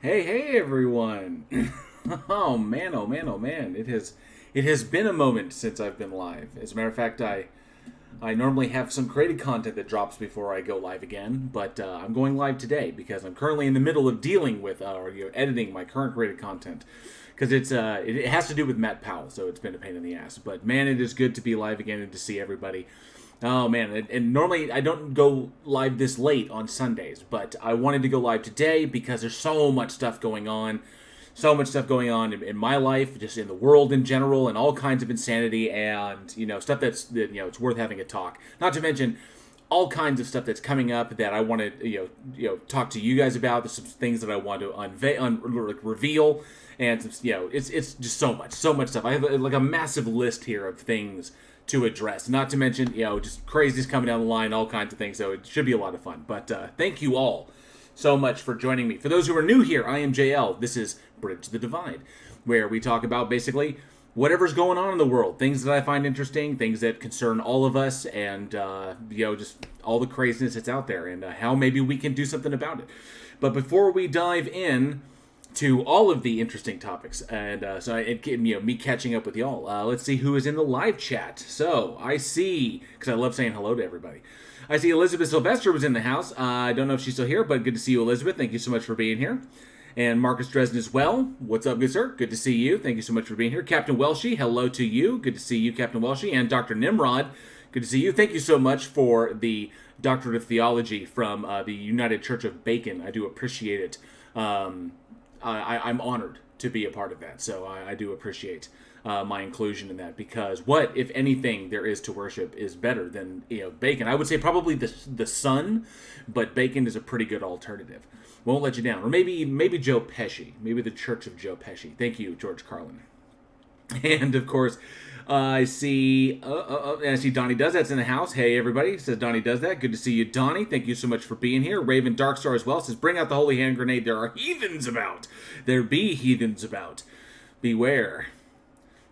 Hey everyone. Oh man, oh man, oh man. It has been a moment since I've been live. As a matter of fact, I normally have some created content that drops before I go live again, but I'm going live today because I'm currently in the middle of dealing with editing my current created content because it has to do with Matt Powell, so it's been a pain in the ass. But man, it is good to be live again and to see everybody. Oh man, and normally I don't go live this late on Sundays, but I wanted to go live today because there's so much stuff going on. So much stuff going on in my life, just in the world in general, and all kinds of insanity, and stuff that it's worth having a talk. Not to mention all kinds of stuff that's coming up that I want to talk to you guys about. There's some things that I want to reveal, and it's just so much stuff. I have like a massive list here of things to address. Not to mention just crazies coming down the line, all kinds of things. So it should be a lot of fun. But thank you all so much for joining me. For those who are new here, I am JL. This is Bridge the Divide, where we talk about basically whatever's going on in the world, things that I find interesting, things that concern all of us, and just all the craziness that's out there, and how maybe we can do something about it. But before we dive in to all of the interesting topics, and me catching up with y'all, let's see who is in the live chat. So I see, because I love saying hello to everybody. I see Elizabeth Sylvester was in the house. I don't know if she's still here, but good to see you, Elizabeth. Thank you so much for being here. And Marcus Dresden as well. What's up, good sir? Good to see you. Thank you so much for being here. Captain Welshie, hello to you. Good to see you, Captain Welshie. And Dr. Nimrod, good to see you. Thank you so much for the Doctorate of Theology from the United Church of Bacon. I do appreciate it. I'm honored to be a part of that, so I do appreciate my inclusion in that, because what, if anything, there is to worship is better than bacon. I would say probably the sun, but bacon is a pretty good alternative. Won't let you down. Or maybe Joe Pesci, maybe the Church of Joe Pesci. Thank you, George Carlin. And of course, I see Donnie Does That's in the house. Hey everybody, says Donnie Does That. Good to see you, Donnie. Thank you so much for being here. Raven Darkstar as well says, bring out the holy hand grenade. There are heathens about. There be heathens about. Beware.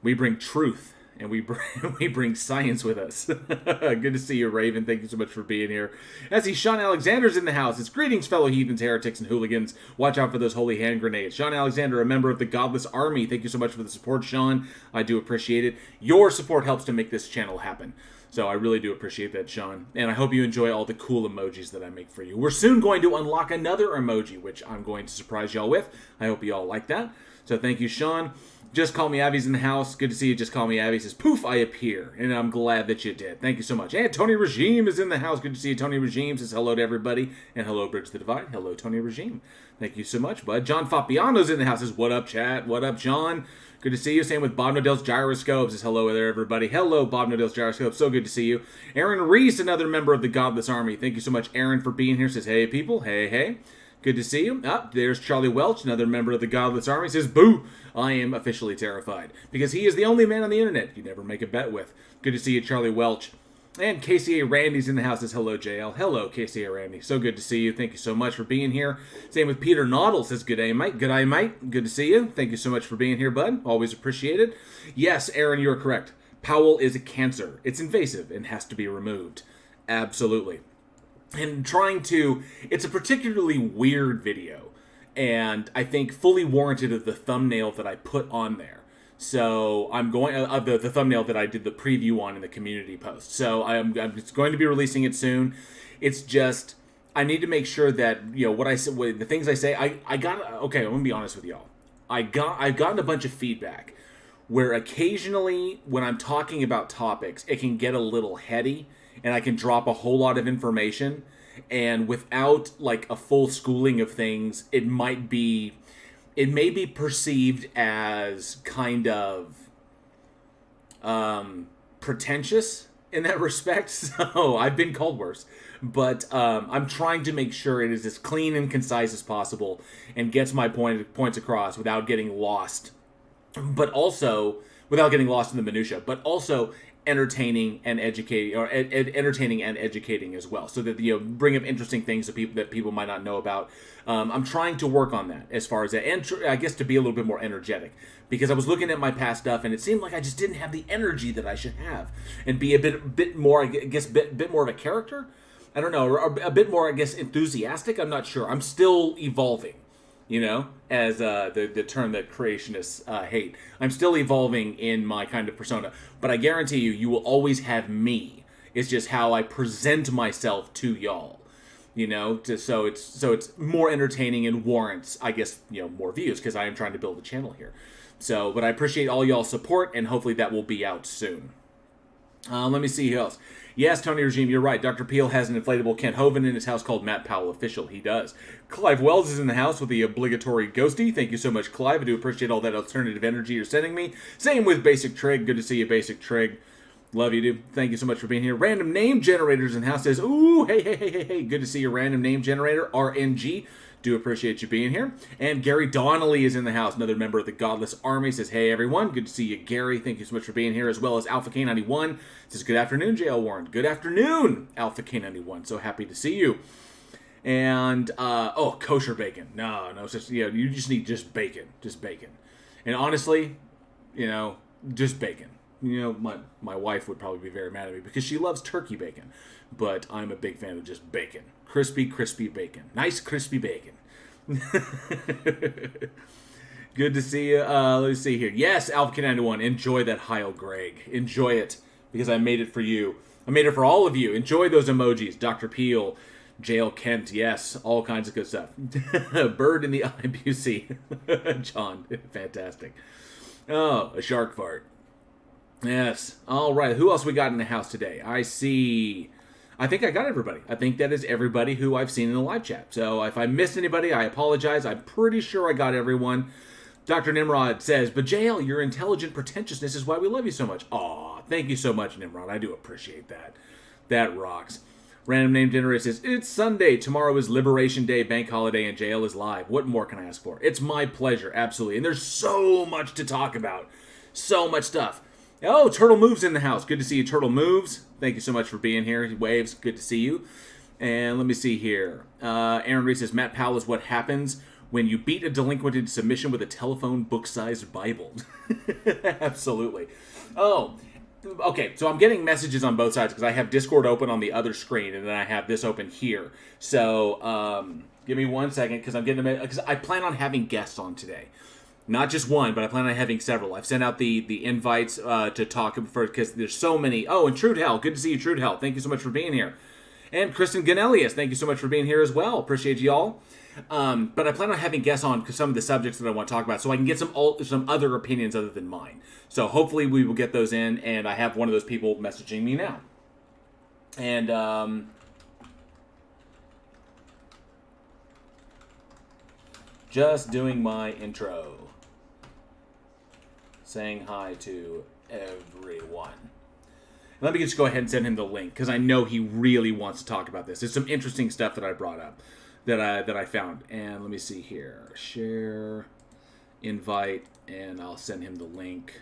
We bring truth, and we bring science with us. Good to see you, Raven. Thank you so much for being here. I see Sean Alexander's in the house. It's greetings, fellow heathens, heretics, and hooligans. Watch out for those holy hand grenades. Sean Alexander, a member of the Godless Army. Thank you so much for the support, Sean. I do appreciate it. Your support helps to make this channel happen. So I really do appreciate that, Sean. And I hope you enjoy all the cool emojis that I make for you. We're soon going to unlock another emoji, which I'm going to surprise y'all with. I hope you all like that. So thank you, Sean. Just Call Me Abby's in the house. Good to see you. Just Call Me Abby says, poof, I appear. And I'm glad that you did. Thank you so much. And Tony Regime is in the house. Good to see you. Tony Regime says hello to everybody. And hello, Bridge the Divide. Hello, Tony Regime. Thank you so much, bud. John Fabiano's in the house. Says, what up, chat? What up, John? Good to see you. Same with Bob Nodell's Gyroscope. Says hello there, everybody. Hello, Bob Nodell's Gyroscope. So good to see you. Aaron Reese, another member of the Godless Army. Thank you so much, Aaron, for being here. Says, hey, people. Hey, hey. Good to see you. There's Charlie Welch, another member of the Godless Army. Says, boo, I am officially terrified. Because he is the only man on the internet you never make a bet with. Good to see you, Charlie Welch. And KCA Randy's in the house. Says, hello, JL. Hello, KCA Randy. So good to see you. Thank you so much for being here. Same with Peter Noddle. Says, good day, mate. Good day, mate. Good to see you. Thank you so much for being here, bud. Always appreciate it. Yes, Aaron, you are correct. Powell is a cancer. It's invasive and has to be removed. Absolutely. And it's a particularly weird video, and I think fully warranted of the thumbnail that I put on there. So I'm going the thumbnail that I did the preview on in the community post. So I'm just going to be releasing it soon. It's just I need to make sure that what I say, the things I say. I got okay. I'm gonna be honest with y'all. I've gotten a bunch of feedback where occasionally when I'm talking about topics, it can get a little heady. And I can drop a whole lot of information, and without like a full schooling of things, it may be perceived as kind of pretentious in that respect. So I've been called worse, but I'm trying to make sure it is as clean and concise as possible and gets my points across without getting lost, but also without getting lost in the minutia, but also entertaining and educating, or entertaining and educating as well, so that bring up interesting things that people might not know about. I'm trying to work on that as far as that, and I guess to be a little bit more energetic, because I was looking at my past stuff and it seemed like I just didn't have the energy that I should have, and be a bit more, I guess, bit more of a character. I don't know, or a bit more, I guess, enthusiastic. I'm not sure. I'm still evolving. as the term that creationists hate. I'm still evolving in my kind of persona, but I guarantee you will always have me. It's just how I present myself to y'all. So it's more entertaining and warrants, I guess, more views, because I am trying to build a channel here. So, but I appreciate all y'all's support, and hopefully that will be out soon. Let me see who else. Yes, Tony Regime, you're right. Dr. Peel has an inflatable Kent Hovind in his house called Matt Powell Official. He does. Clive Wells is in the house with the obligatory ghosty. Thank you so much, Clive. I do appreciate all that alternative energy you're sending me. Same with Basic Trig. Good to see you, Basic Trig. Love you, dude. Thank you so much for being here. Random Name Generators in the house says, ooh, hey. Good to see you, Random Name Generator, RNG. Do appreciate you being here. And Gary Donnelly is in the house, another member of the Godless Army. Says, hey, everyone. Good to see you, Gary. Thank you so much for being here, as well as Alpha K91. Says, good afternoon, JL Warren. Good afternoon, Alpha K91. So happy to see you. And, kosher bacon. No, you just need just bacon. Just bacon. And honestly, just bacon. My wife would probably be very mad at me because she loves turkey bacon. But I'm a big fan of just bacon. Crispy bacon. Nice crispy bacon. Good to see you. Let's see here. Yes, Alpha K91. Enjoy that Heil Greg. Enjoy it, because I made it for you. I made it for all of you. Enjoy those emojis. Dr. Peel, Jail Kent. Yes, all kinds of good stuff. Bird in the eye, Busey. John. Fantastic. Oh, a shark fart. Yes. All right. Who else we got in the house today? I think I got everybody. I think that is everybody who I've seen in the live chat. So if I missed anybody, I apologize. I'm pretty sure I got everyone. Dr. Nimrod says, but JL, your intelligent pretentiousness is why we love you so much. Aw, thank you so much, Nimrod. I do appreciate that. That rocks. Random Name Generator says, it's Sunday. Tomorrow is Liberation Day, bank holiday, and JL is live. What more can I ask for? It's my pleasure, absolutely. And there's so much to talk about. So much stuff. Oh, Turtle Moves in the house. Good to see you, Turtle Moves. Thank you so much for being here. Waves, good to see you. And let me see here. Aaron Reese says, Matt Powell is what happens when you beat a delinquent into submission with a telephone book-sized Bible. Absolutely. Oh, okay. So I'm getting messages on both sides because I have Discord open on the other screen, and then I have this open here. So give me 1 second, because because I plan on having guests on today. Not just one, but I plan on having several. I've sent out the invites to talk because there's so many. Oh, and Trude Hell. Good to see you, Trude Hell. Thank you so much for being here. And Kristen Ganelius, thank you so much for being here as well. Appreciate you all. But I plan on having guests on some of the subjects that I want to talk about, so I can get some other opinions other than mine. So hopefully we will get those in, and I have one of those people messaging me now. And just doing my intro. Saying hi to everyone. Let me just go ahead and send him the link, because I know he really wants to talk about this. There's some interesting stuff that I brought up that I found. And let me see here. Share, invite, and I'll send him the link.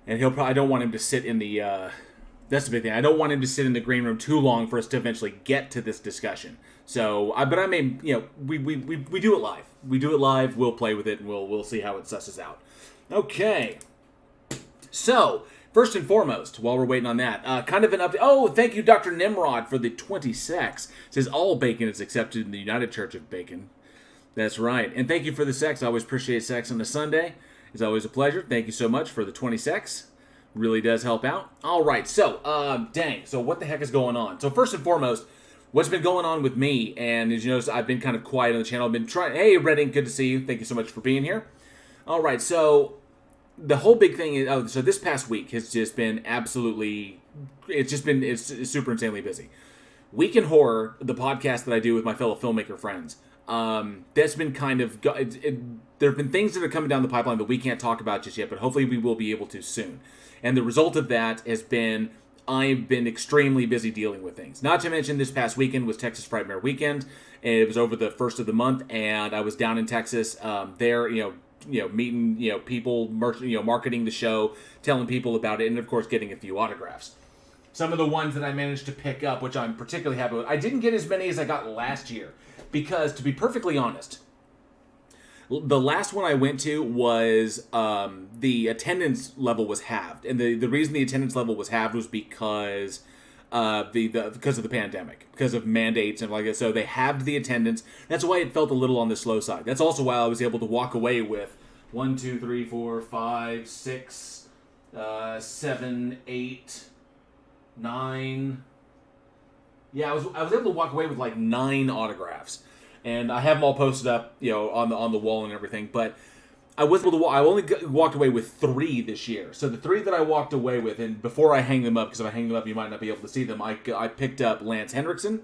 And I don't want him to sit in the, that's the big thing. I don't want him to sit in the green room too long for us to eventually get to this discussion. So, but I mean, we do it live. We do it live. We'll play with it, and we'll see how it susses out. Okay. So, first and foremost, while we're waiting on that, kind of an update. Oh, thank you, Dr. Nimrod, for the 20 secs. It says all bacon is accepted in the United Church of Bacon. That's right. And thank you for the secs. I always appreciate secs on a Sunday. It's always a pleasure. Thank you so much for the 20 secs. Really does help out. All right. So, dang. So, what the heck is going on? So, first and foremost, what's been going on with me, and as you notice, I've been kind of quiet on the channel. I've been trying. Hey, Redding, good to see you. Thank you so much for being here. All right, so the whole big thing is, so this past week has just been absolutely, it's super insanely busy. Week in Horror, the podcast that I do with my fellow filmmaker friends, that's been kind of, there have been things that are coming down the pipeline that we can't talk about just yet, but hopefully we will be able to soon. And the result of that has been, I've been extremely busy dealing with things. Not to mention, this past weekend was Texas Frightmare Weekend. It was over the first of the month, and I was down in Texas. There, meeting people, marketing the show, telling people about it, and of course getting a few autographs. Some of the ones that I managed to pick up, which I'm particularly happy with, I didn't get as many as I got last year, because to be perfectly honest, the last one I went to was the attendance level was halved. And the reason the attendance level was halved was because because of the pandemic, because of mandates and like that. So they halved the attendance. That's why it felt a little on the slow side. That's also why I was able to walk away with 1, 2, 3, 4, 5, 6, 7, 8, 9. Yeah, I was able to walk away with like 9 autographs, and I have them all posted up, on the wall and everything. But I was able to. I only walked away with 3 this year. So the 3 that I walked away with, and before I hang them up, because if I hang them up, you might not be able to see them. I picked up Lance Henriksen,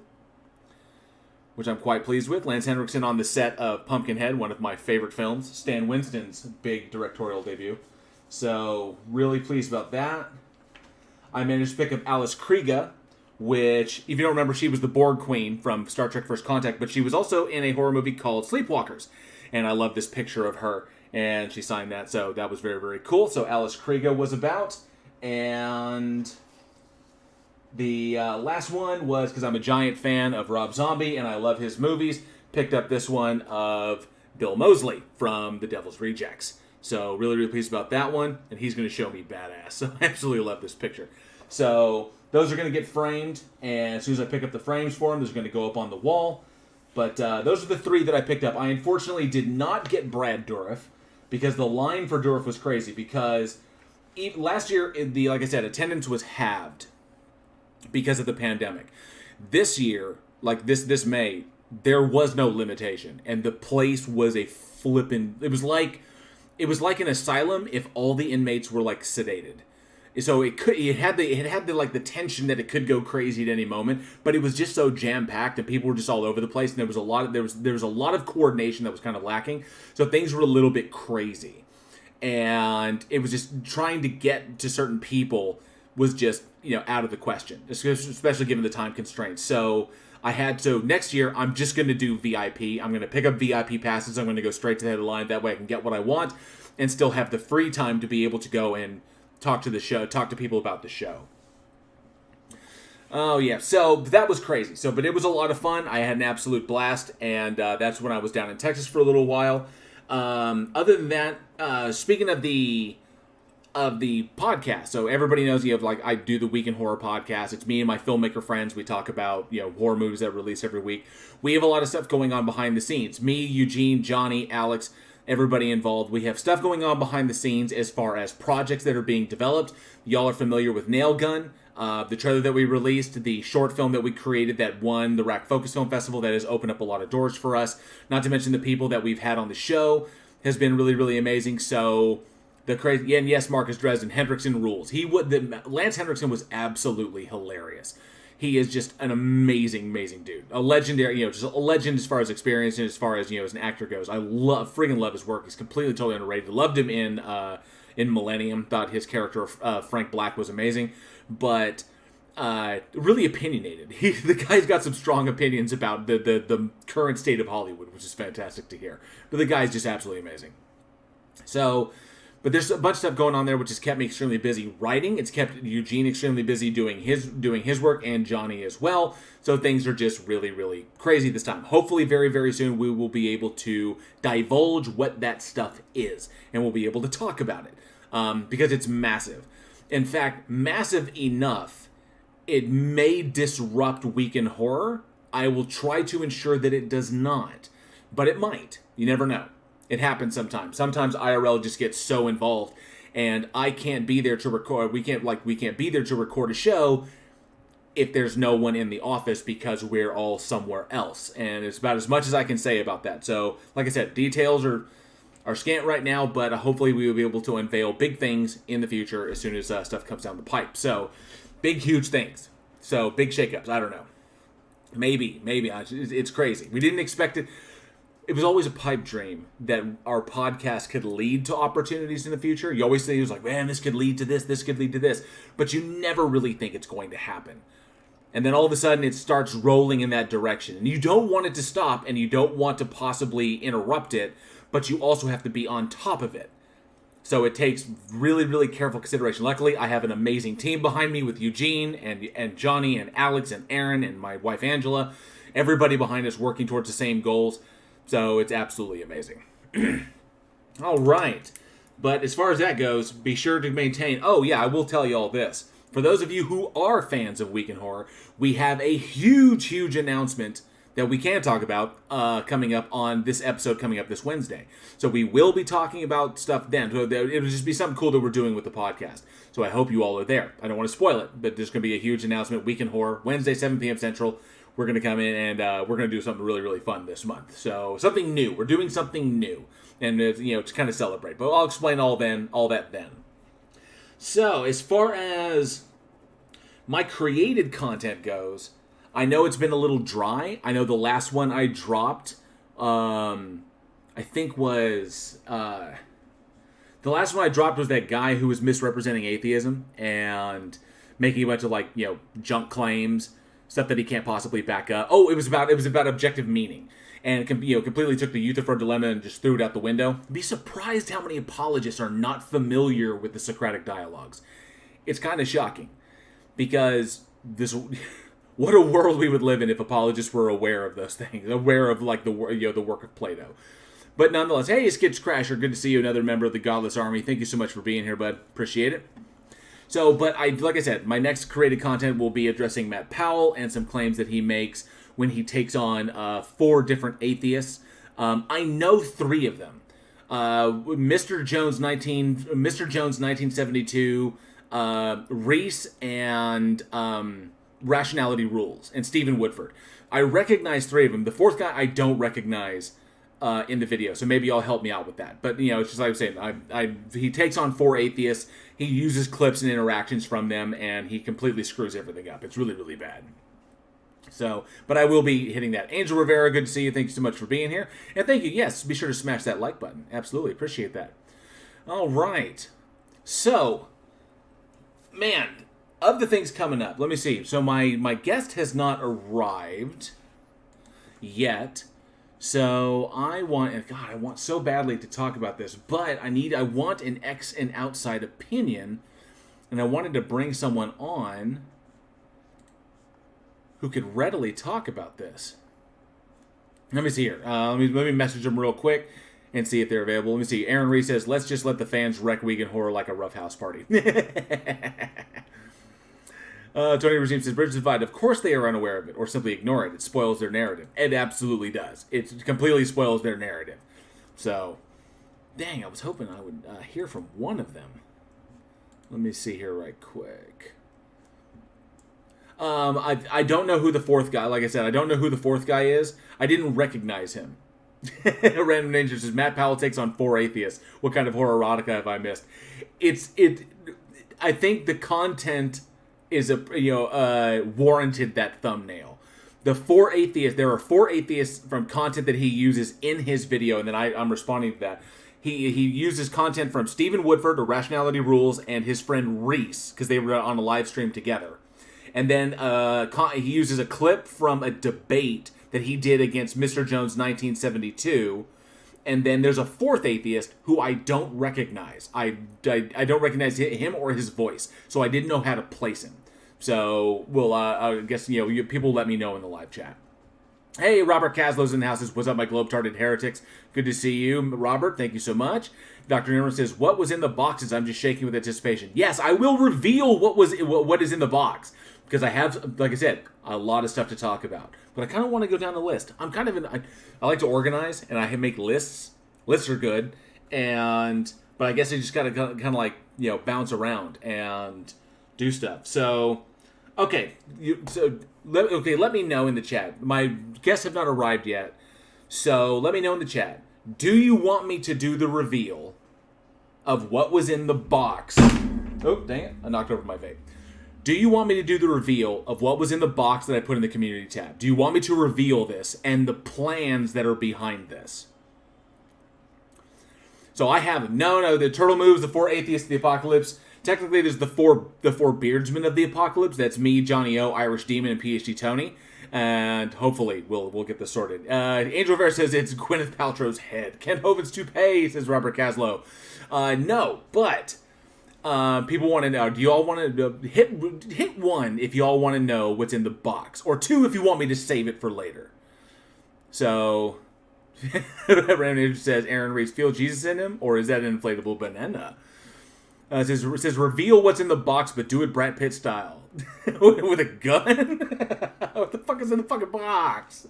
which I'm quite pleased with. Lance Henriksen on the set of Pumpkinhead, one of my favorite films. Stan Winston's big directorial debut. So really pleased about that. I managed to pick up Alice Krige, which, if you don't remember, she was the Borg Queen from Star Trek First Contact, but she was also in a horror movie called Sleepwalkers. And I love this picture of her. And she signed that, so that was very, very cool. So Alice Krige was about. And the last one was, because I'm a giant fan of Rob Zombie, and I love his movies, picked up this one of Bill Moseley from The Devil's Rejects. So really, really pleased about that one. And he's going to show me badass. So I absolutely love this picture. So those are going to get framed. And as soon as I pick up the frames for them, those are going to go up on the wall. But those are the 3 that I picked up. I unfortunately did not get Brad Dourif, because the line for Dourif was crazy, because last year, like I said, attendance was halved because of the pandemic. This year, like this May, there was no limitation, and the place was a flippin'... It was like an asylum if all the inmates were like sedated. So it had the tension that it could go crazy at any moment, but it was just so jam packed and people were just all over the place, and there was a lot of coordination that was kind of lacking. So things were a little bit crazy, and it was just trying to get to certain people was just out of the question, especially given the time constraints. So next year I'm just going to do VIP. I'm going to pick up VIP passes. I'm going to go straight to the head of the line. That way I can get what I want and still have the free time to be able to go and talk to people about the show. Oh yeah, so that was crazy. But it was a lot of fun. I had an absolute blast, and that's when I was down in Texas for a little while. Other than that, speaking of the podcast, so everybody knows I do the Week in Horror podcast. It's me and my filmmaker friends. We talk about horror movies that release every week. We have a lot of stuff going on behind the scenes. Me, Eugene, Johnny, Alex, everybody involved. We have stuff going on behind the scenes as far as projects that are being developed. Y'all are familiar with Nail Gun, the trailer that we released, the short film that we created that won the Rack Focus Film Festival that has opened up a lot of doors for us. Not to mention the people that we've had on the show has been really, really amazing. So the crazy, and yes, Marcus Dresden, Hendrickson rules. Lance Henriksen was absolutely hilarious. He is just an amazing, amazing dude. A legendary, just a legend as far as experience and as far as, as an actor goes. I friggin' love his work. He's completely, totally underrated. Loved him in Millennium. Thought his character, Frank Black, was amazing. But really opinionated. The guy's got some strong opinions about the current state of Hollywood, which is fantastic to hear. But the guy's just absolutely amazing. So... But there's a bunch of stuff going on there, which has kept me extremely busy writing. It's kept Eugene extremely busy doing his work, and Johnny as well. So things are just really, really crazy this time. Hopefully, very, very soon, we will be able to divulge what that stuff is, and we'll be able to talk about it because it's massive. In fact, massive enough, it may disrupt Week in Horror. I will try to ensure that it does not, but it might. You never know. It happens sometimes. Sometimes IRL just gets so involved, and I can't be there to record. We can't be there to record a show if there's no one in the office because we're all somewhere else. And it's about as much as I can say about that. So, like I said, details are scant right now, but hopefully we will be able to unveil big things in the future as soon as stuff comes down the pipe. So, big, huge things. So, big shakeups. I don't know. Maybe. It's crazy. We didn't expect it. It was always a pipe dream that our podcast could lead to opportunities in the future. You always think it was like, man, this could lead to this could lead to this. But you never really think it's going to happen. And then all of a sudden it starts rolling in that direction. And you don't want it to stop, and you don't want to possibly interrupt it, but you also have to be on top of it. So it takes really, really careful consideration. Luckily, I have an amazing team behind me with Eugene and Johnny and Alex and Aaron and my wife Angela. Everybody behind us working towards the same goals. So it's absolutely amazing. All right. But as far as that goes, be sure to maintain... Oh, yeah, I will tell you all this. For those of you who are fans of Week in Horror, we have a huge, huge announcement that we can talk about coming up on this episode coming up this Wednesday. So we will be talking about stuff then. So it'll just be something cool that we're doing with the podcast. So I hope you all are there. I don't want to spoil it, but there's going to be a huge announcement. Week in Horror, Wednesday, 7 p.m. Central. We're going to come in and we're going to do something really, really fun this month. So something new. We're doing something new. And, to kind of celebrate. But I'll explain all that then. So as far as my created content goes, I know it's been a little dry. I know the last one I dropped, I think was... the last one I dropped was that guy who was misrepresenting atheism and making a bunch of, junk claims, stuff that he can't possibly back up. Oh, it was about objective meaning. And, completely took the Euthyphro dilemma and just threw it out the window. Be surprised how many apologists are not familiar with the Socratic dialogues. It's kind of shocking. Because this... What a world we would live in if apologists were aware of those things, aware of the work of Plato. But nonetheless, hey, Skitch Crasher, good to see you, another member of the Godless Army. Thank you so much for being here, bud. Appreciate it. So, but like I said, my next created content will be addressing Matt Powell and some claims that he makes when he takes on 4 different atheists. I know 3 of them: Mr. Jones 1972, Reese, and Rationality Rules, and Stephen Woodford. I recognize 3 of them. The 4th guy I don't recognize in the video, so maybe y'all help me out with that. But, it's just like I was saying, he takes on 4 atheists, he uses clips and interactions from them, and he completely screws everything up. It's really, really bad. So, but I will be hitting that. Angel Rivera, good to see you. Thank you so much for being here. And thank you, yes, be sure to smash that like button. Absolutely, appreciate that. All right. So, man... Of the things coming up, let me see. So my guest has not arrived yet. So I want so badly to talk about this, but I want an outside opinion, and I wanted to bring someone on who could readily talk about this. Let me see here. Let me message them real quick and see if they're available. Let me see. Aaron Reese says, "Let's just let the fans wreck Week in Horror like a rough house party." Tony Regime says, Bridges Divide. Of course they are unaware of it, or simply ignore it. It spoils their narrative. It absolutely does. It completely spoils their narrative. So, dang, I was hoping I would hear from one of them. Let me see here right quick. I don't know who the 4th guy, like I said, I don't know who the 4th guy is. I didn't recognize him. Random Ninja says, Matt Powell takes on 4 atheists. What kind of horror erotica have I missed? I think the content is warranted that thumbnail. There are 4 atheists from content that he uses in his video, and then I'm responding to that. He uses content from Stephen Woodford or Rationality Rules and his friend Reese, because they were on a live stream together. And then he uses a clip from a debate that he did against Mr. Jones 1972. And then there's a 4th atheist who I don't recognize. I don't recognize him or his voice, so I didn't know how to place him. So, I guess, people let me know in the live chat. Hey, Robert Caslow's in the house. What's up, my globe-tarded heretics? Good to see you, Robert. Thank you so much. Dr. Nirman says, what was in the boxes? I'm just shaking with anticipation. Yes, I will reveal what is in the box, because I have, like I said, a lot of stuff to talk about. But I kind of want to go down the list. I like to organize, and I make lists. Lists are good, but I guess I just got to kind of bounce around and do stuff. So, okay, let me know in the chat. My guests have not arrived yet, so let me know in the chat. Do you want me to do the reveal of what was in the box? Oh, dang it! I knocked over my vape. Do you want me to do the reveal of what was in the box that I put in the community tab? Do you want me to reveal this and the plans that are behind this? So I have them. No, the turtle moves, the 4 atheists of the apocalypse. Technically, there's the four beardsmen of the apocalypse. That's me, Johnny O, Irish Demon, and PhD Tony. And hopefully we'll get this sorted. Angel Rivera says it's Gwyneth Paltrow's head. Ken Hoven's toupee, says Robert Caslow. No, but people want to know. Do you all want to hit 1 if you all want to know what's in the box, or 2 if you want me to save it for later? So, Random says Aaron Reese feel Jesus in him, or is that an inflatable banana? it says reveal what's in the box, but do it Brad Pitt style. With a gun? What the fuck is in the fucking box?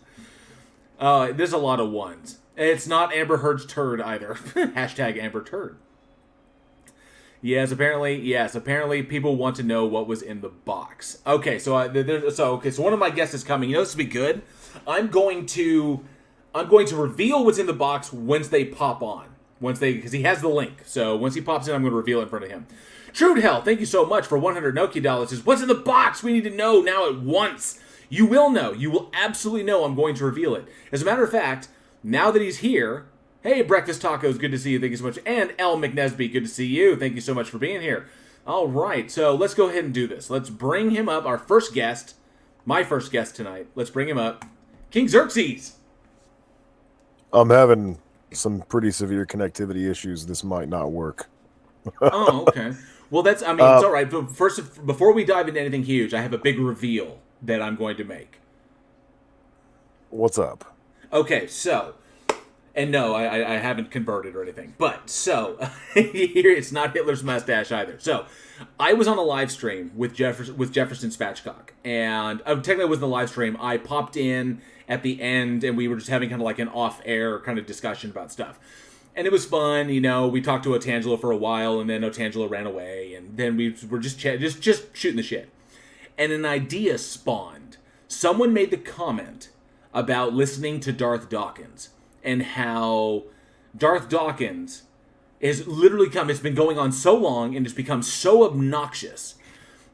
There's a lot of ones. It's not Amber Heard's turd either. Hashtag Amber Turd. Apparently people want to know what was in the box. Okay, so one of my guests is coming. You know this will be good. I'm going to reveal what's in the box once they pop on. Because he has the link. So once he pops in, I'm going to reveal it in front of him. True to Hell, thank you so much for 100 Nokia dollars. Says, what's in the box? We need to know now at once. You will know. You will absolutely know I'm going to reveal it. As a matter of fact, now that he's here, hey, Breakfast Tacos, good to see you. Thank you so much. And L. McNesby, good to see you. Thank you so much for being here. All right, so let's go ahead and do this. Let's bring him up. Our first guest, my first guest tonight. Let's bring him up. King Xerxes. I'm having some pretty severe connectivity issues. This might not work. Oh, okay. Well, it's all right. But first, before we dive into anything huge, I have a big reveal that I'm going to make. What's up? Okay, so, and no, I haven't converted or anything. But, so, here, it's not Hitler's mustache either. So, I was on a live stream with Jefferson Spatchcock. And technically it wasn't a live stream. I popped in at the end, and we were just having kind of like an off-air kind of discussion about stuff. And it was fun, you know. We talked to Otangelo for a while, and then Otangelo ran away, and then we were just shooting the shit. And an idea spawned. Someone made the comment about listening to Darth Dawkins and how Darth Dawkins has literally it's been going on so long and it's become so obnoxious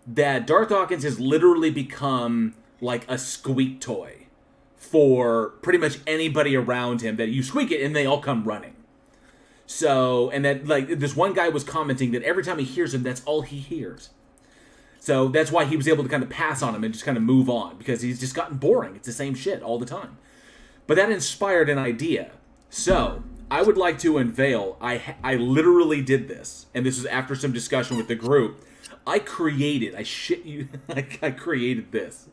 that Darth Dawkins has literally become like a squeak toy for pretty much anybody around him, that you squeak it and they all come running. So, and that, like, this one guy was commenting that every time he hears him, that's all he hears. So that's why he was able to kind of pass on him and just kind of move on, because he's just gotten boring. It's the same shit all the time. But that inspired an idea. So I would like to unveil, I literally did this, and this was after some discussion with the group. I created this.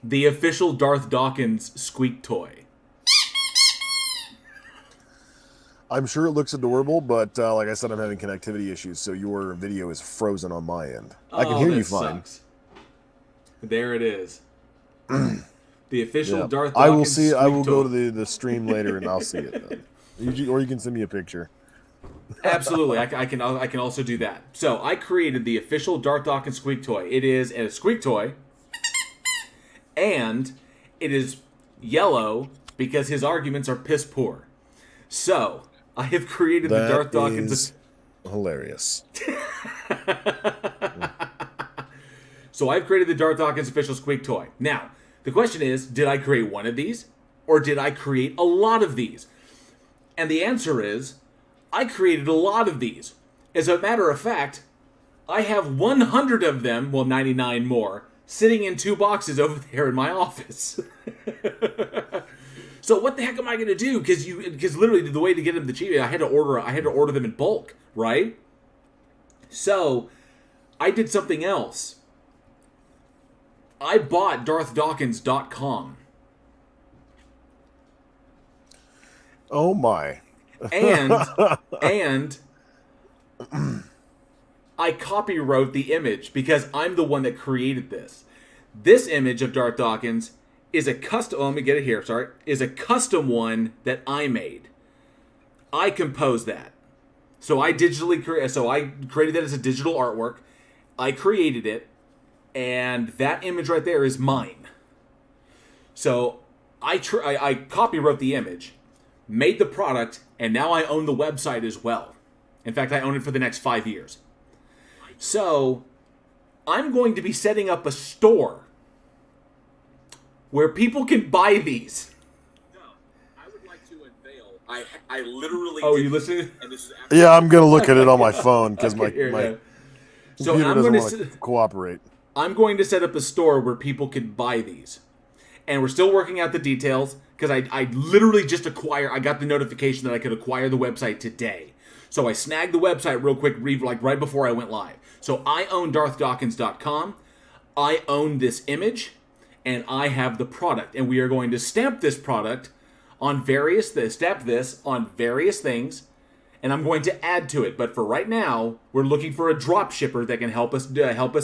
The official Darth Dawkins squeak toy. I'm sure it looks adorable, but like I said, I'm having connectivity issues, so your video is frozen on my end. I can hear you fine. Sucks. There it is. The official Darth Dawkins I will see. I will toy. go to the stream later, and I'll see it then. Or you can send me a picture. Absolutely, I can also do that. So I created the official Darth Dawkins squeak toy. It is a squeak toy, and it is yellow because his arguments are piss poor. So I have created the Darth Dawkins. Is hilarious. So I've created the Darth Dawkins official squeak toy. Now, the question is, did I create one of these? Or did I create a lot of these? And the answer is, I created a lot of these. As a matter of fact, I have 100 of them, well, 99 more, sitting in 2 boxes over there in my office. So what the heck am I going to do? Because literally the way to get them the cheapest, I had to order them in bulk, right? So I did something else. I bought DarthDawkins.com. Oh my. And I copywrote the image because I'm the one that created this. This image of Darth Dawkins is a custom. Oh, let me get it here. Sorry, is a custom one that I made. I composed that, so I created that as a digital artwork. I created it, and that image right there is mine. So I copywrote the image, made the product, and now I own the website as well. In fact, I own it for the next 5 years. So I'm going to be setting up a store where people can buy these. No, I would like to unveil. I literally. Oh, are you listening? And this is yeah, I'm gonna look at it on my phone because okay, my so computer doesn't want to cooperate. I'm going to set up a store where people can buy these, and we're still working out the details because I literally just I got the notification that I could acquire the website today, so I snagged the website real quick, like right before I went live. So I own DarthDawkins.com. I own this image. And I have the product, and we are going to stamp this product on various things, and I'm going to add to it. But for right now, we're looking for a drop shipper that can help us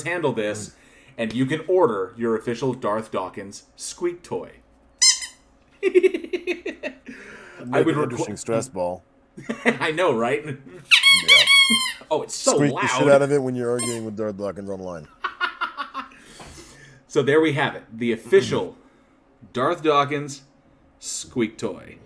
handle this, and you can order your official Darth Dawkins squeak toy. I would interesting stress ball. I know, right? Yeah. Oh, it's so Squeak loud. the shit out of it when you're arguing with Darth Dawkins online. So there we have it. The official Darth Dawkins squeak toy.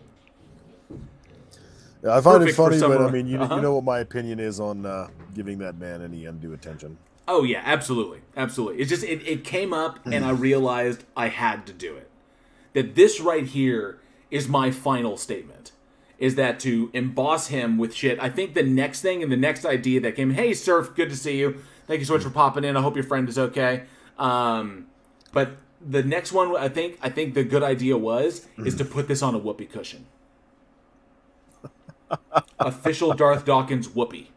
Yeah, I find Perfect it funny, for but summer. I mean, you know what my opinion is on giving that man any undue attention. Oh yeah, absolutely. Absolutely. It's just, it came up and I realized I had to do it. That this right here is my final statement. Is that to emboss him with shit. I think the next thing and the next idea that came, hey Surf, good to see you. Thank you so much for popping in. I hope your friend is okay. But the next one, I think the good idea is to put this on a whoopee cushion. Official Darth Dawkins whoopee.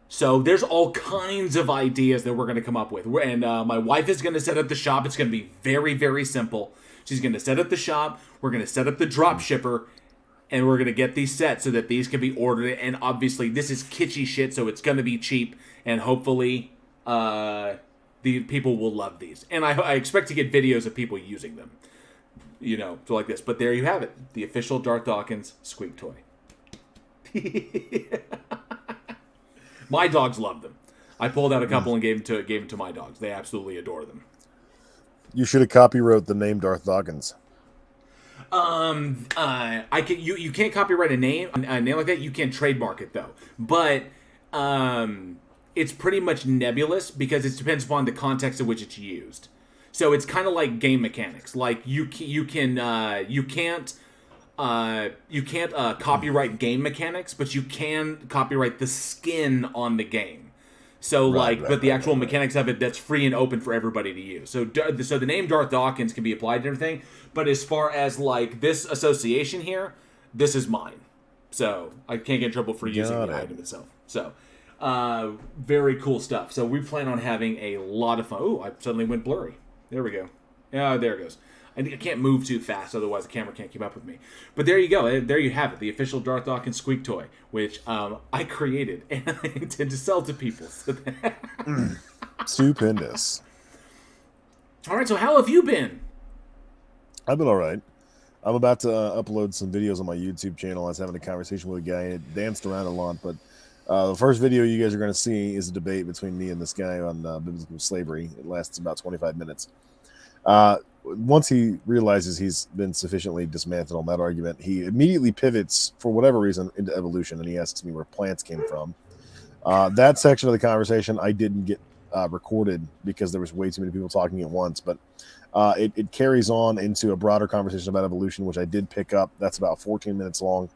So there's all kinds of ideas that we're going to come up with. And my wife is going to set up the shop. It's going to be very, very simple. She's going to set up the shop. We're going to set up the drop shipper. And we're going to get these set so that these can be ordered. And obviously this is kitschy shit, so it's going to be cheap. And hopefully the people will love these. And I expect to get videos of people using them. You know, so like this. But there you have it. The official Darth Dawkins squeak toy. My dogs love them. I pulled out a couple and gave them to my dogs. They absolutely adore them. You should have copywrote the name Darth Dawkins. You can't copyright a name like that. You can trademark it though. But it's pretty much nebulous because it depends upon the context in which it's used. So it's kind of like game mechanics. Like you can't copyright game mechanics, but you can copyright the skin on the game. So but the actual mechanics of it, that's free and open for everybody to use. So the name Darth Dawkins can be applied to everything. But as far as like this association here, this is mine. So I can't get in trouble for using the item itself. So very cool stuff. So we plan on having a lot of fun. Oh, I suddenly went blurry. There we go. Yeah, there it goes. I can't move too fast, otherwise the camera can't keep up with me. But there you go. There you have it. The official Darth Dawkins squeak toy, which I created and I intend to sell to people. So Stupendous. All right, so how have you been? I've been all right. I'm about to upload some videos on my YouTube channel. I was having a conversation with a guy. It danced around a lot, but the first video you guys are going to see is a debate between me and this guy on biblical slavery. It lasts about 25 minutes. Once he realizes he's been sufficiently dismantled on that argument, he immediately pivots, for whatever reason, into evolution, and he asks me where plants came from. That section of the conversation I didn't get recorded because there was way too many people talking at once, but it carries on into a broader conversation about evolution, which I did pick up. That's about 14 minutes long.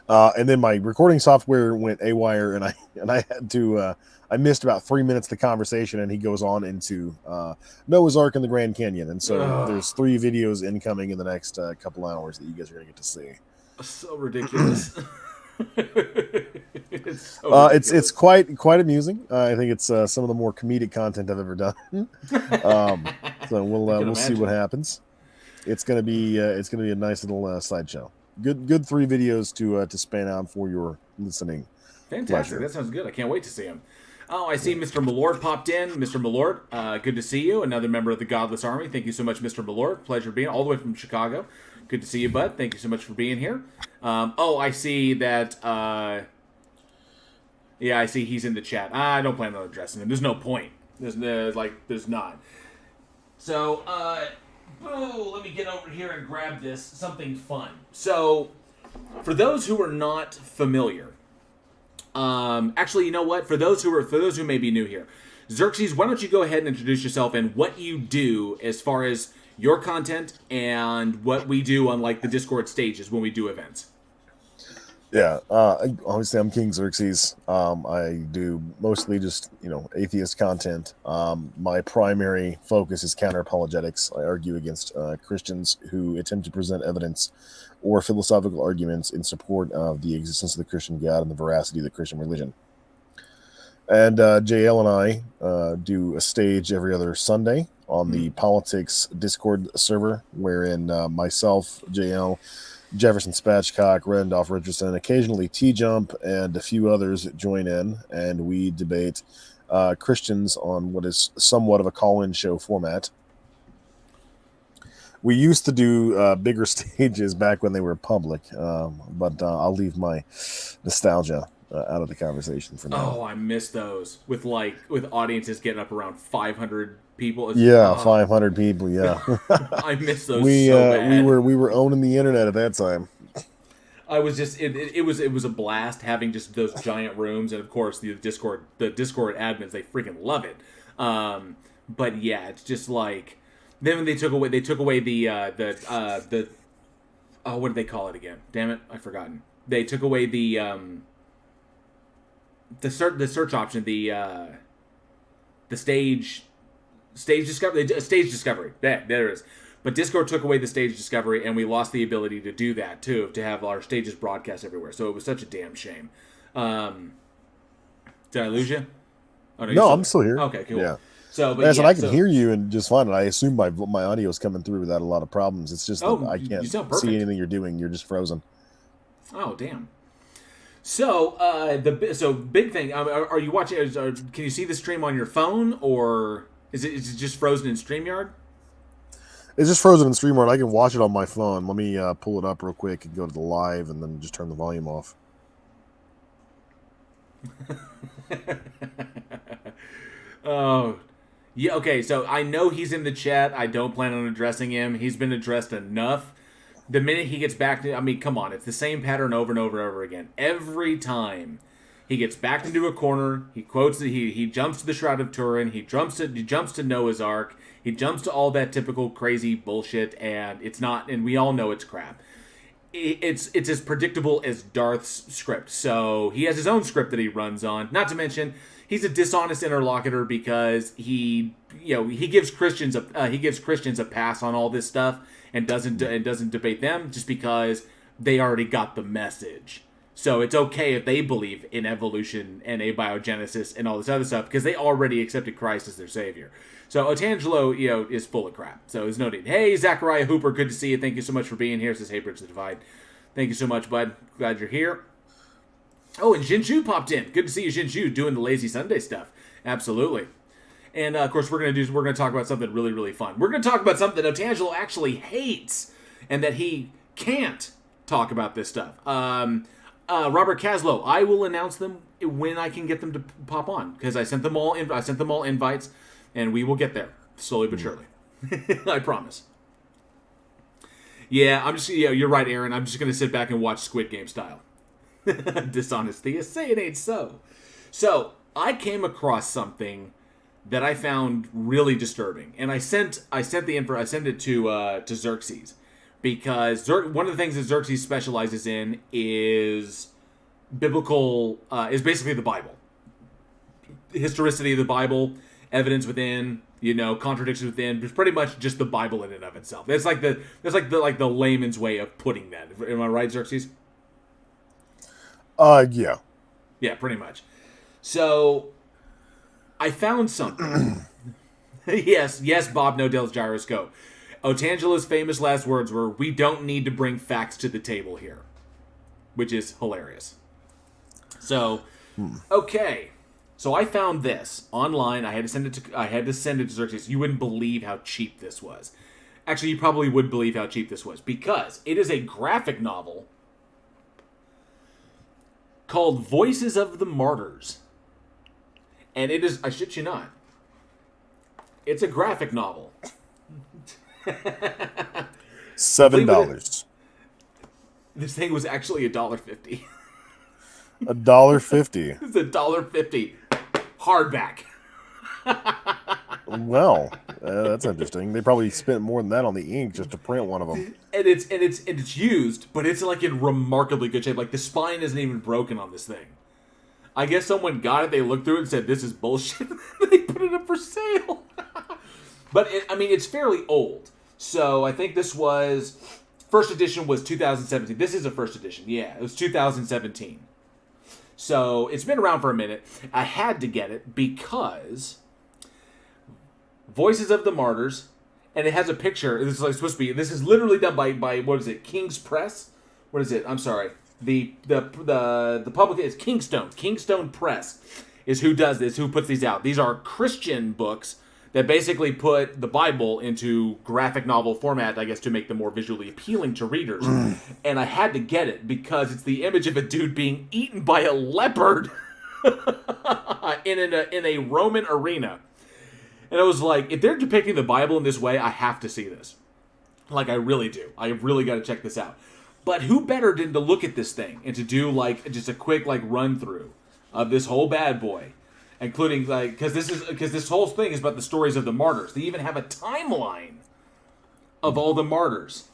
And then my recording software went awire, and I had to I missed about 3 minutes of the conversation, and he goes on into Noah's Ark and the Grand Canyon. And so there's 3 videos incoming in the next couple hours that you guys are going to get to see. So ridiculous. It's quite amusing. I think it's some of the more comedic content I've ever done. So we'll see what happens. It's gonna be a nice little slideshow. Good 3 videos to span out for your listening. Fantastic. Pleasure. That sounds good. I can't wait to see him. Oh, I see Mr. Malort popped in. Mr. Malort, good to see you. Another member of the Godless Army. Thank you so much, Mr. Malort. Pleasure being all the way from Chicago. Good to see you, bud. Thank you so much for being here. I see that. I see he's in the chat. I don't plan on addressing him. There's no point. There's not. So, let me get over here and grab this. Something fun. So, for those who are not familiar, actually, you know what? For those who may be new here, Xerxes, why don't you go ahead and introduce yourself and what you do as far as your content and what we do on like the Discord stages when we do events. Yeah, obviously I'm King Xerxes. I do mostly just atheist content. My primary focus is counter-apologetics. I argue against Christians who attempt to present evidence or philosophical arguments in support of the existence of the Christian God and the veracity of the Christian religion. And JL and I do a stage every other Sunday on the Politics Discord server, wherein myself, JL, Jefferson Spatchcock, Randolph Richardson, occasionally T-Jump, and a few others join in, and we debate Christians on what is somewhat of a call-in show format. We used to do bigger stages back when they were public, but I'll leave my nostalgia out of the conversation for now. Oh, I miss those with audiences getting up around 500 people. Yeah, 500 people. Yeah, I miss those. So bad. we were owning the internet at that time. I was just it was a blast having just those giant rooms, and of course the Discord admins, they freaking love it. But yeah, it's just like then when they took away the oh, what did they call it again? Damn it, I've forgotten. They took away the search option, the stage discovery. Stage discovery. There it is. But Discord took away the stage discovery, and we lost the ability to do that too, to have our stages broadcast everywhere. So it was such a damn shame. Did I lose you? Oh, no, I'm still here. Okay, cool. Yeah. So, but I can hear you and just fine. I assume my audio is coming through without a lot of problems. It's just that I can't see anything you're doing. You're just frozen. Oh, damn. So big thing. Are you watching? Can you see the stream on your phone, or is it just frozen in StreamYard? It's just frozen in StreamYard. I can watch it on my phone. Let me pull it up real quick and go to the live, and then just turn the volume off. Oh, yeah. Okay, so I know he's in the chat. I don't plan on addressing him. He's been addressed enough. The minute he gets back to, I mean, come on, it's the same pattern over and over and over again. Every time he gets backed into a corner, he quotes, he jumps to the Shroud of Turin, he jumps to Noah's Ark, he jumps to all that typical crazy bullshit, and it's not, and we all know it's crap. It's as predictable as Darth's script. So he has his own script that he runs on. Not to mention, he's a dishonest interlocutor because he gives Christians a pass on all this stuff and doesn't debate them just because they already got the message. So it's okay if they believe in evolution and abiogenesis and all this other stuff because they already accepted Christ as their savior. So Otangelo, is full of crap. So there's no need. Hey, Zachariah Hooper, good to see you. Thank you so much for being here. Says, hey, Bridge the Divide. Thank you so much, bud. Glad you're here. Oh, and Jinju popped in. Good to see you, Jinju, doing the Lazy Sunday stuff. Absolutely. And, of course, we're going to talk about something really, really fun. We're going to talk about something that Otangelo actually hates and that he can't talk about this stuff. Robert Caslow, I will announce them when I can get them to pop on because I sent them all invites, and we will get there slowly but surely. I promise. Yeah, you're right, Aaron. I'm just going to sit back and watch Squid Game style. Dishonest theist, say it ain't so. So, I came across something that I found really disturbing, and I sent it to Xerxes because one of the things that Xerxes specializes in is biblical, is basically the Bible, historicity of the Bible, evidence within, contradictions within. It's pretty much just the Bible in and of itself. It's like the layman's way of putting that. Am I right, Xerxes? Yeah. Yeah, pretty much. So, I found something. yes, Bob Nodell's gyroscope. Otangelo's famous last words were, "We don't need to bring facts to the table here," which is hilarious. So, okay. So I found this online. I had to send it to Xerxes. You wouldn't believe how cheap this was. Actually, you probably would believe how cheap this was because it is a graphic novel called Voices of the Martyrs. And it is, I shit you not, it's a graphic novel. $7. This thing was actually $1.50. $1.50. It's $1.50 hardback. Well, that's interesting. They probably spent more than that on the ink just to print one of them. And it's used, but it's like in remarkably good shape. Like the spine isn't even broken on this thing. I guess someone got it, they looked through it and said, this is bullshit, and they put it up for sale. But, it's fairly old. So, I think this was, first edition was 2017. This is a first edition, yeah. It was 2017. So, it's been around for a minute. I had to get it because Voices of the Martyrs, and it has a picture. This is literally done by what is it, King's Press? what is it? I'm sorry. The public is Kingstone Press is who does this, who puts these out. These are Christian books that basically put the Bible into graphic novel format, I guess, to make them more visually appealing to readers. And I had to get it because it's the image of a dude being eaten by a leopard in a Roman arena. And I was like, if they're depicting the Bible in this way, I have to see this. Like, I really do. I really got to check this out. But who better than to look at this thing and to do, like, just a quick, like, run-through of this whole bad boy. Including, like, because this whole thing is about the stories of the martyrs. They even have a timeline of all the martyrs.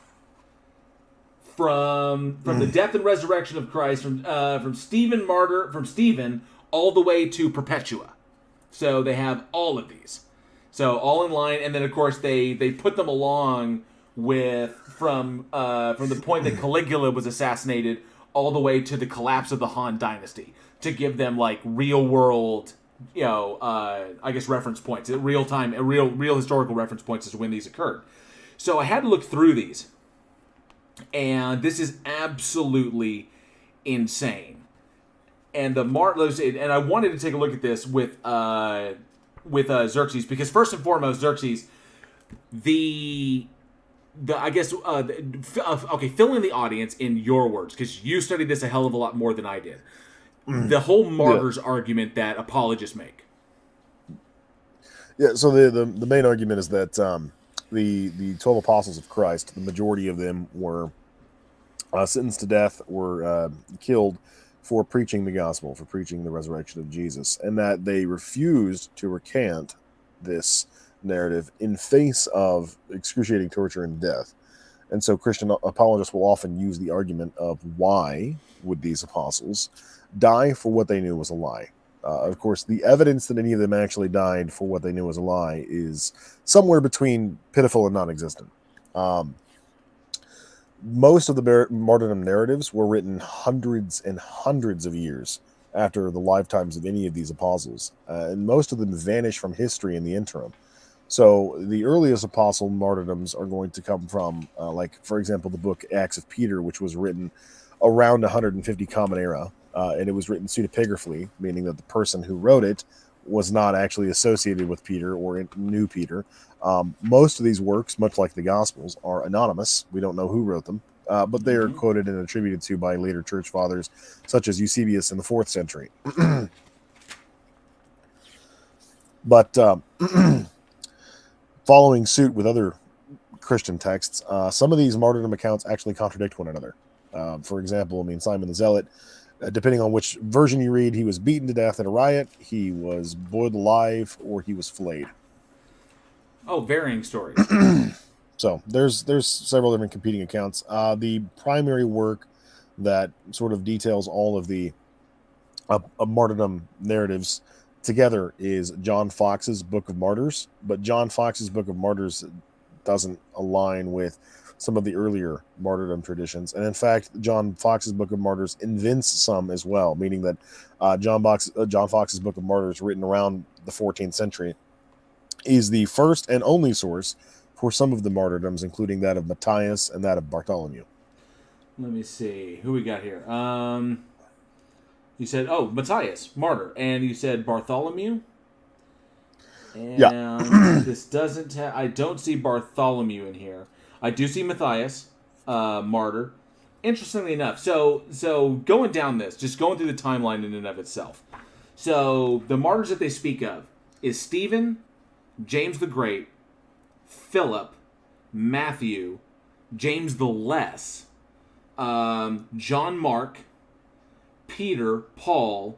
From the death and resurrection of Christ, from Stephen all the way to Perpetua. So they have all of these. So all in line, and then of course they put them along with from the point that Caligula was assassinated all the way to the collapse of the Han Dynasty to give them like real world, I guess reference points, real historical reference points as to when these occurred. So I had to look through these, and this is absolutely insane. And and I wanted to take a look at this with Xerxes, because first and foremost, Xerxes, okay, fill in the audience in your words, because you studied this a hell of a lot more than I did. The whole martyrs argument that apologists make. Yeah, so the main argument is that the 12 apostles of Christ, the majority of them were sentenced to death, were killed for preaching the gospel, for preaching the resurrection of Jesus, and that they refused to recant this narrative in face of excruciating torture and death. And so Christian apologists will often use the argument of why would these apostles die for what they knew was a lie. Of course, the evidence that any of them actually died for what they knew was a lie is somewhere between pitiful and non-existent. Most of the martyrdom narratives were written hundreds and hundreds of years after the lifetimes of any of these apostles, and most of them vanish from history in the interim. So the earliest apostle martyrdoms are going to come from, for example, the book Acts of Peter, which was written around 150 Common Era, and it was written pseudepigraphally, meaning that the person who wrote it was not actually associated with Peter or knew Peter. Most of these works, much like the Gospels, are anonymous. We don't know who wrote them, but they are quoted and attributed to by later church fathers, such as Eusebius in the 4th century. But following suit with other Christian texts, some of these martyrdom accounts actually contradict one another. For example, Simon the Zealot, depending on which version you read, he was beaten to death in a riot, he was boiled alive, or he was flayed. Oh, varying stories. So there's several different competing accounts. The primary work that sort of details all of the martyrdom narratives together is John Fox's Book of Martyrs, but John Fox's Book of Martyrs doesn't align with some of the earlier martyrdom traditions. And in fact, John Fox's Book of Martyrs invents some as well, meaning that John Fox's Book of Martyrs, written around the 14th century, is the first and only source for some of the martyrdoms, including that of Matthias and that of Bartholomew. Let me see. Who we got here? You said, Matthias, martyr. And you said Bartholomew? And yeah. This doesn't have... I don't see Bartholomew in here. I do see Matthias, martyr. Interestingly enough, so going down this, just going through the timeline in and of itself. So the martyrs that they speak of is Stephen, James the Great, Philip, Matthew, James the Less, John Mark, Peter, Paul,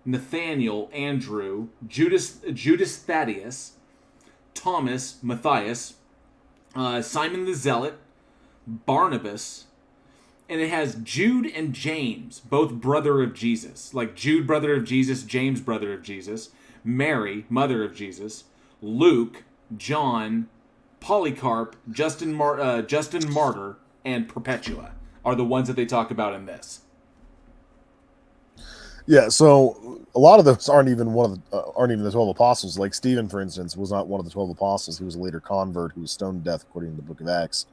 Nathaniel, Andrew, Judas Thaddeus, Thomas, Matthias, Simon the Zealot, Barnabas, and it has Jude and James, both brother of Jesus. Like Jude, brother of Jesus, James, brother of Jesus, Mary, mother of Jesus, Luke, John, Polycarp, Justin Martyr, and Perpetua are the ones that they talk about in this. Yeah, so a lot of those aren't even aren't even the 12 apostles. Like Stephen, for instance, was not one of the 12 apostles. He was a later convert who was stoned to death, according to the Book of Acts.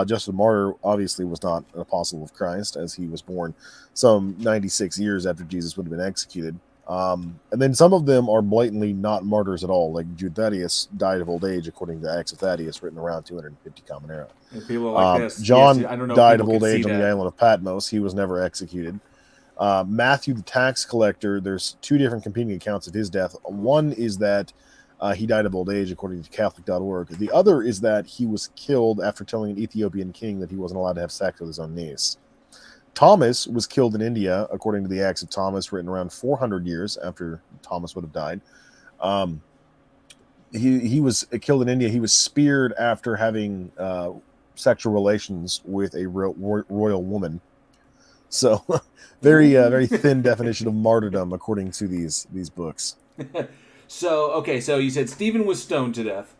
Justin Martyr obviously was not an apostle of Christ, as he was born some 96 years after Jesus would have been executed. And then some of them are blatantly not martyrs at all. Like Jude Thaddeus died of old age, according to Acts of Thaddeus, written around 250 Common Era. And people are like this. John yes, I don't know died of old age on the island of Patmos. He was never executed. Matthew, the tax collector, there's two different competing accounts of his death. One is that he died of old age, according to Catholic.org. The other is that he was killed after telling an Ethiopian king that he wasn't allowed to have sex with his own niece. Thomas was killed in India, according to the Acts of Thomas, written around 400 years after Thomas would have died. He was killed in India. He was speared after having sexual relations with a royal woman. So, very thin definition of martyrdom, according to these books. So you said Stephen was stoned to death,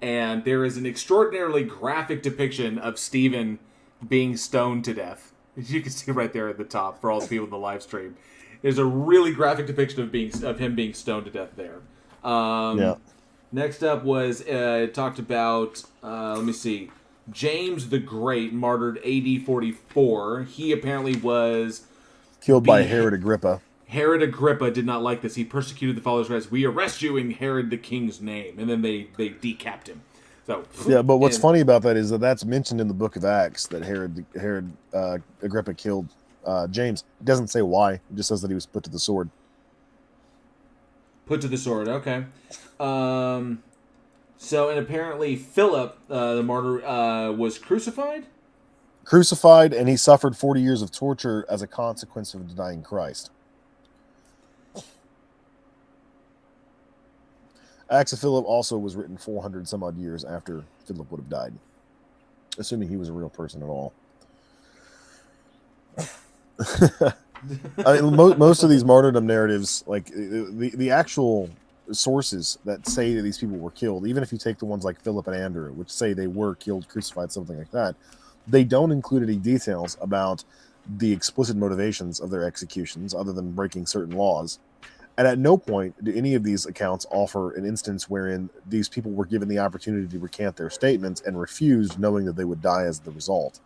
and there is an extraordinarily graphic depiction of Stephen being stoned to death. As you can see right there at the top for all the people in the live stream. There's a really graphic depiction of him being stoned to death there. Yeah. Next up was talked about. Let me see. James the Great, martyred AD 44. He apparently was killed by Herod Agrippa. Herod Agrippa did not like this. He persecuted the followers of Christ. We arrest you in Herod the king's name, and then they decapped him. So yeah, but what's funny about that is that that's mentioned in the Book of Acts that Herod Agrippa killed James. It doesn't say why. It just says that he was put to the sword. Put to the sword. Okay. So, and apparently Philip, the martyr, was crucified? Crucified, and he suffered 40 years of torture as a consequence of denying Christ. Acts of Philip also was written 400 some odd years after Philip would have died, assuming he was a real person at all. I mean, most of these martyrdom narratives, like the actual sources that say that these people were killed, even if you take the ones like Philip and Andrew, which say they were killed, crucified, something like that, they don't include any details about the explicit motivations of their executions other than breaking certain laws. And at no point do any of these accounts offer an instance wherein these people were given the opportunity to recant their statements and refused, knowing that they would die as the result.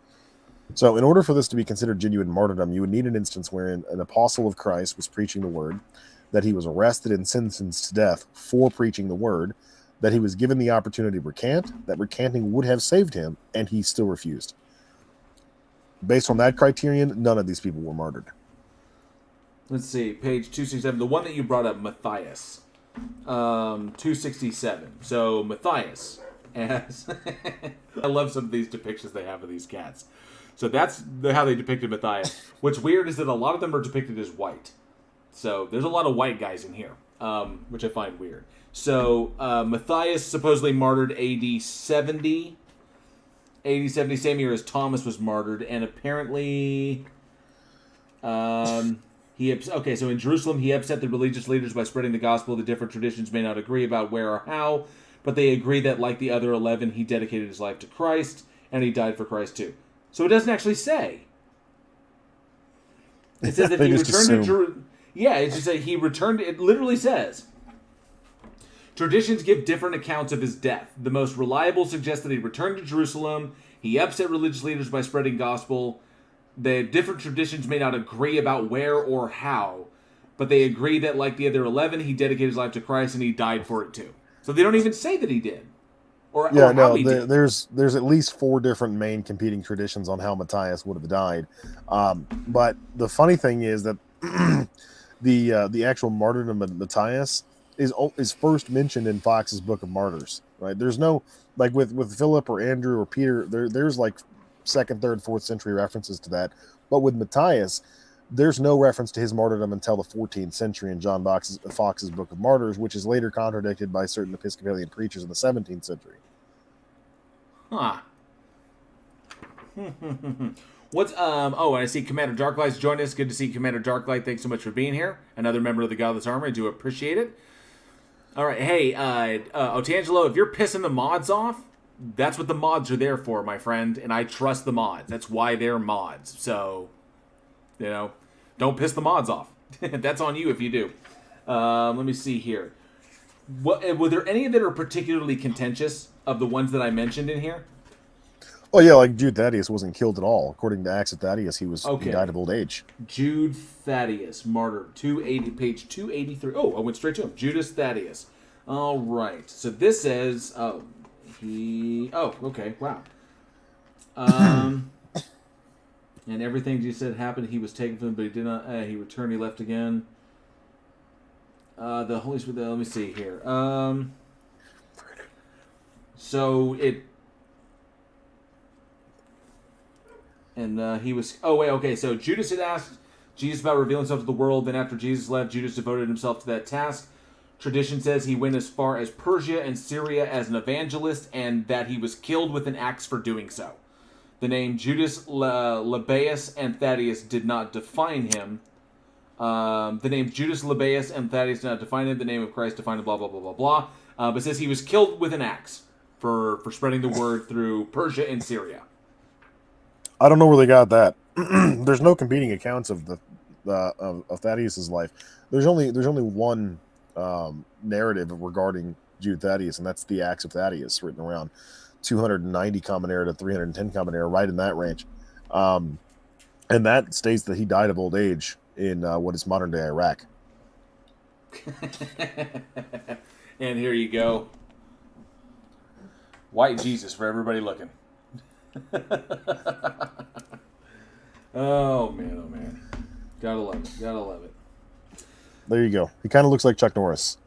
So in order for this to be considered genuine martyrdom, you would need an instance wherein an apostle of Christ was preaching the word, that he was arrested and sentenced to death for preaching the word, that he was given the opportunity to recant, that recanting would have saved him, and he still refused. Based on that criterion, none of these people were martyred. Let's see, page 267. The one that you brought up, Matthias. 267. So, Matthias. As I love some of these depictions they have of these cats. So that's how they depicted Matthias. What's weird is that a lot of them are depicted as white. So there's a lot of white guys in here, which I find weird. So Matthias supposedly martyred AD 70. AD 70, same year as Thomas was martyred. And apparently... so in Jerusalem, he upset the religious leaders by spreading the gospel. The different traditions may not agree about where or how, but they agree that, like the other 11, he dedicated his life to Christ, and he died for Christ too. So it doesn't actually say. It says that he returned to Jerusalem. Yeah, it's just that he returned. It literally says, traditions give different accounts of his death. The most reliable suggests that he returned to Jerusalem. He upset religious leaders by spreading gospel. The different traditions may not agree about where or how, but they agree that, like the other 11, he dedicated his life to Christ and he died for it too. So they don't even say that he did. There's at least 4 different main competing traditions on how Matthias would have died. But the funny thing is that the actual martyrdom of Matthias is first mentioned in Fox's Book of Martyrs. Right? There's no, like with Philip or Andrew or Peter, there's like 2nd, 3rd, 4th century references to that. But with Matthias, there's no reference to his martyrdom until the 14th century in John Fox's Book of Martyrs, which is later contradicted by certain Episcopalian preachers in the 17th century. Huh. What's I see Commander Darklight's joined us. Good to see Commander Darklight. Thanks so much for being here. Another member of the Godless Army. I do appreciate it. All right, hey, Otangelo, if you're pissing the mods off, that's what the mods are there for, my friend. And I trust the mods. That's why they're mods. So, don't piss the mods off. That's on you if you do. Let me see here. Were there any that are particularly contentious of the ones that I mentioned in here? Oh yeah, like Jude Thaddeus wasn't killed at all. According to Acts of Thaddeus, he Okay. died of old age. Jude Thaddeus, martyr, 280, page 283. Oh, I went straight to him. Judas Thaddeus. All right. So this says, okay, wow. And everything you said happened. He was taken from him, but he did not. He returned. He left again. The Holy Spirit. Let me see here. So it. And he was... Oh, wait, okay. So Judas had asked Jesus about revealing himself to the world. Then after Jesus left, Judas devoted himself to that task. Tradition says he went as far as Persia and Syria as an evangelist, and that he was killed with an axe for doing so. The name Judas Lebbaeus and Thaddeus did not define him. The name Judas Lebbaeus and Thaddeus did not define him. The name of Christ defined him, blah, blah, blah, blah, blah. But says he was killed with an axe for spreading the word through Persia and Syria. I don't know where they got that. There's no competing accounts of of Thaddeus's life. There's only one narrative regarding Jude Thaddeus, and that's the Acts of Thaddeus, written around 290 Common Era to 310 Common Era, right in that range. And that states that he died of old age in what is modern day Iraq. And here you go. White Jesus for everybody looking. Oh man. Gotta love it. There you go. He kind of looks like Chuck Norris.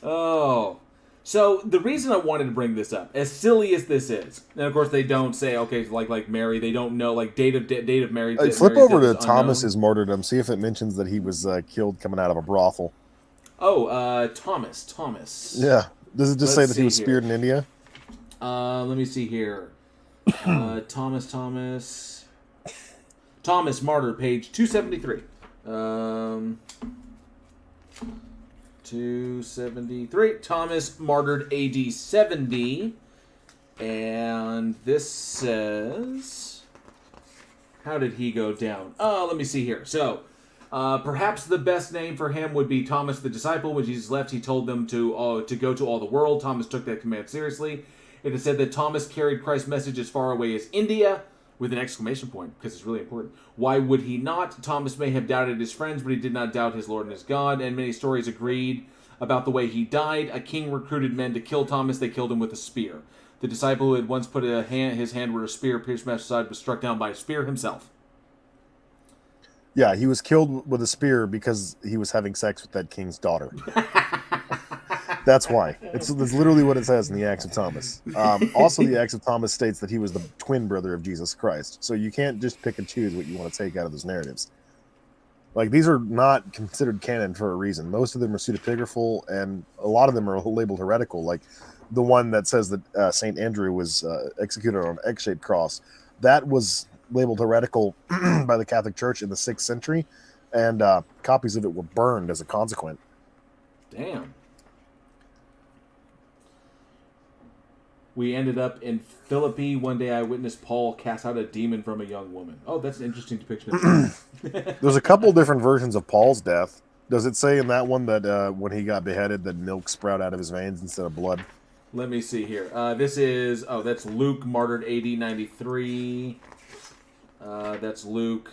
Oh. So the reason I wanted to bring this up, as silly as this is, and of course they don't say, okay, like Mary, they don't know, like date of Mary. Flip over to Thomas's martyrdom. See if it mentions that he was killed coming out of a brothel. Oh, Thomas. Yeah. Does it just say that he was speared in India? Let me see here. Thomas, martyr, page 273. 273. Thomas martyred AD 70. And this says... How did he go down? Let me see here. So, perhaps the best name for him would be Thomas the disciple. When Jesus left, he told them to go to all the world. Thomas took that command seriously. It is said that Thomas carried Christ's message as far away as India, with an exclamation point, because it's really important. Why would he not? Thomas may have doubted his friends, but he did not doubt his Lord and his God, and many stories agreed about the way he died. A king recruited men to kill Thomas. They killed him with a spear. The disciple who had once put his hand where a spear pierced Master's side was struck down by a spear himself. Yeah, he was killed with a spear because he was having sex with that king's daughter. That's why. That's literally what it says in the Acts of Thomas. Also, the Acts of Thomas states that he was the twin brother of Jesus Christ. So you can't just pick and choose what you want to take out of those narratives. Like, these are not considered canon for a reason. Most of them are pseudepigraphal, and a lot of them are labeled heretical. Like the one that says that St. Andrew was executed on an egg-shaped cross. That was labeled heretical by the Catholic Church in the 6th century, and copies of it were burned as a consequence. Damn. We ended up in Philippi. One day I witnessed Paul cast out a demon from a young woman. Oh, that's an interesting depiction. There's a couple different versions of Paul's death. Does it say in that one that when he got beheaded that milk sprout out of his veins instead of blood? Let me see here. This is... Oh, that's Luke, martyred AD 93. That's Luke.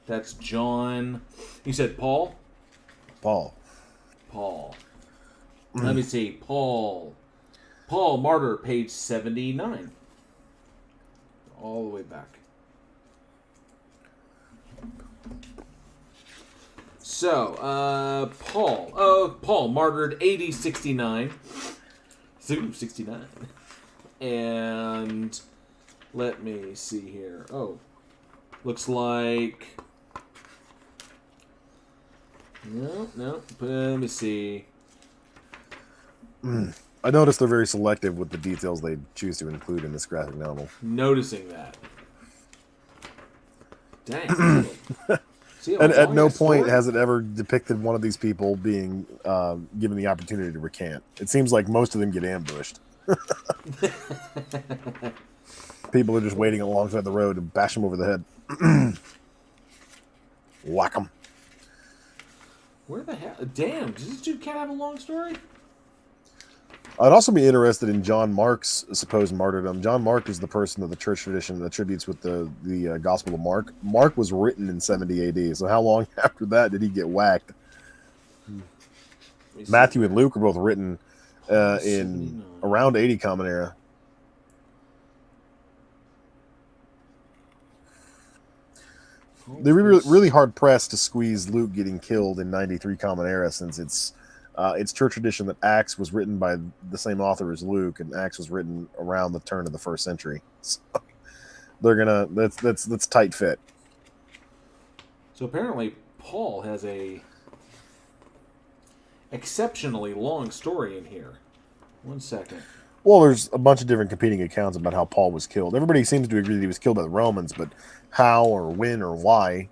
That's John. You said Paul? Paul. Let me see. Paul, martyr, page 79. All the way back. So, Paul, martyred AD 69. 69. And let me see here. Oh, looks like... No. Let me see. I noticed they're very selective with the details they choose to include in this graphic novel. Noticing that. Dang. See, and at no point has it ever depicted one of these people being given the opportunity to recant. It seems like most of them get ambushed. People are just waiting alongside the road to bash them over the head. Whack them. Where the hell? Damn, does this dude can't have a long story? I'd also be interested in John Mark's supposed martyrdom. John Mark is the person that the church tradition attributes with the Gospel of Mark. Mark was written in 70 AD, so how long after that did he get whacked? Matthew and Luke are both written in around 80 Common Era. They're really hard pressed to squeeze Luke getting killed in 93 Common Era, since it's church tradition that Acts was written by the same author as Luke, and Acts was written around the turn of the 1st century. So they're gonna that's tight fit. So apparently Paul has a exceptionally long story in here. 1 second. Well, there's a bunch of different competing accounts about how Paul was killed. Everybody seems to agree that he was killed by the Romans, but how or when or why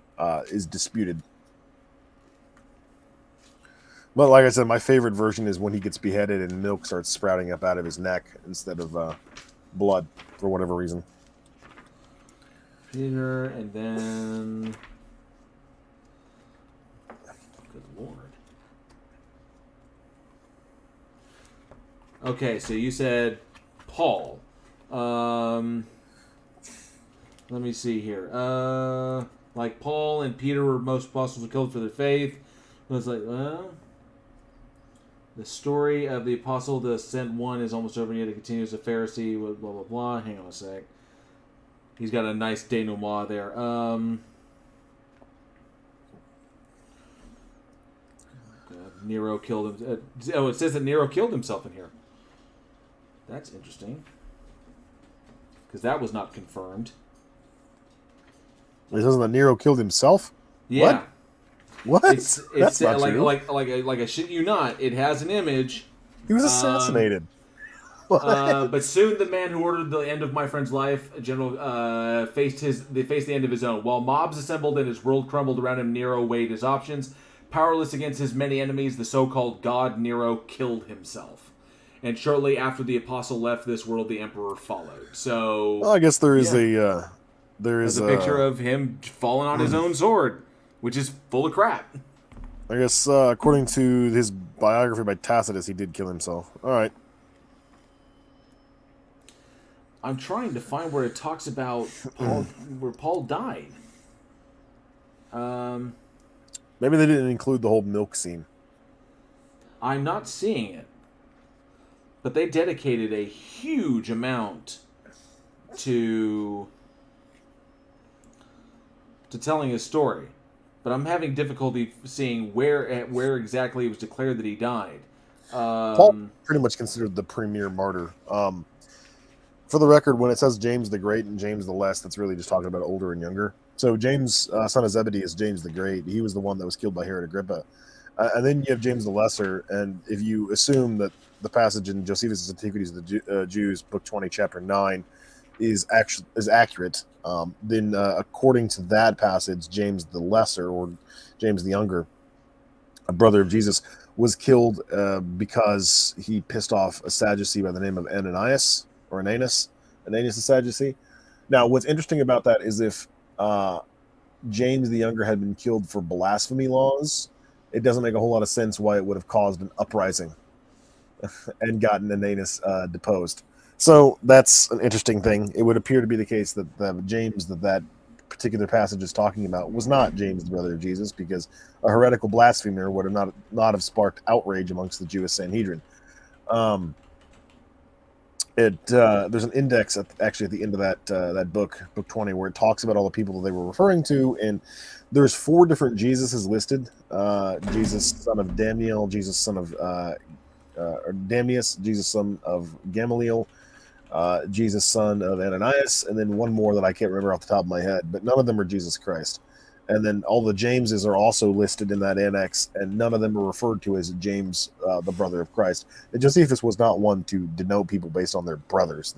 is disputed. But like I said, my favorite version is when he gets beheaded and milk starts sprouting up out of his neck instead of blood, for whatever reason. Peter, and then... Good Lord. Okay, so you said Paul. Let me see here. Like Paul and Peter were most apostles were killed for their faith. It was like, well... The story of the apostle, the sent one, is almost over, and yet it continues. A Pharisee, blah, blah, blah. Hang on a sec. He's got a nice denouement there. Nero killed him. It says that Nero killed himself in here. That's interesting. Because that was not confirmed. It says that Nero killed himself? Yeah. What? What? It's That's not like, true. like I shit you not. It has an image. He was assassinated. But soon the man who ordered the end of my friend's life, General, faced the end of his own. While mobs assembled and his world crumbled around him, Nero weighed his options. Powerless against his many enemies, the so-called god Nero killed himself. And shortly after the apostle left this world, the emperor followed. So, well, I guess there is there's a picture of him falling on his own sword, which is full of crap. I guess according to his biography by Tacitus, he did kill himself. All right. I'm trying to find where it talks about Paul, where Paul died. Maybe they didn't include the whole milk scene. I'm not seeing it. But they dedicated a huge amount to telling his story. But I'm having difficulty seeing where exactly it was declared that he died. Paul pretty much considered the premier martyr. For the record, when it says James the Great and James the Less, that's really just talking about older and younger. So James, son of Zebedee, is James the Great. He was the one that was killed by Herod Agrippa. And then you have James the Lesser, and if you assume that the passage in Josephus' Antiquities of the Jews, book 20, chapter 9, is accurate, then according to that passage, James the Lesser, or James the Younger, a brother of Jesus, was killed because he pissed off a Sadducee by the name of Ananias, or Ananias the Sadducee. Now, what's interesting about that is if James the Younger had been killed for blasphemy laws, it doesn't make a whole lot of sense why it would have caused an uprising and gotten Ananias deposed. So that's an interesting thing. It would appear to be the case that the James that particular passage is talking about was not James, the brother of Jesus, because a heretical blasphemer would have not have sparked outrage amongst the Jewish Sanhedrin. There's an index actually at the end of that book 20, where it talks about all the people that they were referring to, and there's 4 different Jesuses listed: Jesus, son of Daniel; Jesus, son of Damius; Jesus, son of Gamaliel; Jesus, son of Ananias, and then one more that I can't remember off the top of my head. But none of them are Jesus Christ. And then all the Jameses are also listed in that annex, and none of them are referred to as James, the brother of Christ. And Josephus was not one to denote people based on their brothers.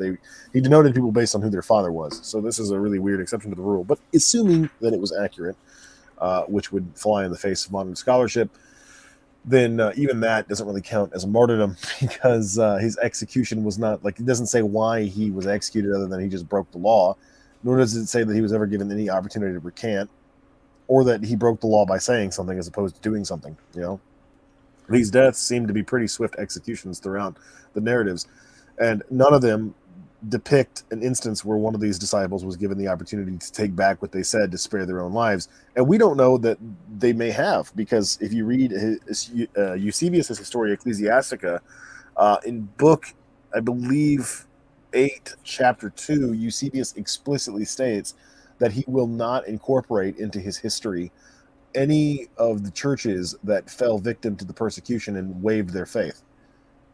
He denoted people based on who their father was. So this is a really weird exception to the rule. But assuming that it was accurate, which would fly in the face of modern scholarship, then even that doesn't really count as a martyrdom because his execution was not like, it doesn't say why he was executed other than he just broke the law, nor does it say that he was ever given any opportunity to recant or that he broke the law by saying something as opposed to doing something. These deaths seem to be pretty swift executions throughout the narratives, and none of them depict an instance where one of these disciples was given the opportunity to take back what they said to spare their own lives. And we don't know that they may have, because if you read Eusebius' Historia Ecclesiastica, in book, I believe, 8, chapter 2, Eusebius explicitly states that he will not incorporate into his history any of the churches that fell victim to the persecution and waived their faith.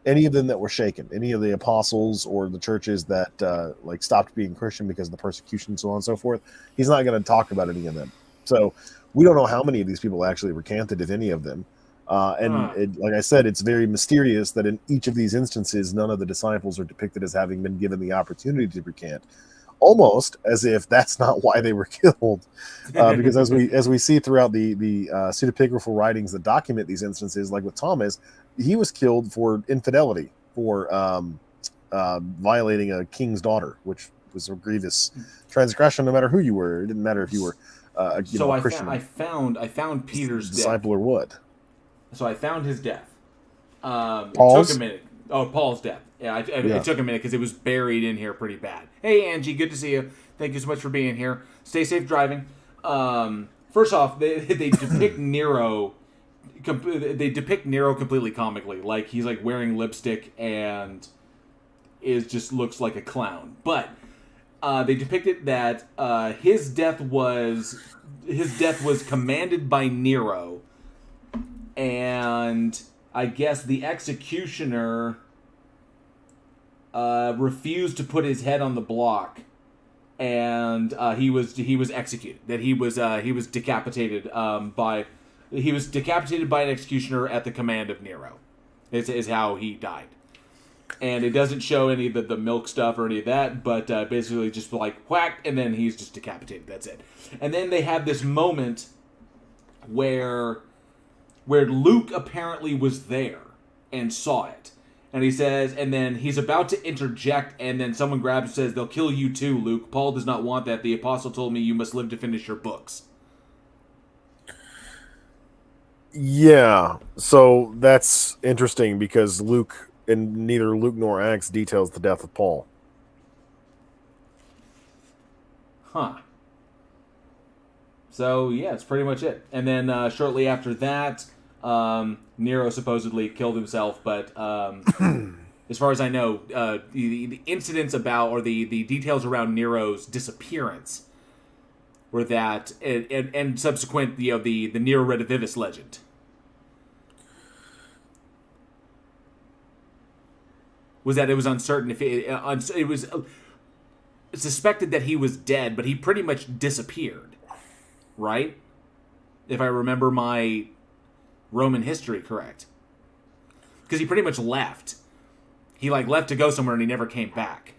Any of them that were shaken, any of the apostles or the churches that stopped being Christian because of the persecution, so on and so forth. He's not going to talk about any of them. So we don't know how many of these people actually recanted, if any of them. Like I said, it's very mysterious that in each of these instances, none of the disciples are depicted as having been given the opportunity to recant. Almost as if that's not why they were killed, because as we see throughout the pseudepigraphal writings that document these instances, like with Thomas, he was killed for infidelity, for violating a king's daughter, which was a grievous transgression. No matter who you were, it didn't matter if you were a Christian. I found Peter's disciple death. Or what? So I found his death. Paul's? It took a minute. Oh, Paul's death. Yeah, it took a minute because it was buried in here pretty bad. Hey, Angie, good to see you. Thank you so much for being here. Stay safe driving. First off, they depict Nero. They depict Nero completely comically, like he's like wearing lipstick and looks like a clown. But they depicted that his death was commanded by Nero, and I guess the executioner refused to put his head on the block, and he was executed. That he was decapitated by an executioner at the command of Nero. Is how he died, and it doesn't show any of the milk stuff or any of that, but basically just like whack, and then he's just decapitated. That's it. And then they have this moment where Luke apparently was there and saw it. And he says, and then he's about to interject, and then someone grabs and says, "They'll kill you too, Luke. Paul does not want that. The apostle told me you must live to finish your books." Yeah, so that's interesting because neither Luke nor Acts details the death of Paul. Huh. So, yeah, it's pretty much it. And then shortly after that, Nero supposedly killed himself, but as far as I know, the incidents about, or the details around Nero's disappearance were that, and subsequent, the Nero Redivivus legend. Was that it was uncertain if it was suspected that he was dead, but he pretty much disappeared, right? If I remember my Roman history correct, because he pretty much left. He left to go somewhere and he never came back.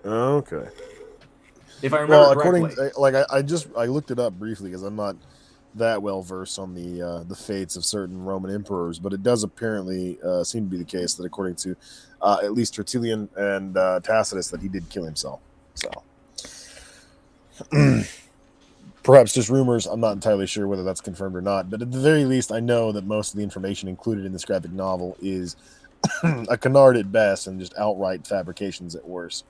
Okay. If I remember correctly. I looked it up briefly because I'm not that well versed on the fates of certain Roman emperors, but it does apparently seem to be the case that according to at least Tertullian and Tacitus, that he did kill himself. So perhaps just rumors. I'm not entirely sure whether that's confirmed or not, but at the very least, I know that most of the information included in this graphic novel is a canard at best and just outright fabrications at worst.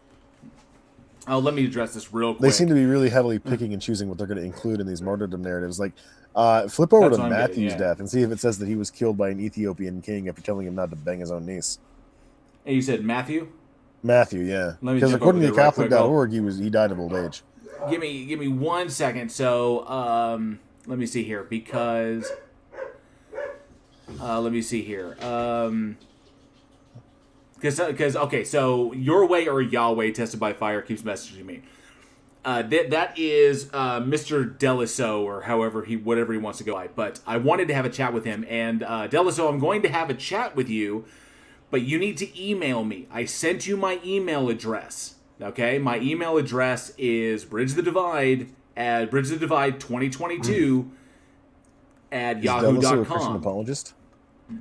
Oh, let me address this real quick. They seem to be really heavily picking and choosing what they're going to include in these martyrdom narratives. Flip over to Matthew's death and see if it says that he was killed by an Ethiopian king after telling him not to bang his own niece. And you said Matthew? Matthew, yeah. Because according to Catholic.org, he died of old age. Give me 1 second. So let me see here, because let me see here. Because okay, so your way or Yahweh tested by fire keeps messaging me. That is Mr. Deliso, or whatever he wants to go by. But I wanted to have a chat with him, and Deliso, I'm going to have a chat with you, but you need to email me. I sent you my email address. Okay, my email address is bridgethedivide 2022 at yahoo.com. Is Deliso a Christian apologist?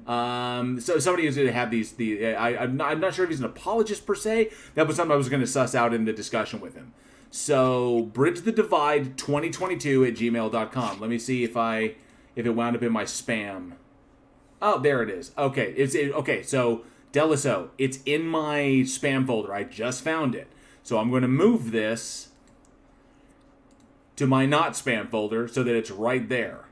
So somebody who's going to have these. I'm not sure if he's an apologist per se. That was something I was going to suss out in the discussion with him. So bridge the divide 2022 at gmail.com. Let me see if it wound up in my spam. Oh, there it is. Okay, okay. So Deliso, it's in my spam folder. I just found it. So I'm going to move this to my not spam folder so that it's right there.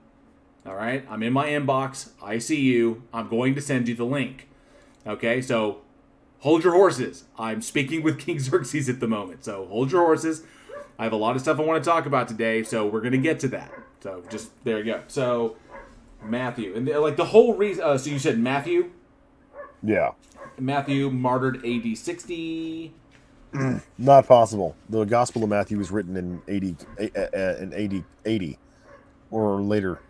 All right, I'm in my inbox. I see you. I'm going to send you the link. Okay, so hold your horses. I'm speaking with King Xerxes at the moment, so hold your horses. I have a lot of stuff I want to talk about today, so we're going to get to that. So just, there you go. So, Matthew. And like the whole reason, so you said Matthew? Yeah. Matthew martyred AD 60. Not possible. The Gospel of Matthew was written in 80 or later.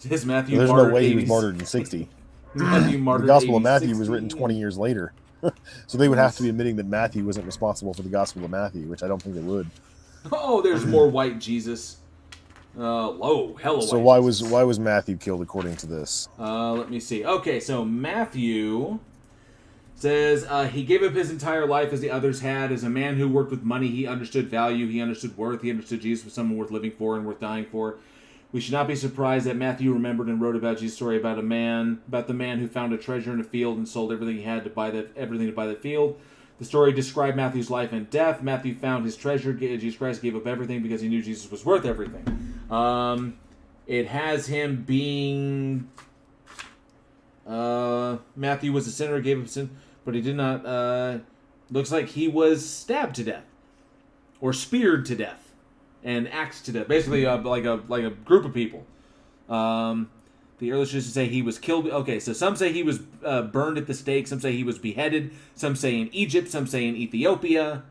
His Matthew There's martyred no way 80, he was martyred in 60. Matthew martyred The Gospel of 80, Matthew 60. was written 20 years later. So they would have to be admitting that Matthew wasn't responsible for the Gospel of Matthew, which I don't think they would. Oh, there's more white Jesus. Hella So white why was Matthew killed according to this? Let me see. Okay, so Matthew says he gave up his entire life as the others had. As a man who worked with money, he understood value, he understood worth, he understood Jesus was someone worth living for and worth dying for. We should not be surprised that Matthew remembered and wrote about Jesus' story about the man who found a treasure in a field and sold everything he had to buy that field. The story described Matthew's life and death. Matthew found his treasure. Jesus Christ gave up everything because he knew Jesus was worth everything. It has him being... Matthew was a sinner, gave up sin, but he did not... looks like he was stabbed to death. Or speared to death. And axed to death. Basically, like a group of people. The early traditions say he was killed. Okay, so some say he was burned at the stake. Some say he was beheaded. Some say in Egypt. Some say in Ethiopia.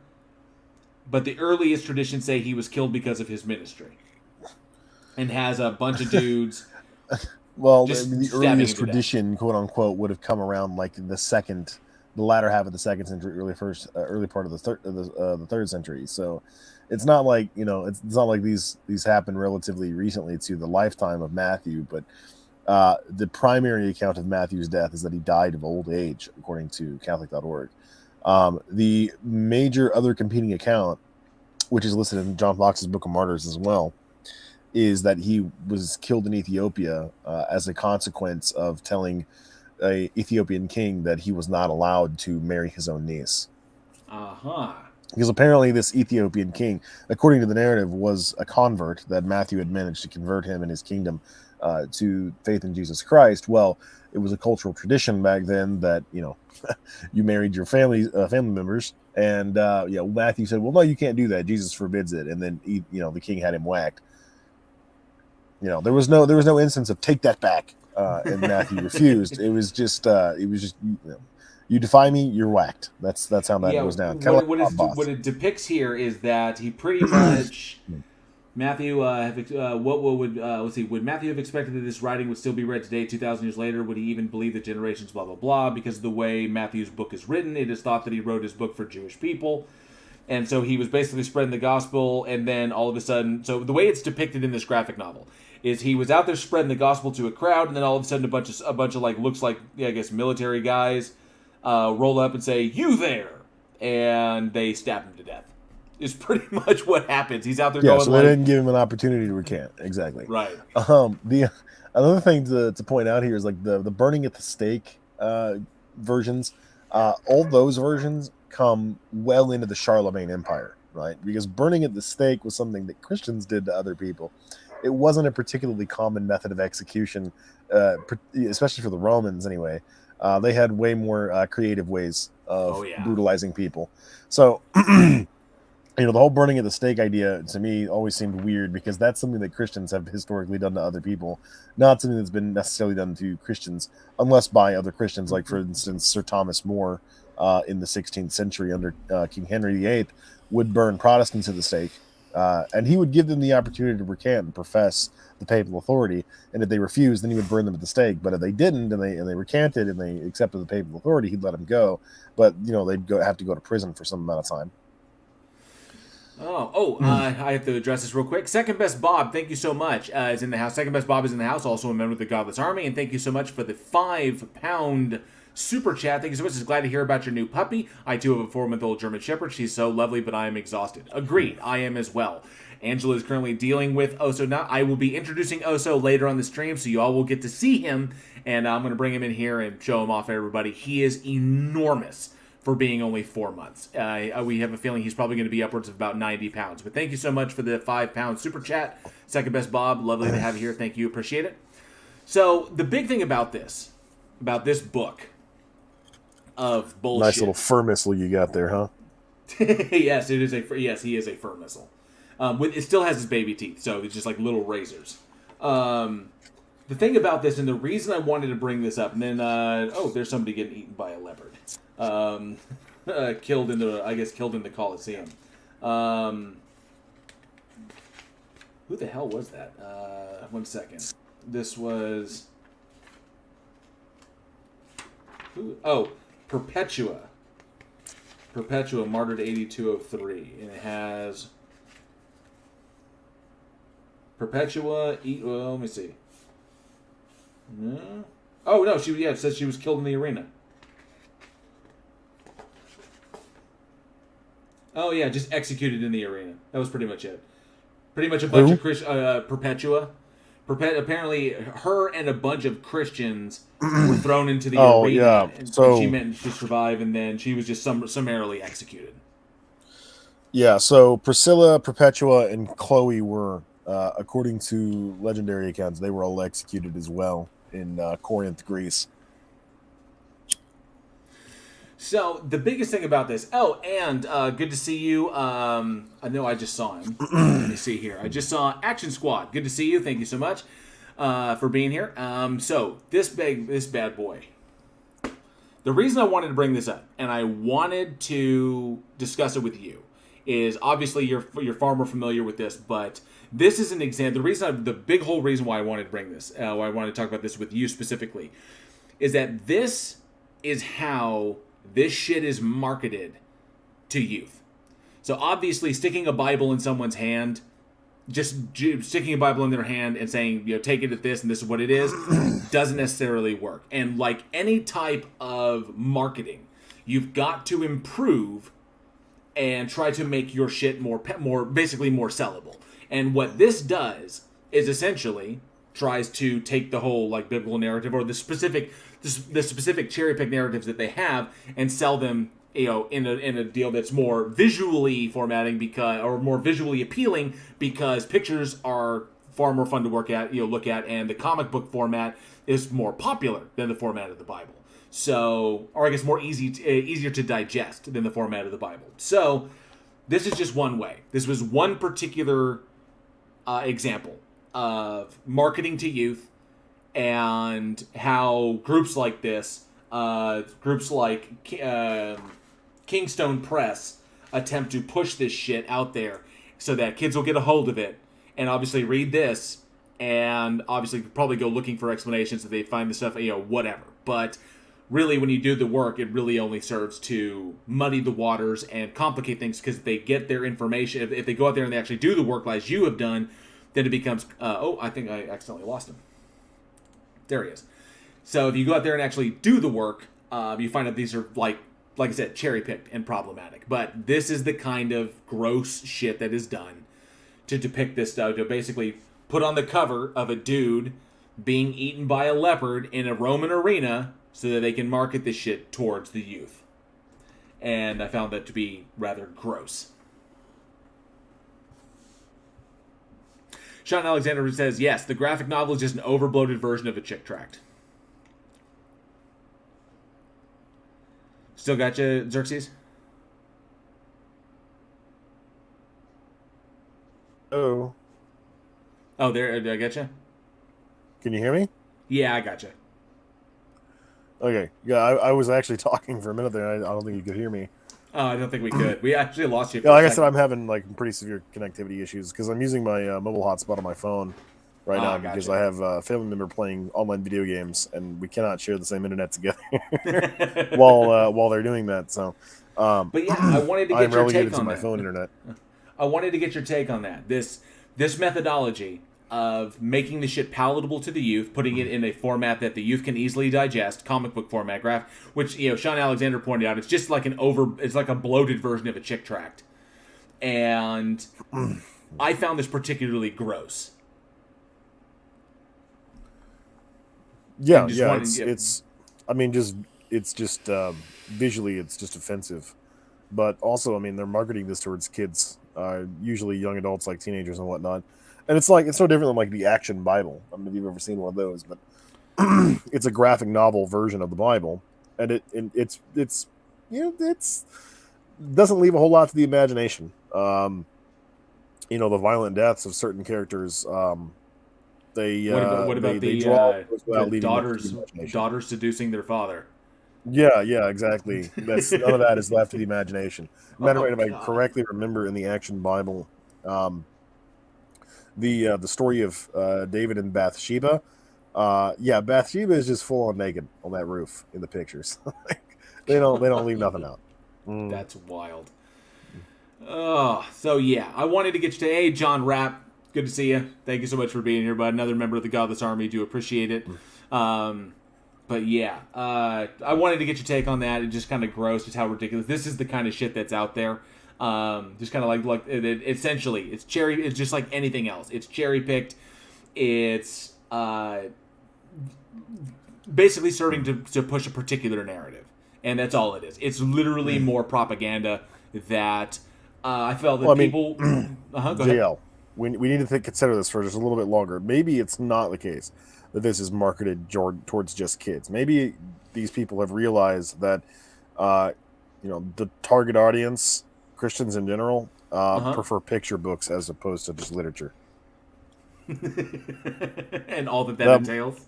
But the earliest traditions say he was killed because of his ministry. And has a bunch of dudes. Well, the earliest tradition, quote unquote, would have come around like the latter half of the 2nd century, early part of the 3rd century. So it's not like, it's not like these happened relatively recently to the lifetime of Matthew, but the primary account of Matthew's death is that he died of old age, according to Catholic.org. The major other competing account, which is listed in John Fox's Book of Martyrs as well, is that he was killed in Ethiopia as a consequence of telling a Ethiopian king that he was not allowed to marry his own niece. Because apparently this Ethiopian king, according to the narrative, was a convert, that Matthew had managed to convert him and his kingdom to faith in Jesus Christ. Well, it was a cultural tradition back then that, you married your family members. And Matthew said, well, no, you can't do that. Jesus forbids it. And then, the king had him whacked. There was no instance of take that back. And Matthew refused. It was just you defy me, you're whacked. That's how that goes down. What it depicts here is that he pretty much Matthew. Would Matthew have expected that this writing would still be read today, 2,000 years later? Would he even believe that generations, blah blah blah? Because of the way Matthew's book is written, it is thought that he wrote his book for Jewish people. And so he was basically spreading the gospel, and then all of a sudden, so the way it's depicted in this graphic novel is he was out there spreading the gospel to a crowd, and then all of a sudden a bunch of like looks like military guys roll up and say, "You there," and they stab him to death. Is pretty much what happens. He's out there going. So they didn't give him an opportunity to recant. Exactly. Right. The another thing to point out here is like the burning at the stake versions. All those versions come well into the Charlemagne Empire, right? Because burning at the stake was something that Christians did to other people. It wasn't a particularly common method of execution, especially for the Romans anyway. They had way more creative ways of brutalizing people. So, the whole burning at the stake idea to me always seemed weird, because that's something that Christians have historically done to other people, not something that's been necessarily done to Christians, unless by other Christians, like, for instance, Sir Thomas More in the 16th century under King Henry VIII would burn Protestants at the stake. And he would give them the opportunity to recant and profess the papal authority, and if they refused, then he would burn them at the stake. But if they didn't, and they recanted and they accepted the papal authority, he'd let them go. But they'd have to go to prison for some amount of time. I have to address this real quick. Second Best Bob, thank you so much. Is in the house. Second Best Bob is in the house, also a member of the Godless Army, and thank you so much for the £5 super chat. Thank you so much. Just glad to hear about your new puppy. I too have a 4-month-old German Shepherd. She's so lovely, but I am exhausted. Agreed. I am as well. Angela is currently dealing with Oso now. I will be introducing Oso later on the stream, so you all will get to see him, and I'm going to bring him in here and show him off to everybody. He is enormous for being only 4 months. We have a feeling he's probably going to be upwards of about 90 pounds. But thank you so much for the £5 super chat. Second Best Bob, lovely to have you here. Thank you, appreciate it. So the big thing about this book of bullshit. Nice little fur missile you got there, huh? Yes, he is a fur missile. It still has his baby teeth, so it's just like little razors. The thing about this, and the reason I wanted to bring this up, and then there's somebody getting eaten by a leopard. Killed in the Colosseum. Who the hell was that? 1 second. This was Perpetua. Perpetua, martyred 8203, and it has Perpetua. Let me see. No. Oh no, it says she was killed in the arena. Oh yeah, just executed in the arena. That was pretty much it. Pretty much a bunch of Perpetua. Apparently, her and a bunch of Christians were thrown into the arena. Yeah. And So she managed to survive, and then she was just summarily executed. Yeah. So Priscilla, Perpetua, and Chloe were, according to legendary accounts, they were all executed as well in Corinth, Greece. So the biggest thing about this. Oh, and good to see you. I know I just saw him. Let me see here. I just saw Action Squad. Good to see you. Thank you so much for being here. So this bad boy. The reason I wanted to bring this up, and I wanted to discuss it with you, is obviously you're far more familiar with this, but this is an example. The big whole reason why I wanted to bring this, why I wanted to talk about this with you specifically, is that this is how this shit is marketed to youth. So obviously sticking a Bible in someone's hand, just sticking a Bible in their hand and saying, take it at this and this is what it is, doesn't necessarily work. And like any type of marketing, you've got to improve and try to make your shit more basically more sellable. And what this does is essentially tries to take the whole like biblical narrative or the specific cherry pick narratives that they have and sell them, in a deal that's more visually formatting or more visually appealing because pictures are far more fun to look at, and the comic book format is more popular than the format of the Bible. So, or I guess easier to digest than the format of the Bible. So, this is just one way. This was one particular example of marketing to youth and how groups like this, groups like Kingstone Press, attempt to push this shit out there so that kids will get a hold of it and obviously read this and obviously probably go looking for explanations if they find the stuff, whatever. But really, when you do the work, it really only serves to muddy the waters and complicate things because if they get their information, if they go out there and they actually do the work like you have done, then it becomes, I think I accidentally lost him. There he is. So if you go out there and actually do the work, you find out these are, like I said, cherry-picked and problematic. But this is the kind of gross shit that is done to depict this stuff, to basically put on the cover of a dude being eaten by a leopard in a Roman arena so that they can market this shit towards the youth. And I found that to be rather gross. Sean Alexander says, yes, the graphic novel is just an overbloated version of a chick tract. Still got you, Xerxes? Oh. Oh, there, did I get you? Can you hear me? Yeah, I got you. Okay. Yeah, I was actually talking for a minute there. I don't think you could hear me. Oh, I don't think we could. We actually lost you. Yeah, like I said, I'm having like pretty severe connectivity issues because I'm using my mobile hotspot on my phone right now gotcha. because I have a family member playing online video games and we cannot share the same internet together while they're doing that. So, but yeah, I wanted to get your take on to my that. phone internet. I wanted to get your take on that. This methodology of making the shit palatable to the youth, putting it in a format that the youth can easily digest, comic book format, which Sean Alexander pointed out, it's just like it's like a bloated version of a chick tract, and I found this particularly gross. Yeah, it's visually it's just offensive, but also, I mean, they're marketing this towards kids, usually young adults like teenagers and whatnot. And it's no different than like the Action Bible. I don't know if you've ever seen one of those, but it's a graphic novel version of the Bible, and it's doesn't leave a whole lot to the imagination. The violent deaths of certain characters. What about the daughters seducing their father? Yeah, exactly. None of that is left to the imagination. Matter of fact, if I correctly remember in the Action Bible, the story of David and Bathsheba, Bathsheba is just full on naked on that roof in the pictures. they don't leave nothing out. That's wild. So yeah, I wanted to get you to John Rapp. Good to see you. Thank you so much for being here, bud. Another member of the Godless Army. Do appreciate it. But yeah, I wanted to get your take on that. It's just kind of gross, just how ridiculous. This is the kind of shit that's out there. Just kind of like essentially, it's just like anything else. It's cherry picked. It's basically serving to push a particular narrative, and that's all it is. It's literally more propaganda that I felt that people. Go ahead. JL, we need to consider this for just a little bit longer. Maybe it's not the case that this is marketed towards just kids. Maybe these people have realized that the target audience, Christians in general, prefer picture books as opposed to just literature. And all that entails.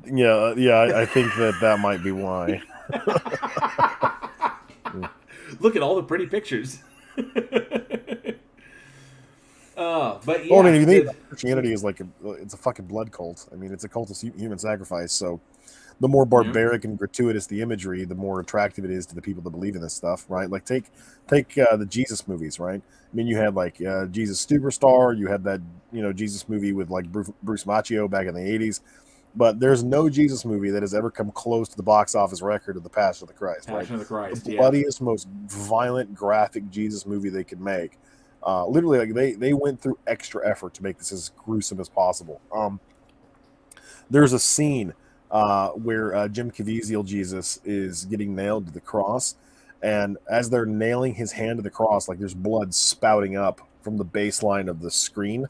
Yeah, I think that might be why. Look at all the pretty pictures. But yeah, well, I mean, if you think Christianity is it's a fucking blood cult. I mean, it's a cult of human sacrifice. So, the more barbaric and gratuitous the imagery, the more attractive it is to the people that believe in this stuff, right? Like take the Jesus movies, right? I mean, you had Jesus Superstar, you had that Jesus movie with like Bruce Macchio back in the 80s, but there's no Jesus movie that has ever come close to the box office record of the Passion of the Christ. Passion of the Christ, the bloodiest, most violent, graphic Jesus movie they could make. Literally, they went through extra effort to make this as gruesome as possible. There's a scene where Jim Caviezel Jesus is getting nailed to the cross, and as they're nailing his hand to the cross, there's blood spouting up from the baseline of the screen.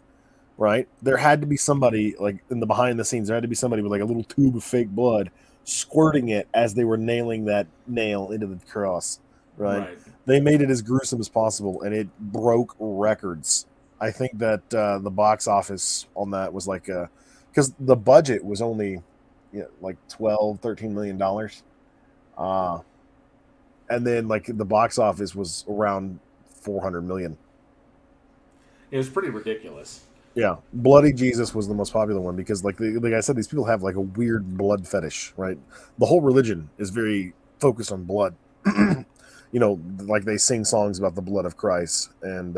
Right, there had to be somebody in the behind the scenes. There had to be somebody with a little tube of fake blood squirting it as they were nailing that nail into the cross. Right. They made it as gruesome as possible, and it broke records. I think that the box office on that was because the budget was only $12-13 million, and then the box office was around 400 million. It was pretty ridiculous. Yeah, Bloody Jesus was the most popular one because, like I said, these people have a weird blood fetish, right? The whole religion is very focused on blood. They sing songs about the blood of Christ and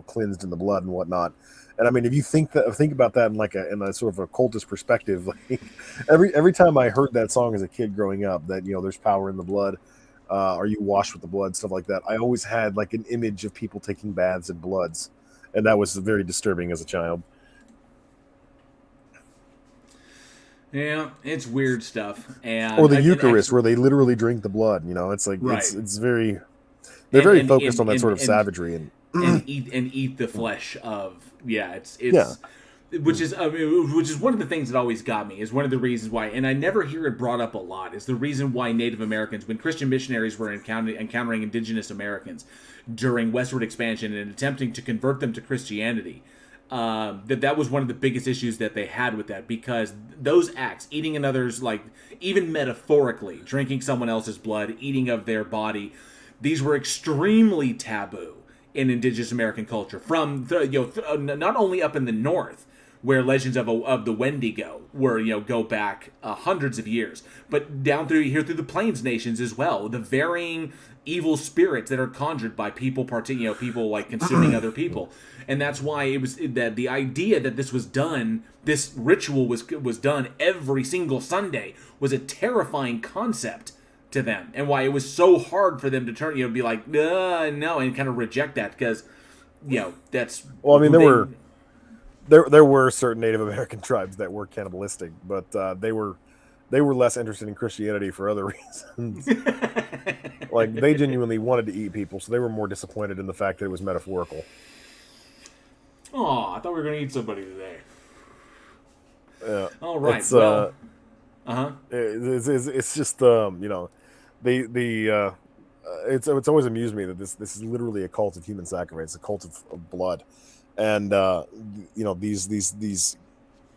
cleansed in the blood and whatnot. And I mean, if you think about that in a sort of a cultist perspective, every time I heard that song as a kid growing up, that there's power in the blood, are you washed with the blood, stuff like that, I always had an image of people taking baths in bloods. And that was very disturbing as a child. Yeah, it's weird stuff. Or the Eucharist, where they literally drink the blood. It's it's very. They're very focused on that sort of savagery and eat the flesh of which is one of the things that always got me, is one of the reasons why, and I never hear it brought up a lot, is the reason why Native Americans, when Christian missionaries were encountering indigenous Americans during westward expansion and attempting to convert them to Christianity, that was one of the biggest issues that they had with that, because those acts, eating another's, even metaphorically, drinking someone else's blood, eating of their body, these were extremely taboo in indigenous American culture, from not only up in the north, where legends of the Wendigo were, go back hundreds of years, but down through the Plains nations as well, the varying evil spirits that are conjured by people, people like consuming other people. And that's why it was that the idea that this ritual was done every single Sunday was a terrifying concept to them, and why it was so hard for them to turn, be like, no, and kind of reject that, because, that's... Well, I mean, there were certain Native American tribes that were cannibalistic, but they were less interested in Christianity for other reasons. Like, they genuinely wanted to eat people, so they were more disappointed in the fact that it was metaphorical. Oh, I thought we were going to eat somebody today. Yeah. All right. It's, well, it's just it's always amused me that this is literally a cult of human sacrifice, a cult of blood, and these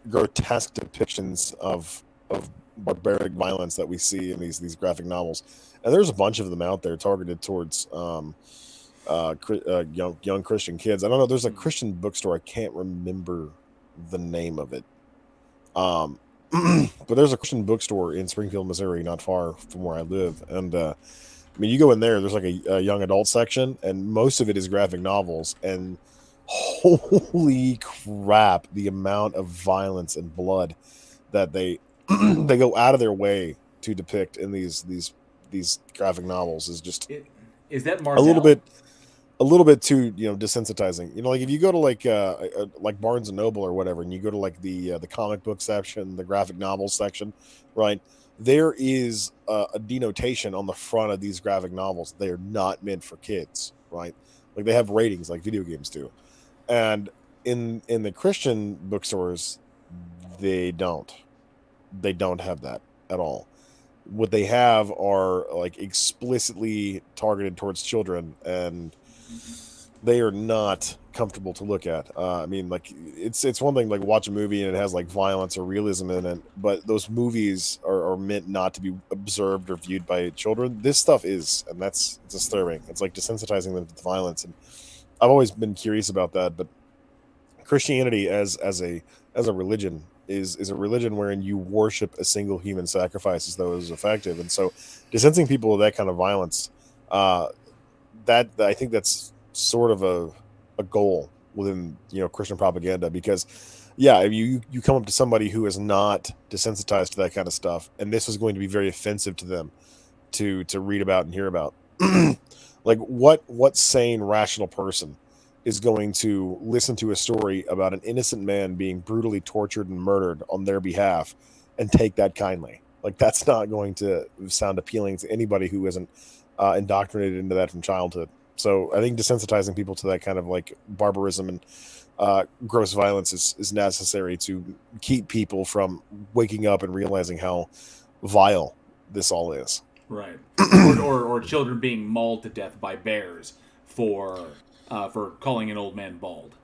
grotesque depictions of barbaric violence that we see in these graphic novels, and there's a bunch of them out there targeted towards young Christian kids. I don't know. There's a Christian bookstore. I can't remember the name of it. But there's a Christian bookstore in Springfield, Missouri, not far from where I live. And I mean, you go in there, there's like a young adult section, and most of it is graphic novels. And holy crap, the amount of violence and blood that they go out of their way to depict in these graphic novels is just is that a little bit too desensitizing. Like if you go to like Barnes and Noble or whatever, and you go to like the comic book section, the graphic novels section, right? There is a denotation on the front of these graphic novels. They are not meant for kids, right? Like they have ratings like video games do, and in the Christian bookstores, they don't have that at all. What they have are like explicitly targeted towards children, and they are not comfortable to look at. I mean, like it's one thing like watch a movie and it has like violence or realism in it, but those movies are meant not to be observed or viewed by children. This stuff is, and it's disturbing. It's like desensitizing them to violence, and I've always been curious about that. But Christianity as a religion is a religion wherein you worship a single human sacrifice as though it was effective, and so distancing people of that kind of violence, that I think that's sort of a goal within Christian propaganda, because if you come up to somebody who is not desensitized to that kind of stuff, and this is going to be very offensive to them to read about and hear about. Like what sane rational person is going to listen to a story about an innocent man being brutally tortured and murdered on their behalf and take that kindly? Like that's not going to sound appealing to anybody who isn't indoctrinated into that from childhood. So I think desensitizing people to that kind of like barbarism and gross violence is necessary to keep people from waking up and realizing how vile this all is. Right. or children being mauled to death by bears for calling an old man bald.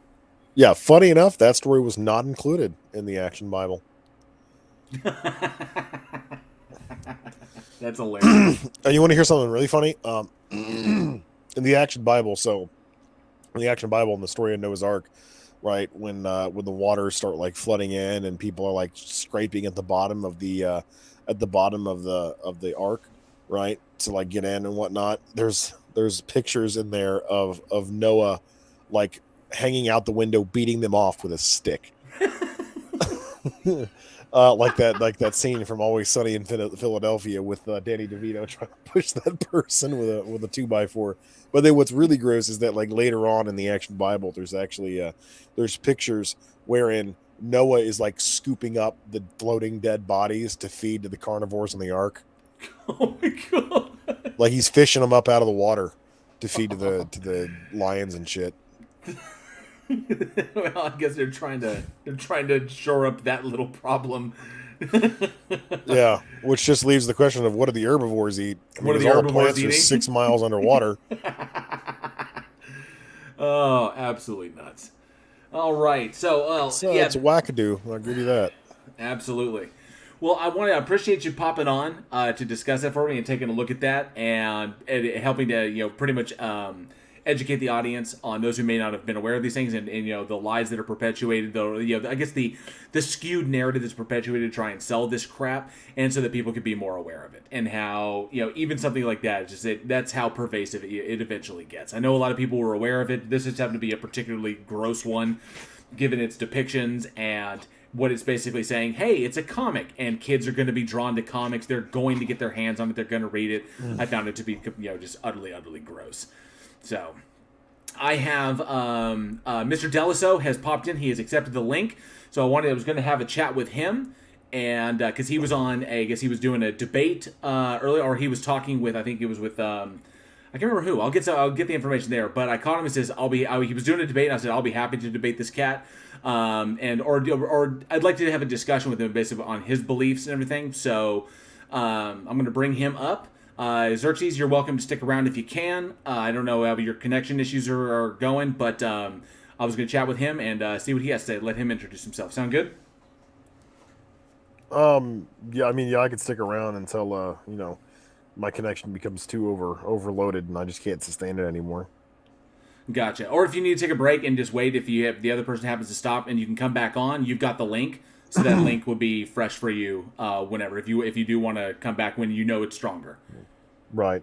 Yeah, funny enough, that story was not included in the Action Bible. That's hilarious. You want to hear something really funny? In the Action Bible, in the story of Noah's Ark, right, when the waters start like flooding in and people are like scraping at the bottom of the ark, right, to like get in and whatnot. There's pictures in there of Noah like hanging out the window, beating them off with a stick. Like that scene from Always Sunny in Philadelphia with Danny DeVito trying to push that person with a 2x4. But then what's really gross is that like later on in the Action Bible, there's actually there's pictures wherein Noah is like scooping up the floating dead bodies to feed to the carnivores in the ark. Oh my god! Like he's fishing them up out of the water to feed to the lions and shit. Well, I guess they're trying to shore up that little problem. Yeah, which just leaves the question of what do the herbivores eat? What are the herbivores eating? 6 miles underwater. Oh, absolutely nuts! All right, so yeah, it's a wackadoo. I'll give you that. Absolutely. Well, I appreciate you popping on to discuss that for me and taking a look at that and helping to pretty much educate the audience on those who may not have been aware of these things, and the lies that are perpetuated, though I guess the skewed narrative that's perpetuated to try and sell this crap, and so that people could be more aware of it, and how even something like that, that's how pervasive it eventually gets. I know a lot of people were aware of it. This just happened to be a particularly gross one, given its depictions and what it's basically saying. Hey, it's a comic, and kids are going to be drawn to comics. They're going to get their hands on it. They're going to read it. I found it to be just utterly, utterly gross. So I have Mr. Deliso has popped in. He has accepted the link. So I was going to have a chat with him, and because he was on, I guess he was doing a debate earlier, or he was talking with, I think it was with, I can't remember who. I'll get the information there. But I caught him and says he was doing a debate, and I said I'll be happy to debate this cat, or I'd like to have a discussion with him basically on his beliefs and everything. So I'm going to bring him up. Xerxes, you're welcome to stick around if you can. I don't know how your connection issues are going, but I was going to chat with him and see what he has to say. Let him introduce himself. Sound good? Yeah, I could stick around until my connection becomes too overloaded and I just can't sustain it anymore. Gotcha. Or if you need to take a break and just wait, if the other person happens to stop and you can come back on, you've got the link, so that link will be fresh for you whenever, if you do want to come back when it's stronger. Right.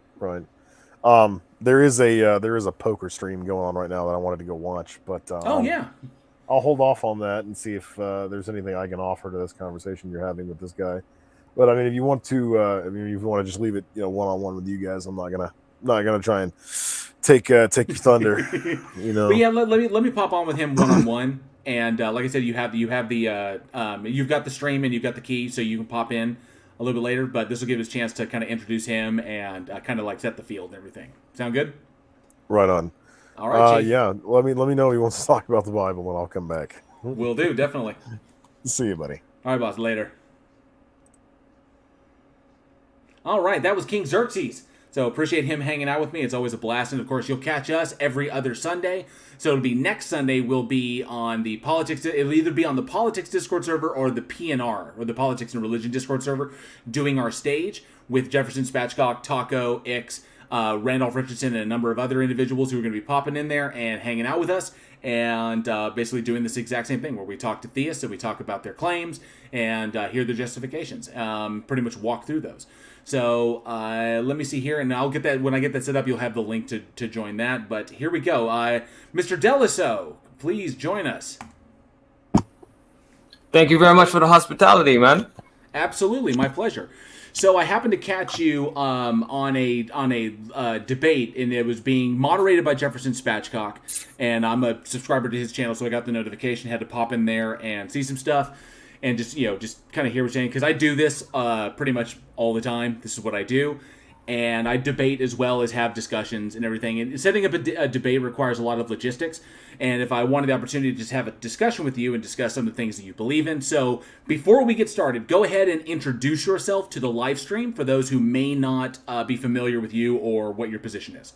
There is a poker stream going on right now that I wanted to go watch, but I'll hold off on that and see if there's anything I can offer to this conversation you're having with this guy. But if you want to, if you want to just leave it, one-on-one with you guys, I'm not gonna try and take your thunder. But yeah, let me pop on with him one-on-one. And like I said, you've got the stream and you've got the key, so you can pop in a little bit later. But this will give us a chance to kind of introduce him and kind of like set the field and everything. Sound good? Right on. All right, Chief. Yeah. Let me know if he wants to talk about the Bible, and I'll come back. Will do, definitely. See you, buddy. All right, boss. Later. All right, that was King Xerxes. So appreciate him hanging out with me. It's always a blast. And of course, you'll catch us every other Sunday. So it'll be next Sunday. We'll be on the politics. It'll either be on the politics Discord server or the PNR, or the politics and religion Discord server, doing our stage with Jefferson Spatchcock, Taco, Ix, Randolph Richardson, and a number of other individuals who are going to be popping in there and hanging out with us, and basically doing this exact same thing where we talk to theists and we talk about their claims and hear their justifications. Pretty much walk through those. So let me see here, and I'll get that when I get that set up. You'll have the link to join that. But here we go. Mr. Deliso, please join us. Thank you very much for the hospitality, man. Absolutely, my pleasure. So I happened to catch you on a debate, and it was being moderated by Jefferson Spatchcock, and I'm a subscriber to his channel, so I got the notification, had to pop in there and see some stuff. And just kind of hear what you're saying, because I do this pretty much all the time. This is what I do, and I debate as well as have discussions and everything. And setting up a debate requires a lot of logistics. And if I wanted the opportunity to just have a discussion with you and discuss some of the things that you believe in, so before we get started, go ahead and introduce yourself to the live stream for those who may not be familiar with you or what your position is.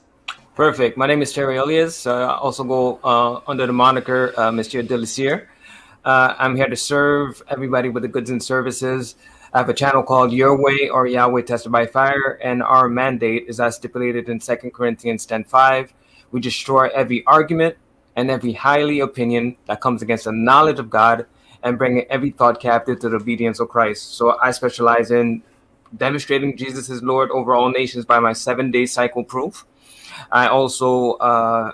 Perfect. My name is Terry Elias. I also go under the moniker Monsieur Delicieux. I'm here to serve everybody with the goods and services. I have a channel called Your Way or Yahweh Tested by Fire, and our mandate is as stipulated in 2 Corinthians 10:5. We destroy every argument and every highly opinion that comes against the knowledge of God, and bring every thought captive to the obedience of Christ. So I specialize in demonstrating Jesus is Lord over all nations by my 7-day cycle proof. I also I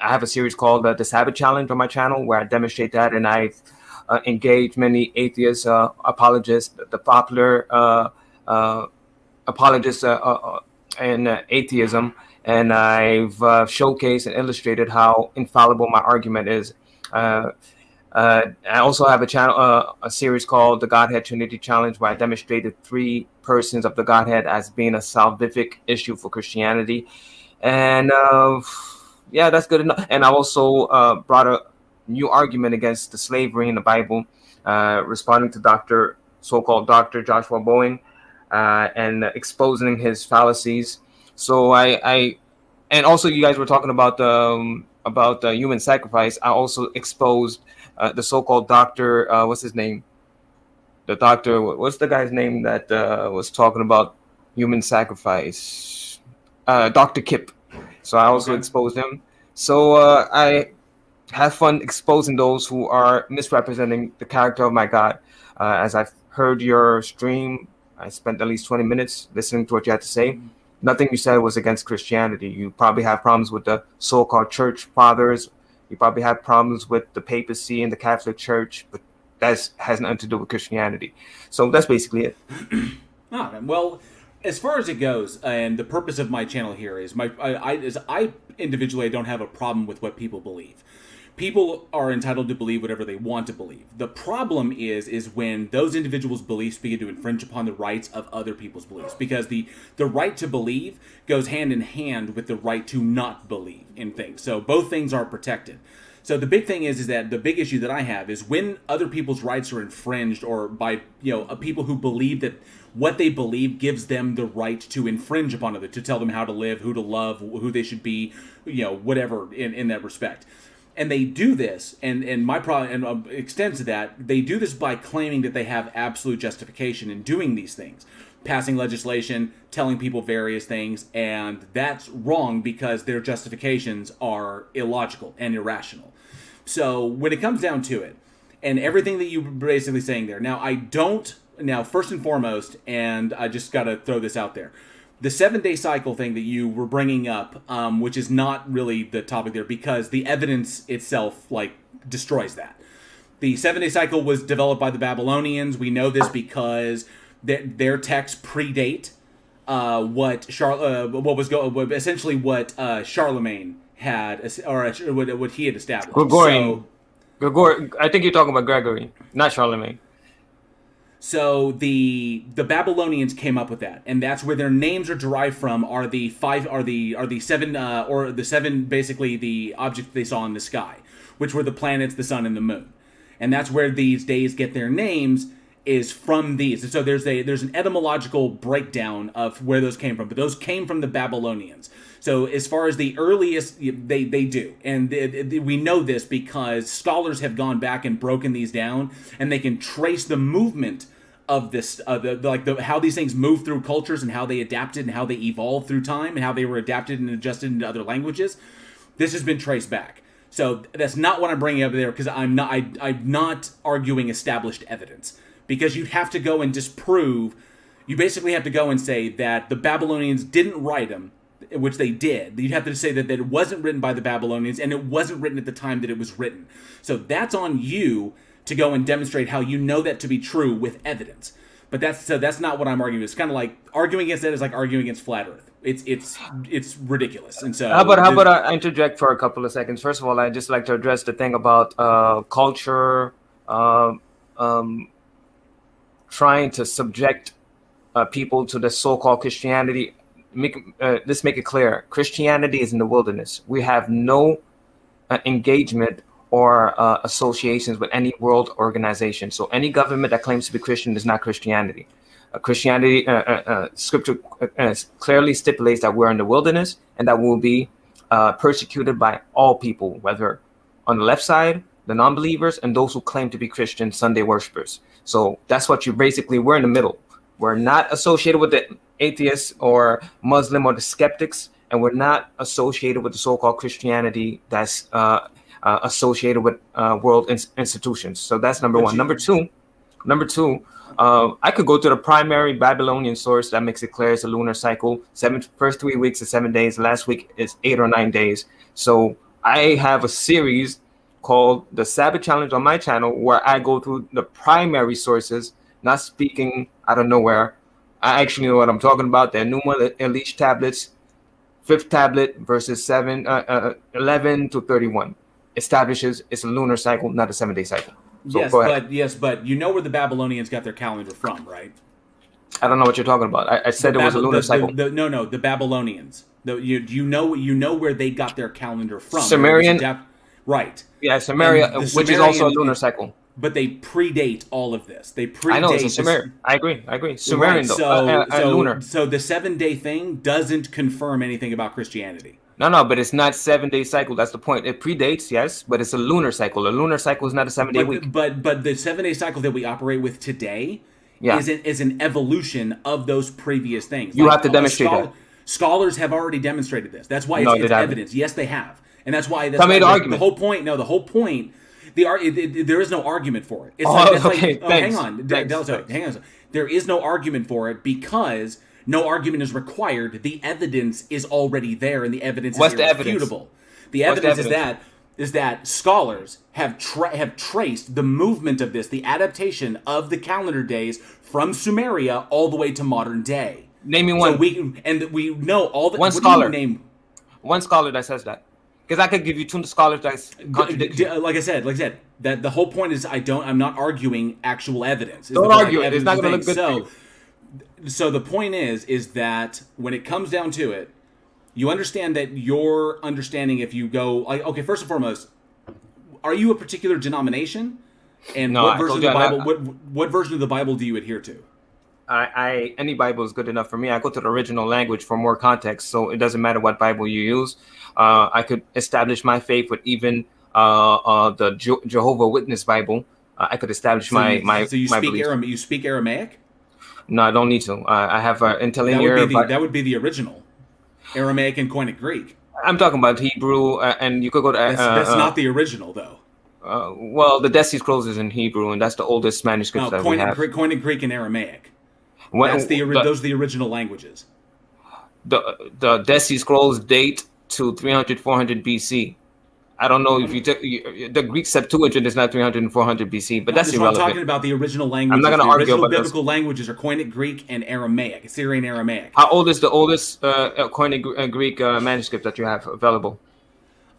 have a series called the Sabbath Challenge on my channel, where I demonstrate that, and I've engaged many atheists, apologists, the popular apologists in atheism, and I've showcased and illustrated how infallible my argument is. I also have a series called the Godhead Trinity Challenge, where I demonstrated 3 persons of the Godhead as being a salvific issue for Christianity. And yeah, that's good enough. And I also brought a new argument against the slavery in the Bible, responding to so-called Dr. Joshua Boeing, and exposing his fallacies. So and also you guys were talking about human sacrifice. I also exposed the so-called doctor. What's his name? The doctor. What's the guy's name that was talking about human sacrifice? Dr. Kip. So I also Okay. expose them. So I have fun exposing those who are misrepresenting the character of my God. As I've heard your stream, I spent at least 20 minutes listening to what you had to say. Nothing you said was against Christianity. You probably have problems with the so-called church fathers. You probably have problems with the papacy and the Catholic Church, but that has nothing to do with Christianity. So that's basically it. Well, as far as it goes, and the purpose of my channel here is I individually, I don't have a problem with what people believe. People are entitled to believe whatever they want to believe. The problem is when those individuals' beliefs begin to infringe upon the rights of other people's beliefs, because the right to believe goes hand in hand with the right to not believe in things. So both things are protected. So the big thing is that the big issue that I have is when other people's rights are infringed, or by people who believe that what they believe gives them the right to infringe upon others, to tell them how to live, who to love, who they should be, whatever in that respect. And they do this, and my problem extends to that. They do this by claiming that they have absolute justification in doing these things, passing legislation, telling people various things, and that's wrong because their justifications are illogical and irrational. So when it comes down to it, and everything that you're basically saying there, now first and foremost, and I just got to throw this out there, the 7-day cycle thing that you were bringing up, which is not really the topic there, because the evidence itself destroys that. The 7-day cycle was developed by the Babylonians. We know this because their texts predate what Charlemagne had, or what he had established. Gregorian. I think you're talking about Gregory, not Charlemagne. So the Babylonians came up with that, and that's where their names are derived from. Are the seven basically the objects they saw in the sky, which were the planets, the sun, and the moon, and that's where these days get their names, is from these. And so there's an etymological breakdown of where those came from, but those came from the Babylonians. So as far as the earliest, they do, and we know this because scholars have gone back and broken these down, and they can trace the movement of this, how these things move through cultures and how they adapted and how they evolved through time and how they were adapted and adjusted into other languages. This has been traced back. So that's not what I'm bringing up there, because I'm not arguing established evidence, because you have to go and disprove. You basically have to go and say that the Babylonians didn't write them, which they did. You'd have to say that it wasn't written by the Babylonians, and it wasn't written at the time that it was written. So that's on you to go and demonstrate how you know that to be true with evidence. But that's not what I'm arguing. It's kind of like arguing against that is like arguing against flat Earth. It's ridiculous. And so how about I interject for a couple of seconds? First of all, I'd just like to address the thing about culture, trying to subject people to the so-called Christianity. Let's make it clear. Christianity is in the wilderness. We have no engagement or associations with any world organization. So any government that claims to be Christian is not Christianity. Christianity, scripture clearly stipulates that we're in the wilderness and that we'll be persecuted by all people, whether on the left side, the non-believers, and those who claim to be Christian Sunday worshipers. So that's what we're in the middle. We're not associated with the atheists or Muslim or the skeptics, and we're not associated with the so-called Christianity that's associated with world institutions. So that's number one. Number two, I could go to the primary Babylonian source that makes it clear it's a lunar cycle. First 3 weeks is 7 days. Last week is 8 or 9 days. So I have a series called the Sabbath Challenge on my channel where I go through the primary sources, not speaking out of nowhere. I actually know what I'm talking about. The Enuma Elish tablets, 5th tablet, verses 11 to 31. Establishes it's a lunar cycle, not a 7-day cycle. So but you know where the Babylonians got their calendar from, right? I don't know what you're talking about. I said it was a lunar cycle. The Babylonians. You know where they got their calendar from. Sumerian. Right. Yeah, Sumeria, which is also a lunar cycle. But they predate all of this. I know it's a Sumerian. I agree. Sumerian, right. Lunar. So the 7-day thing doesn't confirm anything about Christianity. No, but it's not 7-day cycle. That's the point. It predates, yes, but it's a lunar cycle. A lunar cycle is not a 7-day week. But the 7-day cycle that we operate with today is an evolution of those previous things. You have to demonstrate that. Scholars have already demonstrated this. That's why No, it's they haven't. evidence. Yes, they have, and that's why. Tell me the argument. The whole point. No, the whole point. There is no argument for it. It's okay. Thanks. Hang on, Thanks. Deliso, hang on. There is no argument for it because no argument is required. The evidence is already there, and the evidence What's is the evidence? irrefutable. The evidence is that scholars have traced the movement of this, the adaptation of the calendar days from Sumeria all the way to modern day. Name me one. So we know all the One what do you scholar. name. One scholar that says that. Because I could give you 2 scholars that contradict you. Like I said, that the whole point is I'm not arguing actual evidence. Don't argue it. It's not going to look good for you. So the point is that when it comes down to it, you understand that your understanding, if you go, okay, first and foremost, are you a particular denomination? And No, what I version of told the you Bible? What version of the Bible do you adhere to? Any Bible is good enough for me. I go to the original language for more context, so it doesn't matter what Bible you use. I could establish my faith with even the Jehovah Witness Bible. I could establish my So you my speak beliefs. You speak Aramaic? No, I don't need to. I have an interlinear. That would be the original Aramaic and Koine Greek. I'm talking about Hebrew, and you could go to. That's not the original, though. Well, the Dead Sea Scrolls is in Hebrew, and that's the oldest manuscripts No, that we have. Koine Greek and Aramaic. Those Those are the original languages. The Dead Sea Scrolls date to 300, 400 BC. I don't know if you took the Greek Septuagint is not 300 and 400 BC, but that's irrelevant. I'm talking about the original languages. I'm not going to argue about the biblical languages are Koine Greek and Aramaic, Syrian Aramaic. How old is the oldest Koine Greek manuscript that you have available?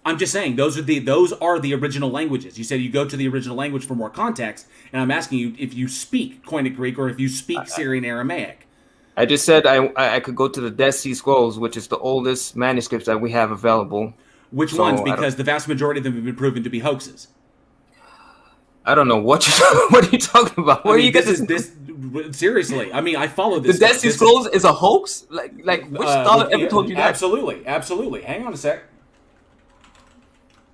I'm just saying those are the original languages. You said you go to the original language for more context, and I'm asking you if you speak Koine Greek or if you speak Syrian Aramaic. I just said I could go to the Dead Sea Scrolls, which is the oldest manuscripts that we have available. Which ones? Because the vast majority of them have been proven to be hoaxes. I don't know what are you talking about. Where do you get this? Seriously, I mean, I follow this. The Dead Sea Scrolls is a hoax. Like which scholar ever told you that? Absolutely. Hang on a sec.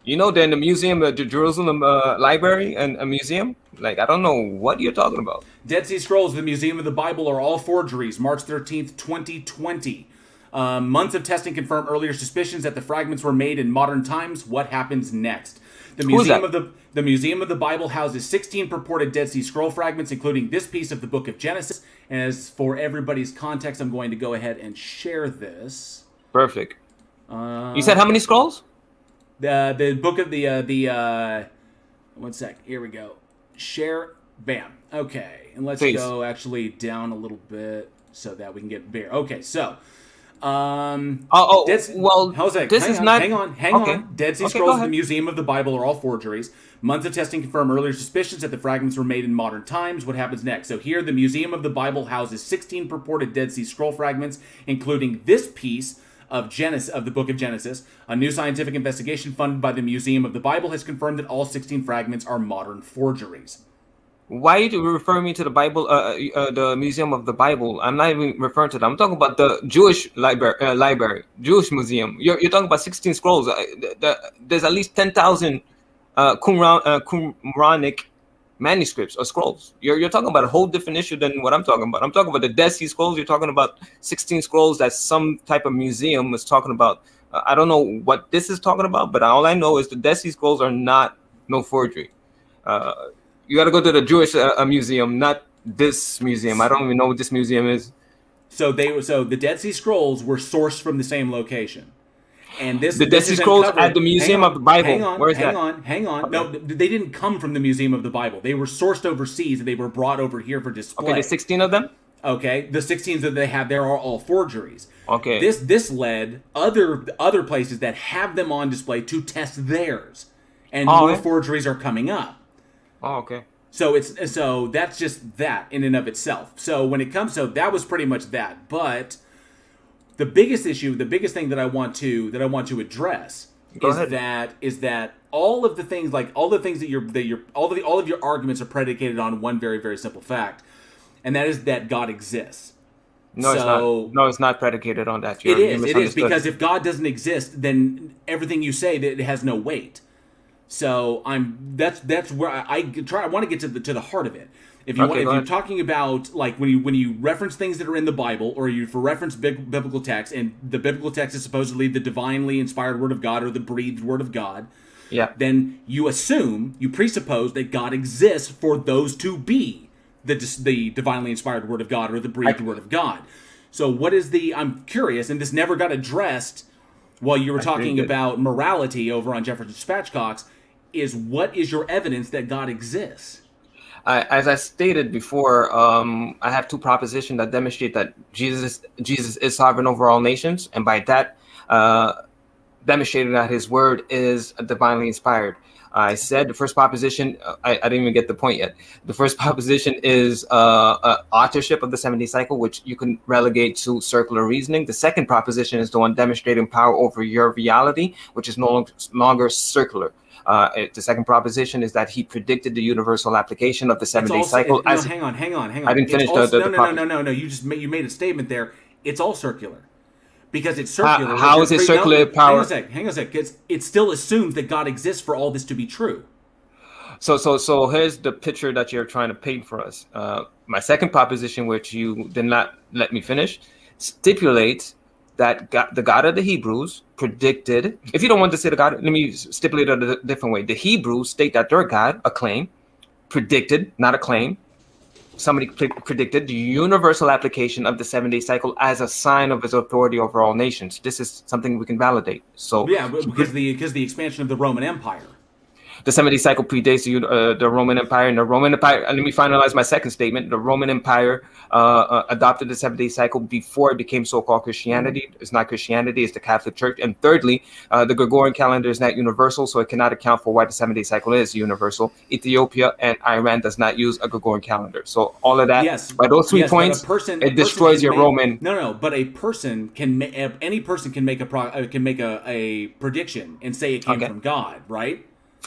You know, they're in the museum, the Jerusalem Library and a museum. Like, I don't know what you're talking about. Dead Sea Scrolls, the Museum of the Bible, are all forgeries. March 13th, 2020. Months of testing confirm earlier suspicions that the fragments were made in modern times. What happens next? The Museum of the Bible houses 16 purported Dead Sea Scroll fragments, including this piece of the Book of Genesis. And as for everybody's context, I'm going to go ahead and share this. Perfect. You said how many scrolls? The book of the 1 sec. Here we go. Share. Bam. Okay, and let's go actually down a little bit so that we can get bare. Okay, so. Well, this is not. Hang on. Dead Sea Scrolls of the Museum of the Bible are all forgeries. Months of testing confirm earlier suspicions that the fragments were made in modern times. What happens next? So here, the Museum of the Bible houses 16 purported Dead Sea Scroll fragments, including this piece of the Book of Genesis. A new scientific investigation funded by the Museum of the Bible has confirmed that all 16 fragments are modern forgeries. Why do you refer me to the Bible, the Museum of the Bible? I'm not even referring to that. I'm talking about the Jewish library, Jewish museum. You're talking about 16 scrolls. There's at least 10,000 Qumranic manuscripts or scrolls. You're talking about a whole different issue than what I'm talking about. I'm talking about the Dead Sea Scrolls. You're talking about 16 scrolls that some type of museum was talking about. I don't know what this is talking about, but all I know is the Dead Sea Scrolls are no forgery. You got to go to the Jewish museum, not this museum. I don't even know what this museum is. So the Dead Sea Scrolls were sourced from the same location. And the Dead Sea Scrolls at the Museum of the Bible. Hang on. No, they didn't come from the Museum of the Bible. They were sourced overseas and they were brought over here for display. Okay, there's 16 of them? Okay, the 16 that they have there are all forgeries. Okay. This led other places that have them on display to test theirs. And more forgeries are coming up. Oh, okay. So that's just that in and of itself. So when it comes to that was pretty much that. But the biggest thing that I want to address is that all of the things all of your arguments are predicated on one very, very simple fact, and that is that God exists. No, it's not. No, it's not predicated on that. It is because if God doesn't exist, then everything you say that it has no weight. So that's where I want to get to the heart of it. If you're talking about like when you reference things that are in the Bible, or you reference biblical text, and the biblical text is supposedly the divinely inspired word of God or the breathed word of God, then you presuppose that God exists for those to be the divinely inspired word of God or the breathed word of God. So what is I'm curious, and this never got addressed while you were talking about morality over on Jefferson Spatchcock's, is what is your evidence that God exists? As I stated before, I have two propositions that demonstrate that Jesus is sovereign over all nations, and by that, demonstrating that his word is divinely inspired. I said the first proposition, I didn't even get the point yet. The first proposition is authorship of the 7-day cycle, which you can relegate to circular reasoning. The second proposition is the one demonstrating power over your reality, which is no longer circular. The second proposition is that he predicted the universal application of the 7-day cycle. Hang on. I didn't finish No. You made a statement there. It's all circular. Because it's circular. How is it circular power? Hang on a sec. Because it still assumes that God exists for all this to be true. So here's the picture that you're trying to paint for us. My second proposition, which you did not let me finish, stipulates that the God of the Hebrews predicted. If you don't want to say the God, let me stipulate it a different way. The Hebrews state that their God, a claim, predicted, not a claim. Somebody predicted the universal application of the 7-day cycle as a sign of his authority over all nations. This is something we can validate. So because the expansion of the Roman Empire. The 7-day cycle predates the Roman Empire, and the Roman Empire. Let me finalize my second statement. The Roman Empire adopted the 7-day cycle before it became so-called Christianity. It's not Christianity; it's the Catholic Church. And thirdly, the Gregorian calendar is not universal, so it cannot account for why the 7-day cycle is universal. Ethiopia and Iran does not use a Gregorian calendar. So all of that, by those 3 points, it destroys your Roman. No. But any person can make a prediction and say it came from God, right?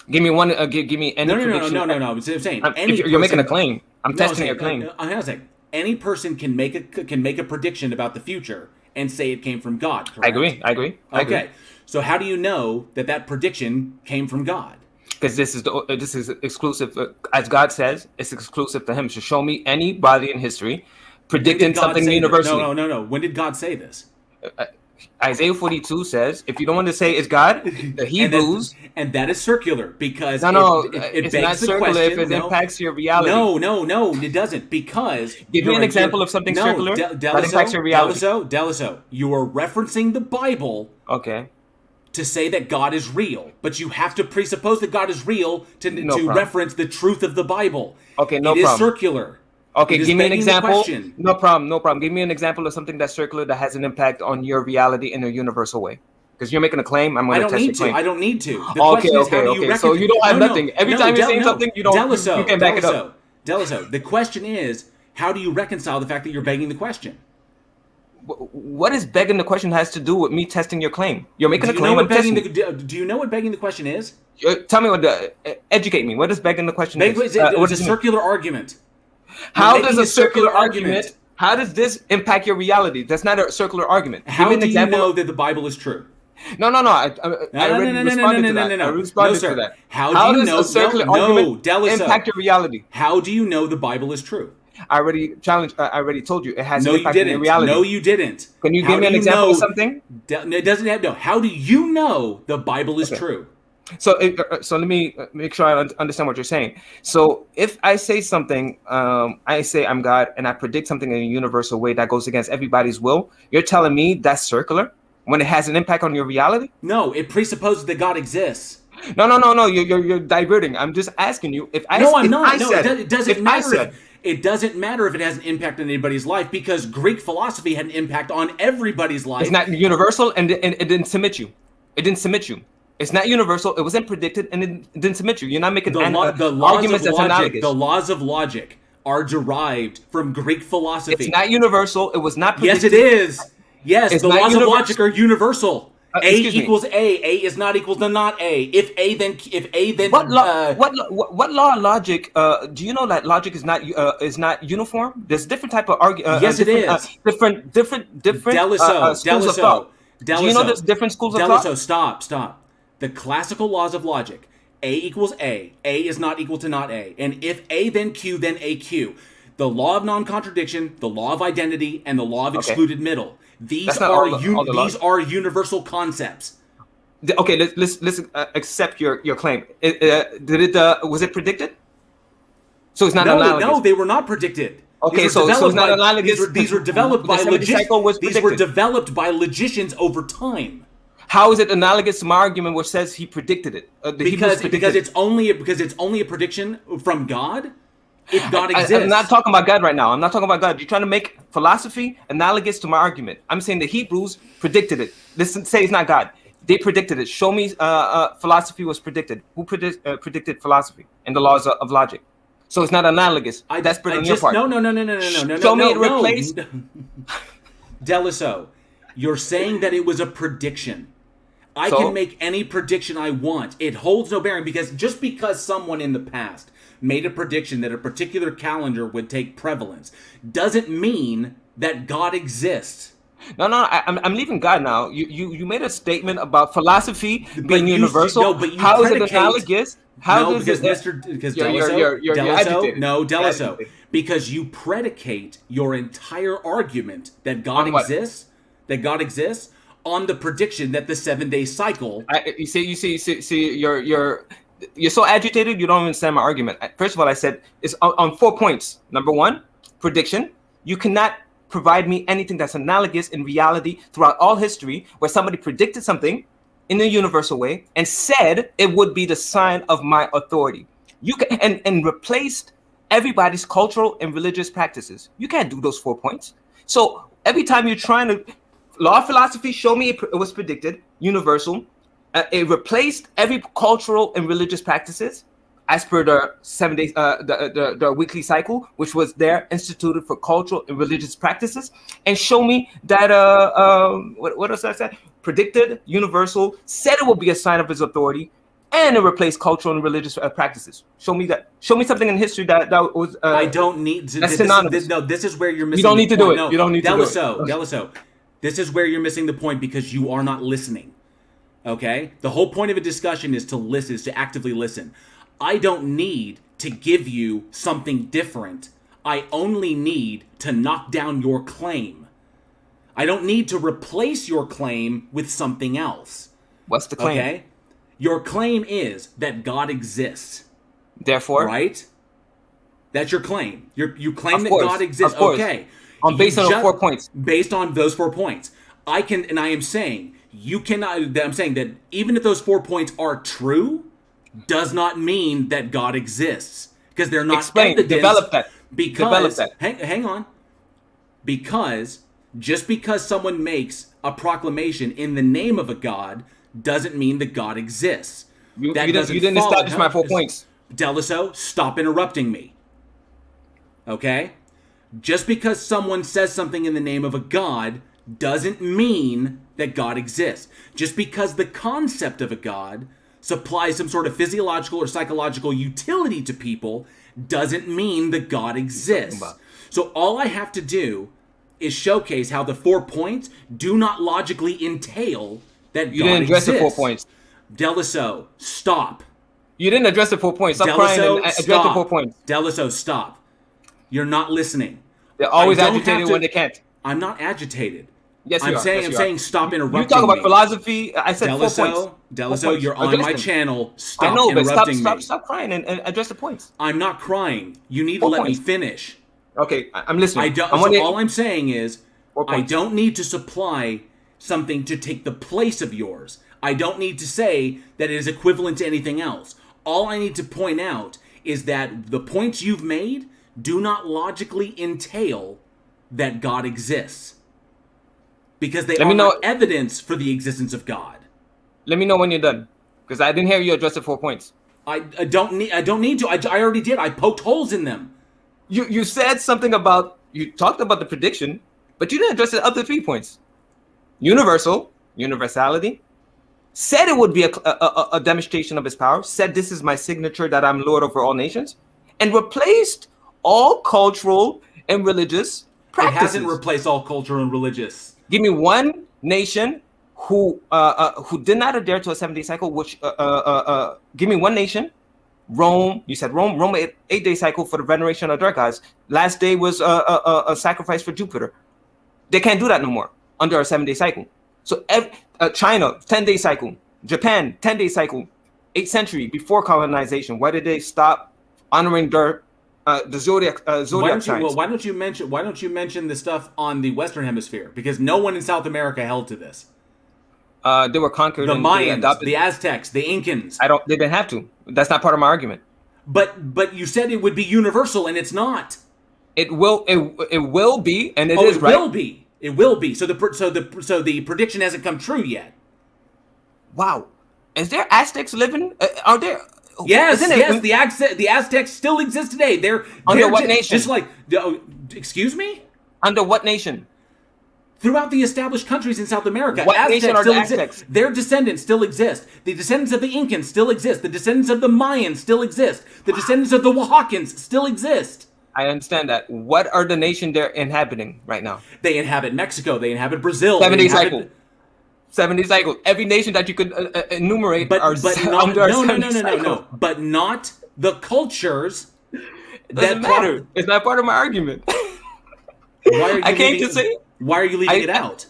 Give me one. Give me any prediction. No. I'm saying you're making a claim. I'm testing your claim. Any person can make a prediction about the future and say it came from God. Correct? I agree. Okay. So how do you know that prediction came from God? Because this is exclusive, as God says, it's exclusive to Him. So show me anybody in history predicting something universally. No. When did God say this? Isaiah 42 says, if you don't want to say it's God, the Hebrews... And that is circular, because it begs not circular the question, if it impacts your reality. No, it doesn't, because... Give me an example of something circular that impacts your reality. Deliso, you are referencing the Bible to say that God is real, but you have to presuppose that God is real to reference the truth of the Bible. Okay, no problem. It is circular. Okay, give me an example. No problem. Give me an example of something that's circular that has an impact on your reality in a universal way. Because you're making a claim, I'm going to test your claim. I don't need to. Okay. So you don't have nothing. Every time you're saying something, you can back it up. Deliso, the question is, how do you reconcile the fact that you're begging the question? What is begging the question has to do with me testing your claim? You're making a claim. Do you know what begging the question is? Tell me educate me. What is begging the question is? It's a circular argument. How does a circular argument? How does this impact your reality? That's not a circular argument. How do you know that the Bible is true? No. I already responded to that. I responded to that. How do you know a circular argument impact your reality? How do you know the Bible is true? I already told you it has an impact on your reality. No, you didn't. Can you give me an example of something? It doesn't have no. How do you know the Bible is true? So let me make sure I understand what you're saying. So if I say something, I say I'm God, and I predict something in a universal way that goes against everybody's will, you're telling me that's circular when it has an impact on your reality? No, it presupposes that God exists. No. You're diverting. I'm just asking you if I. No, I'm not. It doesn't matter. It doesn't matter if it has an impact on anybody's life, because Greek philosophy had an impact on everybody's life. It's not universal, and it didn't submit you. It's not universal. It wasn't predicted, and it didn't submit you. You're not making arguments that's analogous. The laws of logic are derived from Greek philosophy. It's not universal. It was not predicted. Yes, it is. Yes, the laws of logic are universal. A equals A. A is not equal to not A. If A, then what law of logic? Do you know that logic is not uniform? There's different type of argument. Yes, it is. Different schools of thought. Do you know there's different schools of thought? Stop. The classical laws of logic. A equals A. A is not equal to not A. And if A then Q, then AQ. The law of non-contradiction, the law of identity, and the law of excluded middle. These are universal concepts. Okay, let's accept your claim. Was it predicted? So it's not analogous. No, they were not predicted. Okay, so it's not analogous. These were developed by logicians over time. How is it analogous to my argument which says he predicted it? Because it's only a prediction from God. If God exists. I'm not talking about God right now. I'm not talking about God. You're trying to make philosophy analogous to my argument. I'm saying the Hebrews predicted it. Listen, say it's not God. They predicted it. Show me philosophy was predicted. Who predicted philosophy and the laws of logic? So it's not analogous. That's on your part. No. Show me it replaced. Deliso, you're saying that it was a prediction. I can make any prediction I want. It holds no bearing because just because someone in the past made a prediction that a particular calendar would take prevalence doesn't mean that God exists. No, I'm leaving God now. You made a statement about philosophy being universal. How is it analogous? Deliso, because you predicate your entire argument that God exists, on the prediction that the 7-day cycle. You see, you're so agitated. You don't understand my argument. First of all, I said it's on 4 points. Number one, prediction. You cannot provide me anything that's analogous in reality throughout all history where somebody predicted something in a universal way and said it would be the sign of my authority. You can and replaced everybody's cultural and religious practices. You can't do those 4 points. So every time you're trying to law of philosophy, show me it was predicted, universal. It replaced every cultural and religious practices as per the 7 days, the weekly cycle, which was there instituted for cultural and religious practices, and show me that what else I said? Predicted, universal, said it will be a sign of his authority, and it replaced cultural and religious practices. Show me that. Show me something in history that was. I don't need to. That's synonymous. This is where you're missing. You don't need to do it. No, you don't need to do it. Deliso, this is where you're missing the point because you are not listening. Okay? The whole point of a discussion is to listen, is to actively listen. I don't need to give you something different. I only need to knock down your claim. I don't need to replace your claim with something else. What's the claim? Okay? Your claim is that God exists. Therefore? Right? That's your claim. You claim that God exists. Okay. Based on 4 points. Based on those 4 points. I am saying you cannot. I'm saying that even if those 4 points are true, does not mean that God exists because they're not evidence. Develop that. Because hang on. Because just because someone makes a proclamation in the name of a God doesn't mean that God exists. You didn't establish my 4 points. Deliso, stop interrupting me. Okay? Just because someone says something in the name of a God doesn't mean that God exists. Just because the concept of a God supplies some sort of physiological or psychological utility to people doesn't mean that God exists. So all I have to do is showcase how the 4 points do not logically entail that God exists. You didn't address the 4 points. Deliso, stop. You didn't address the 4 points. Stop crying and address the 4 points. Deliso, stop. You're not listening. They're always agitated when they can't. I'm not agitated. Yes, I'm saying stop interrupting me. You talk about philosophy. I said 4 points. Deliso, you're on my channel. Stop interrupting me. Stop crying and address the points. I'm not crying. You need to let me finish. Okay, I'm listening. All I'm saying is I don't need to supply something to take the place of yours. I don't need to say that it is equivalent to anything else. All I need to point out is that the points you've made do not logically entail that God exists. Because they are not evidence for the existence of God. Let me know when you're done. Because I didn't hear you address the 4 points. I don't need to. I already did. I poked holes in them. You said something about, you talked about the prediction, but you didn't address the other 3 points. Universality. Said it would be a demonstration of his power. Said this is my signature that I'm Lord over all nations. And replaced all cultural and religious practices. It hasn't replaced all cultural and religious. Give me one nation who did not adhere to a 7-day cycle, which give me one nation. Rome, you said Rome 8-day cycle for the veneration of their gods. Last day was a sacrifice for Jupiter. They can't do that no more under a 7-day cycle. So China, 10-day cycle. Japan, 10-day cycle. 8th century before colonization. Why did they stop honoring the zodiac signs? Why don't you mention the stuff on the Western Hemisphere? Because no one in South America held to this. They were conquered. The Mayans, the Aztecs, the Incans. They didn't have to. That's not part of my argument. But you said it would be universal, and it's not. It will be, and it is. It will be. It will be. So the prediction hasn't come true yet. Wow, is there Aztecs living? Are there? Yes. The Aztecs still exist today. They're under what nation? Just like, excuse me. Under what nation? Throughout the established countries in South America, what nation are the Aztecs? Their descendants still exist. The descendants of the Incans still exist. The descendants of the Mayans still exist. The descendants of the Oaxacans still exist. I understand that. What are the nation they're inhabiting right now? They inhabit Mexico. They inhabit Brazil. 7-day cycle. 7-day cycle. Every nation that you could enumerate but are not, under no. But not the cultures. It doesn't matter. It's not part of my argument. I can't just say. Why are you leaving it out?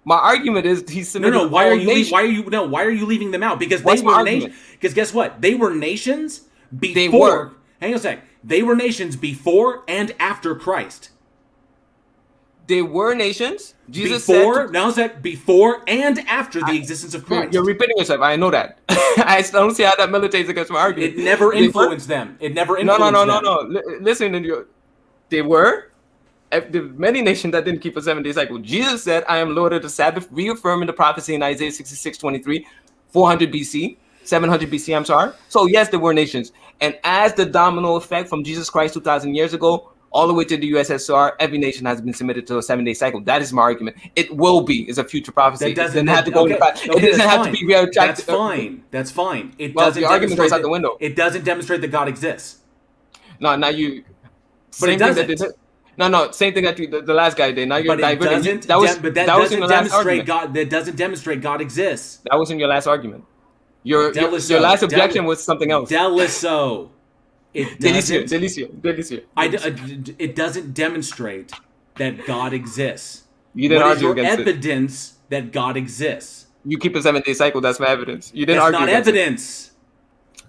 My argument is he submitted. No. Why are you leaving them out? Because they were nations. Because guess what? They were nations before. They were. Hang on a sec. They were nations before and after Christ. They were nations. Jesus before, said. Before and after the existence of Christ. You're repeating yourself. I know that. I don't see how that militates against my argument. It never influenced them. It never influenced them. No. Listen to you. They were. Many nations that didn't keep a 7-day cycle. Jesus said, I am Lord of the Sabbath, reaffirming the prophecy in Isaiah 66:23, 400 BC, 700 BC, I'm sorry. So yes, there were nations. And as the domino effect from Jesus Christ 2,000 years ago, all the way to the USSR, every nation has been submitted to a 7-day cycle. That is my argument. It will be, is a future prophecy. It doesn't have to go it doesn't have to be retroactive. That's fine. The argument goes out the window. It doesn't demonstrate that God exists. No, now you... But it doesn't. No, same thing that the last guy did. Now you're diverting. That doesn't demonstrate God exists. That wasn't your last argument. Your last objection was something else. Deliso. Delicieux. It doesn't demonstrate that God exists. You didn't argue against evidence that God exists? You keep a 7-day cycle. That's my evidence. You didn't argue. That's not evidence.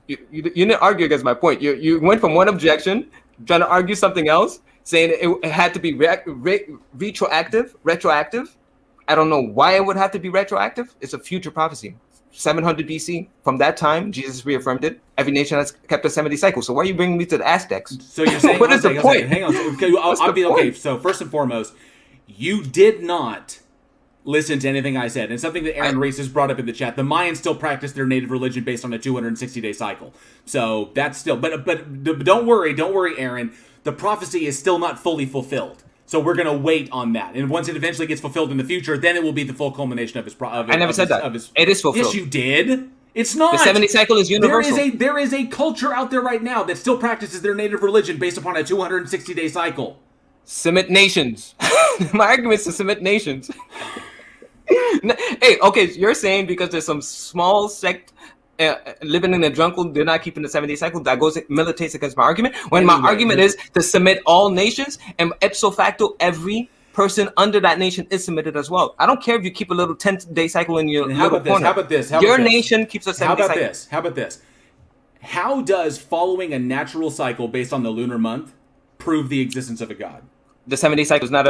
You didn't argue against my point. You went from one objection, trying to argue something else, saying it had to be retroactive. I don't know why it would have to be retroactive. It's a future prophecy. 700 BC. From that time, Jesus reaffirmed it. Every nation has kept a 7-day cycle. So why are you bringing me to the Aztecs? So you're saying what is the point? Hang on. Okay. So first and foremost, you did not listen to anything I said. And something that Aaron Reese has brought up in the chat. The Mayans still practice their native religion based on a 260-day cycle. So that's still. But don't worry, Aaron. The prophecy is still not fully fulfilled. So we're going to wait on that. And once it eventually gets fulfilled in the future, then it will be the full culmination of his prophecy. I never said that. It is fulfilled. Yes, you did. It's not. The 70 cycle is universal. There is a culture out there right now that still practices their native religion based upon a 260-day cycle. Submit nations. My argument is to submit nations. Hey, okay, you're saying because there's some small sect living in a jungle, they're not keeping the 7-day cycle. That militates against my argument. When my argument is to submit all nations, and ipso facto, every person under that nation is submitted as well. I don't care if you keep a little 10-day cycle in your little corner. How about this? Your nation keeps a 7-day cycle. How about this? How does following a natural cycle based on the lunar month prove the existence of a god? The 7-day cycle is not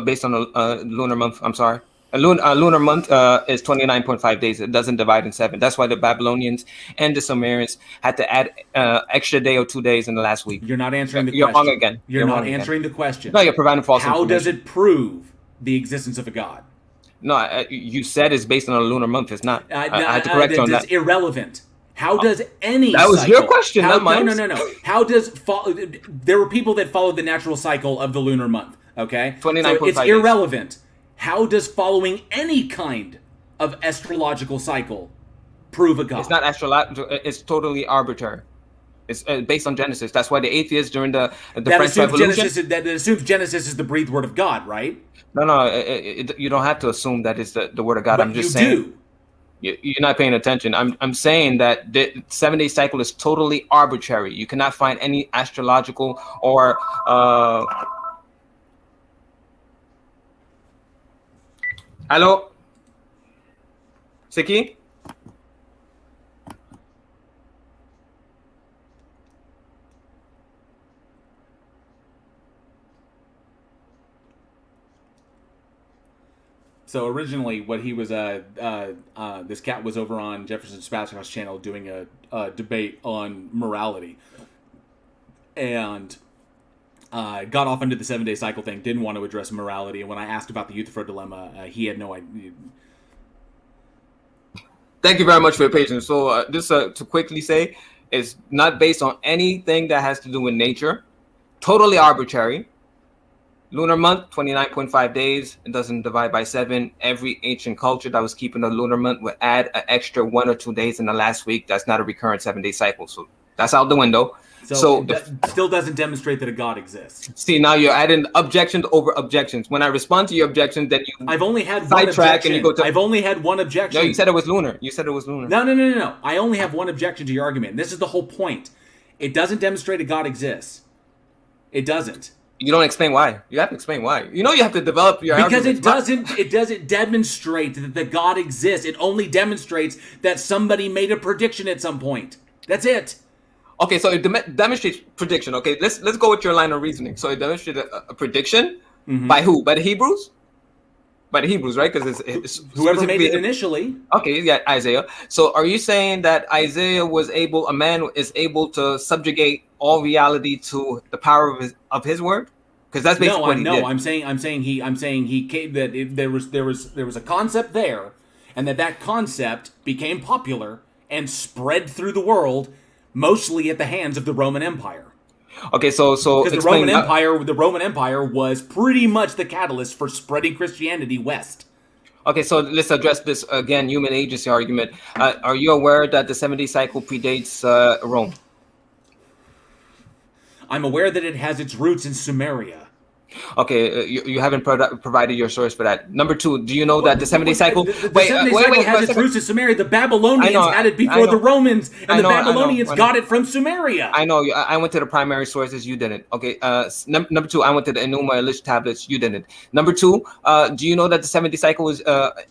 based on a lunar month. I'm sorry. A lunar month is 29.5 days. It doesn't divide in 7. That's why the Babylonians and the Sumerians had to add extra day or 2 days in the last week. You're not answering the question. You're wrong again. You're not answering the question. No, you're providing false information. How does it prove the existence of a god? No, you said it's based on a lunar month. It's not. I had to correct you on that. It's irrelevant. How does any That was cycle, your question, not mine. No. How does... there were people that followed the natural cycle of the lunar month, okay? 29.5 so it's irrelevant. How does following any kind of astrological cycle prove a god? It's not astrological. It's totally arbitrary. It's based on Genesis. That's why the atheists during the French Revolution... That assumes Genesis is the breathed word of God, right? No. You don't have to assume that it's the word of God. But I'm just you saying. do. You're not paying attention. I'm saying that the 7-day cycle is totally arbitrary. You cannot find any astrological or hello, Siki. So originally, what he was, this cat was over on Jefferson Spatchcock's channel doing a debate on morality, and got off into the 7-day cycle thing. Didn't want to address morality, and when I asked about the Euthyphro dilemma, he had no idea. Thank you very much for your patience. So just to quickly say, it's not based on anything that has to do with nature. Totally arbitrary. Lunar month, 29.5 days. It doesn't divide by 7. Every ancient culture that was keeping the lunar month would add an extra 1 or 2 days in the last week. That's not a recurrent 7-day cycle. So that's out the window. So that still doesn't demonstrate that a God exists. See, now you're adding objections over objections. When I respond to your objections, then you I've only had one objection. And you go to, I've only had one objection. No, you said it was lunar. No. I only have one objection to your argument. This is the whole point. It doesn't demonstrate a God exists. It doesn't. You don't explain why. You have to explain why. You know you have to develop your because arguments. it doesn't demonstrate that the God exists. It only demonstrates that somebody made a prediction at some point. That's it. Okay, so it demonstrates prediction. Okay, let's go with your line of reasoning. So it demonstrates a prediction by who? By the Hebrews? By the Hebrews, right? Because it's whoever made it initially. Okay, yeah, Isaiah. So are you saying that Isaiah a man is able to subjugate all reality to the power of his word? Because that's basically what he did. I'm saying he came that there was a concept there, and that concept became popular and spread through the world, mostly at the hands of the Roman Empire. Okay, so because the Roman Empire was pretty much the catalyst for spreading Christianity west. Okay, so let's address this again, human agency argument. Are you aware that the 7-day cycle predates Rome? I'm aware that it has its roots in Sumeria. Okay, you haven't provided your source for that. Number 2, do you know that the 7-day cycle... The 7-day cycle has its roots in Sumeria. The Babylonians had it before the Romans, and the Babylonians got it from Sumeria. I know. I went to the primary sources. You didn't. Okay. Number 2, I went to the Enuma Elish tablets. You didn't. Number 2, do you know that the 7-day cycle was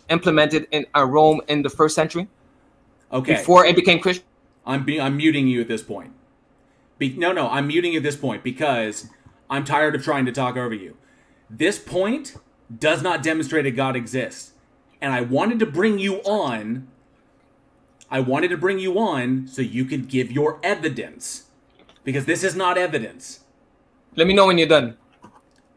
implemented in Rome in the 1st century? Okay. Before it became Christian? I'm muting you at this point. I'm muting you at this point because I'm tired of trying to talk over you. This point does not demonstrate a God exists. And I wanted to bring you on. So you could give your evidence. Because this is not evidence. Let me know when you're done.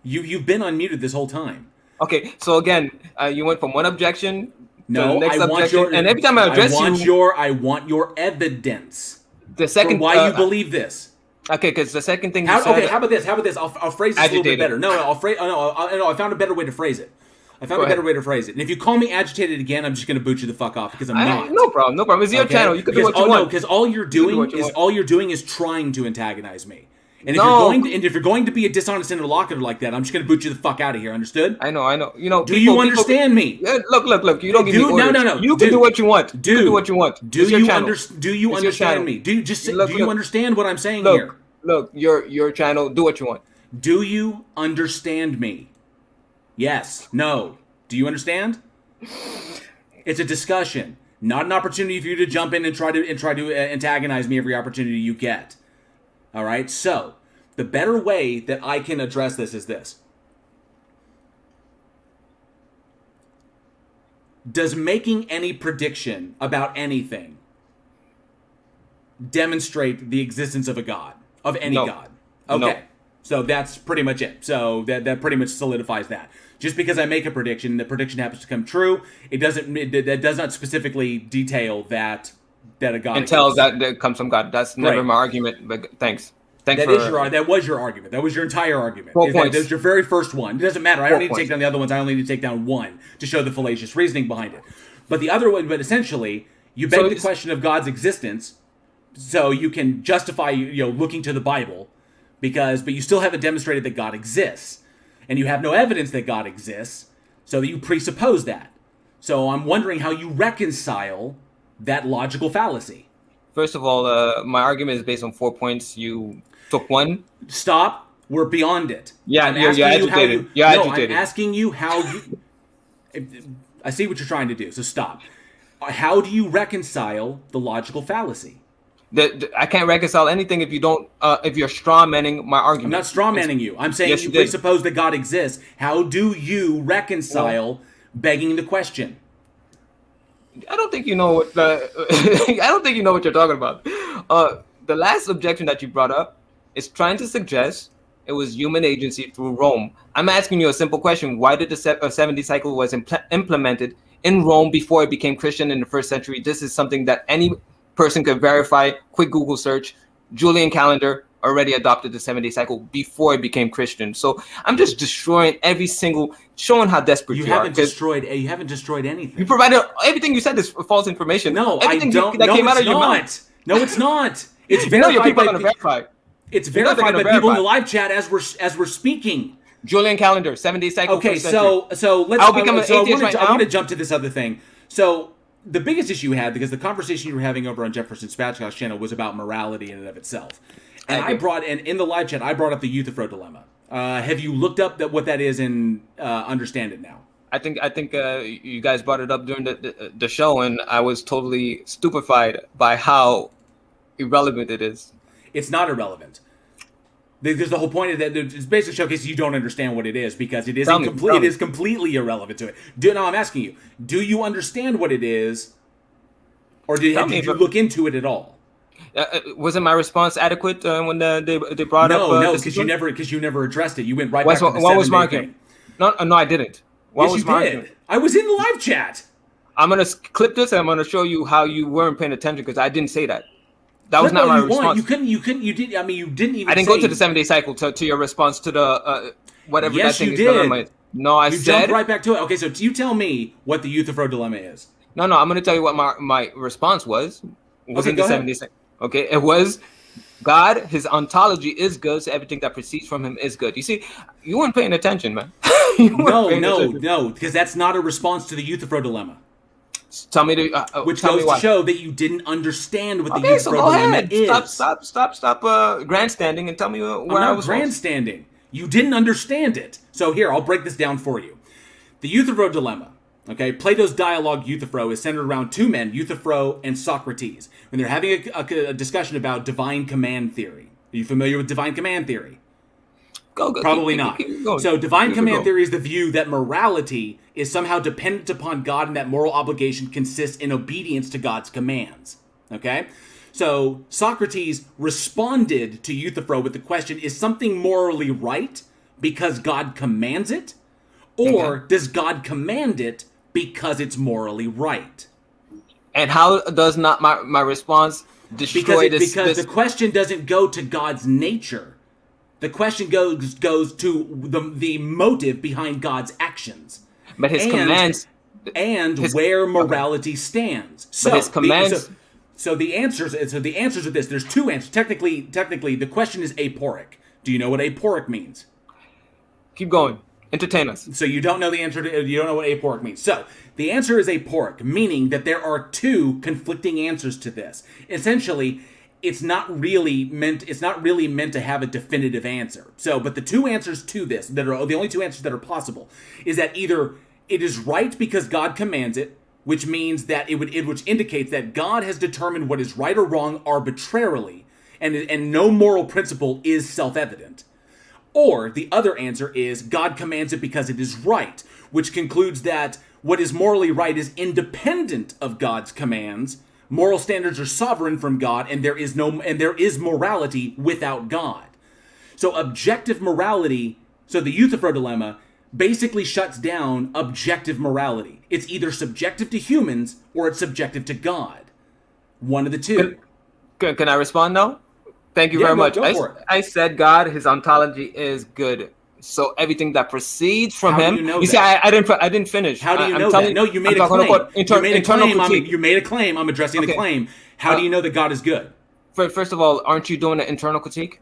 You've been unmuted this whole time. Okay, so again, you went from one objection to the next objection. And every time I address I want your evidence. The second for why you believe this. Okay, because the second thing how about this? I'll phrase this a little bit better. I found a better way to phrase it. And if you call me agitated again, I'm just going to boot you the fuck off because I'm not. No problem. It's your channel. You can do what you want. Because all you're doing is trying to antagonize me. And if you're going to be a dishonest interlocutor like that, I'm just going to boot you the fuck out of here. Understood? I know. Do you understand me? Look. You don't give me orders. No. You can do what you want. Do what you want. Do you understand me? Do you understand what I'm saying here? Look, your channel. Do what you want. Do you understand me? Yes. No. Do you understand? It's a discussion, not an opportunity for you to jump in and try to antagonize me every opportunity you get. All right? So, the better way that I can address this is this. Does making any prediction about anything demonstrate the existence of a God? Of any God? Okay. No. So that's pretty much it. So that pretty much solidifies that. Just because I make a prediction, the prediction happens to come true, that does not specifically detail that a God until that comes from God. That's never my argument. But thanks. That was your argument. That was your entire argument. That was your very first one. It doesn't matter. I don't need to take down the other ones. I only need to take down one to show the fallacious reasoning behind it. But the other one, essentially, you beg the question of God's existence, so you can justify looking to the Bible, but you still haven't demonstrated that God exists. and you have no evidence that God exists, so that you presuppose that. So I'm wondering how you reconcile that logical fallacy. First of all, my argument is based on 4 points. You took one. Stop. We're beyond it. Yeah, you're agitated. You're agitated. I'm asking you how you... I see what you're trying to do, so stop. How do you reconcile the logical fallacy? I can't reconcile anything if you don't. If you're strawmanning my argument. I'm not strawmanning you. I'm saying you presuppose that God exists. How do you reconcile begging the question? I don't think you know what I don't think you know what you're talking about. The last objection that you brought up is trying to suggest it was human agency through Rome. I'm asking you a simple question. Why did the 70 cycle was implemented in Rome before it became Christian in the 1st century? This is something that any person could verify. Quick Google search. Julian calendar already adopted the 70 cycle before it became Christian. So I'm just destroying showing how desperate you are. You haven't destroyed anything. You provided everything you said is false information. No, everything I don't. That came out of your mouth. No, it's not. It's verified. No, your people are going to verify. It's verified by people in the live chat as we're speaking. Julian calendar, 7-day cycle. Okay, so let's. I'll become an atheist right now. I want to jump to this other thing. So the biggest issue you had, because the conversation you were having over on Jefferson Spatchcock's channel was about morality in and of itself, and in the live chat I brought up the Euthyphro dilemma. Have you looked up what that is and understand it now? I think you guys brought it up during the show, and I was totally stupefied by how irrelevant it is. It's not irrelevant. Because the whole point of that, it's basically showcasing you don't understand what it is, because it is completely irrelevant to it. No, I'm asking you, do you understand what it is, or did you look into it at all? Wasn't my response adequate when they brought up? No, because you never addressed it. You went right back to the 7-day thing. No, I didn't. Yes, you did. I was in the live chat. I'm gonna clip this and I'm gonna show you how you weren't paying attention, because I didn't say that. That was not my response. You couldn't. You did. I mean, you didn't even. I didn't go to the 7-day cycle to your response to the whatever yes, that thing you is. Did. No, I you said. Jumped right back to it. Okay, so you tell me what the Euthyphro dilemma is. No, I'm going to tell you what my response was. Wasn't the 7-day cycle? Okay, it was God. His ontology is good, so everything that proceeds from him is good. You see, you weren't paying attention, man. No, because that's not a response to the Euthyphro dilemma. Tell me which goes to show that you didn't understand what the Euthyphro dilemma is. Stop grandstanding and tell me where I was grandstanding. You didn't understand it. So here, I'll break this down for you. The Euthyphro dilemma. Okay, Plato's dialogue Euthyphro is centered around two men, Euthyphro and Socrates, when they're having a discussion about divine command theory. Are you familiar with divine command theory? Probably not. So divine command theory is the view that morality is somehow dependent upon God, and that moral obligation consists in obedience to God's commands. Okay? So Socrates responded to Euthyphro with the question, is something morally right because God commands it? Or does God command it because it's morally right? And how does not my response destroy this? Because the question doesn't go to God's nature. The question goes to the motive behind God's actions, but his commands, and where morality stands. So his commands. So the answers are this. There's two answers. Technically, the question is aporic. Do you know what aporic means? Keep going. Entertain us. So you don't know the answer to. You don't know what aporic means. So the answer is aporic, meaning that there are two conflicting answers to this. Essentially, it's not really meant to have a definitive answer. So, but the two answers to this, that are the only two answers that are possible, is that either it is right because God commands it, which means that which indicates that God has determined what is right or wrong arbitrarily, and no moral principle is self-evident. Or the other answer is God commands it because it is right, which concludes that what is morally right is independent of God's commands. Moral standards are sovereign from God, and there is morality without God. So objective morality, so the Euthyphro dilemma basically shuts down objective morality. It's either subjective to humans or it's subjective to God. One of the two. Can I respond now? Thank you very much. I said God, his ontology is good. So everything that proceeds from him. You see, I didn't finish. How do you know that? No, you made a claim. You made a claim. I'm addressing the claim. How do you know that God is good? First of all, aren't you doing an internal critique?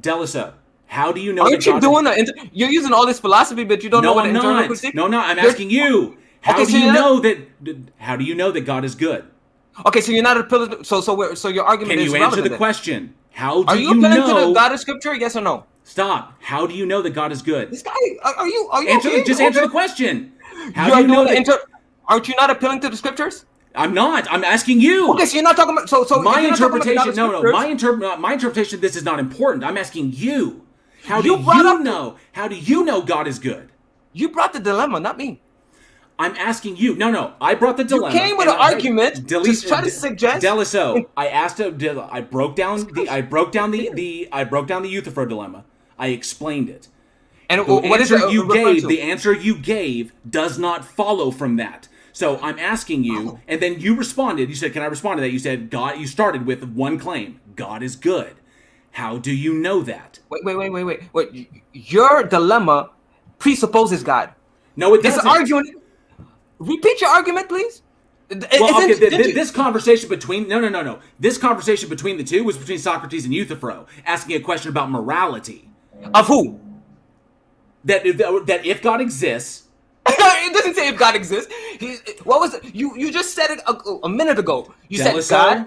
Deliso. How do you know? Aren't you doing that? You're using all this philosophy, but you don't know what I'm internal not. critique. No, I'm asking you. How do you know that God is good? Okay, so you're not appealing. So your argument is. Can you answer the question? How do you appealing to the God of Scripture? Yes or no? Stop. How do you know that God is good? This guy, are you Just answer the question. How do you know that? Aren't you not appealing to the Scriptures? I'm not. I'm asking you. Okay, so you're not talking about. So my interpretation. My interpretation. This is not important. I'm asking you. How do you know God is good? You brought the dilemma, not me. I'm asking you. No. I brought the dilemma. You came with an argument to try to suggest. Deliso. I broke down the Euthyphro dilemma. I explained it. And the answer you gave does not follow from that. So I'm asking you, and then you responded. You said, "Can I respond to that?" You said, "God." You started with one claim: God is good. How do you know that? Wait. Your dilemma presupposes God. No, it doesn't. Repeat your argument, please. This conversation between This conversation between the two was between Socrates and Euthyphro, asking a question about morality. Of who? That if God exists. It doesn't say if God exists. What was it? You just said it a minute ago. You said God.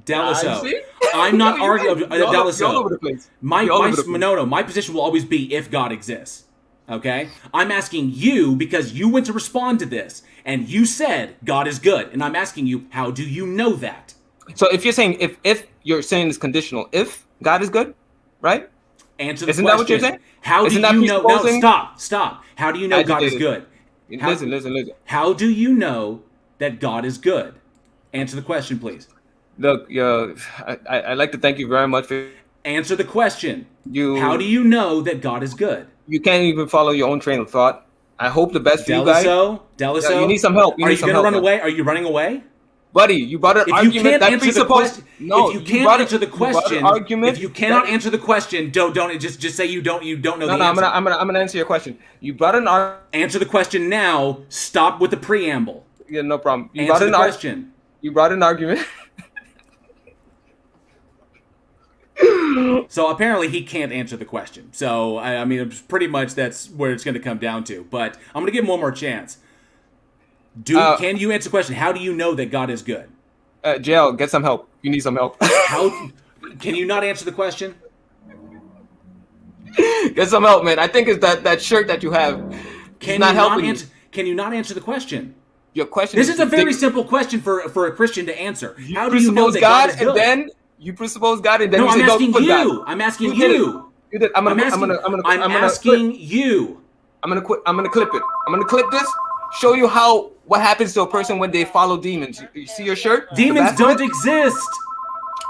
Deliso. I'm not arguing. Deliso. You're all over the place. My position will always be if God exists. Okay? I'm asking you because you went to respond to this, and you said God is good, and I'm asking you, how do you know that? So if you're saying if you're saying it's conditional, if God is good, right? Answer the question. Isn't that what you're saying? How do you know? No, stop. How do you know God is good? Listen. How do you know that God is good? Answer the question, please. Look, I'd like to thank you very much for... Answer the question. How do you know that God is good? You can't even follow your own train of thought. I hope the best for you guys. Deliso, you need some help. Are you going to run away? Are you running away? Buddy, you brought an argument that presupposed... No, if you can't answer the question, if you cannot answer the question, don't just say you don't know the answer. I'm gonna answer your question. You brought an argument. Answer the question now. Stop with the preamble. Yeah, no problem. Answer the question. You brought an argument. So apparently he can't answer the question. So I mean, pretty much that's where it's going to come down to. But I'm going to give him one more chance. Can you answer the question? How do you know that God is good? JL, get some help. You need some help. Can you not answer the question? Get some help, man. I think it's that shirt that you have. Can you not answer the question? Your question. This is a very simple question for a Christian to answer. How do you know that God is good? And then you presuppose God, and then no, you say, I'm asking don't you. God. I'm asking you. You did. I'm asking you. I'm gonna clip it. I'm gonna clip this. Show you what happens to a person when they follow demons. You see your shirt? Demons don't exist.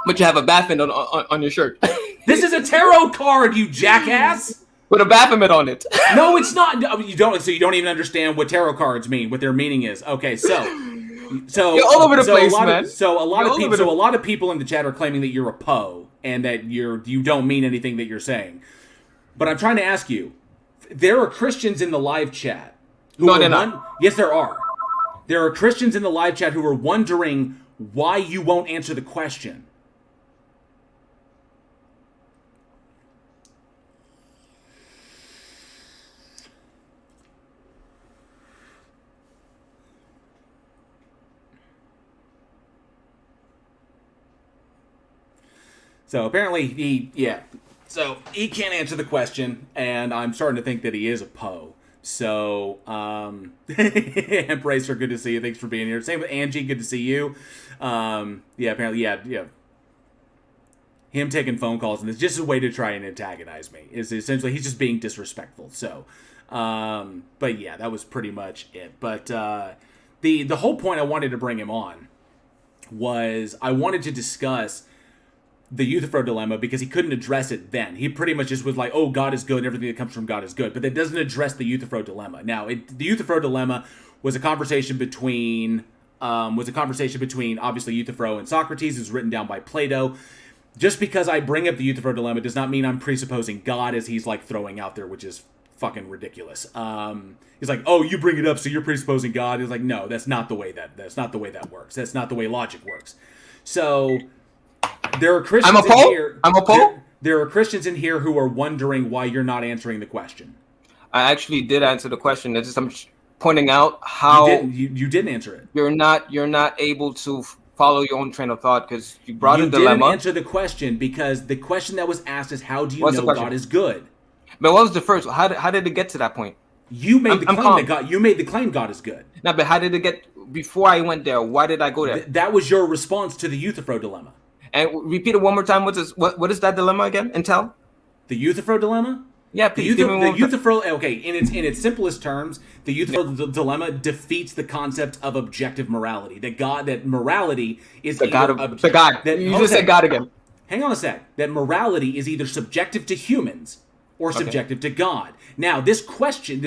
But you have a Baphomet on your shirt. This is a tarot card, you jackass. With a Baphomet on it. No, it's not. You don't. So you don't even understand what tarot cards mean. What their meaning is. Okay, so you're all over the place, man. A lot of people in the chat are claiming that you're a Poe and that you don't mean anything that you're saying. But I'm trying to ask you, there are Christians in the live chat. They're not. Yes, there are. There are Christians in the live chat who are wondering why you won't answer the question. So apparently he can't answer the question, and I'm starting to think that he is a Poe. So, Embracer, good to see you. Thanks for being here. Same with Angie, good to see you. Apparently. Him taking phone calls, and it's just a way to try and antagonize me. Is essentially he's just being disrespectful. So, but yeah, that was pretty much it. But the whole point I wanted to bring him on was I wanted to discuss the Euthyphro dilemma because he couldn't address it then. He pretty much just was like, oh, God is good, and everything that comes from God is good. But that doesn't address the Euthyphro dilemma. Now, the Euthyphro dilemma was a conversation between obviously Euthyphro and Socrates. It was written down by Plato. Just because I bring up the Euthyphro dilemma does not mean I'm presupposing God as he's like throwing out there, which is fucking ridiculous. He's like, oh, you bring it up, so you're presupposing God. He's like, no, that's not the way that works. That's not the way logic works. So there are Christians I'm a Poe? here. I'm a Poe? There are Christians in here who are wondering why you're not answering the question. I actually did answer the question. It's just I'm pointing out how you didn't answer it. You're not able to follow your own train of thought because you brought a dilemma. You didn't answer the question because the question that was asked is how do you know God is good? But what was the first? How did it get to that point? You made the claim that God. You made the claim God is good. No, but how did it get? Before I went there, why did I go there? That was your response to the Euthyphro dilemma. And repeat it one more time. What is that dilemma again? And tell. The Euthyphro dilemma. Yeah, please. The Euthyphro. Okay, in its simplest terms, the Euthyphro dilemma defeats the concept of objective morality. That morality is the God. You just said God again. Hang on a sec. That morality is either subjective to humans or subjective to God. Now, this question,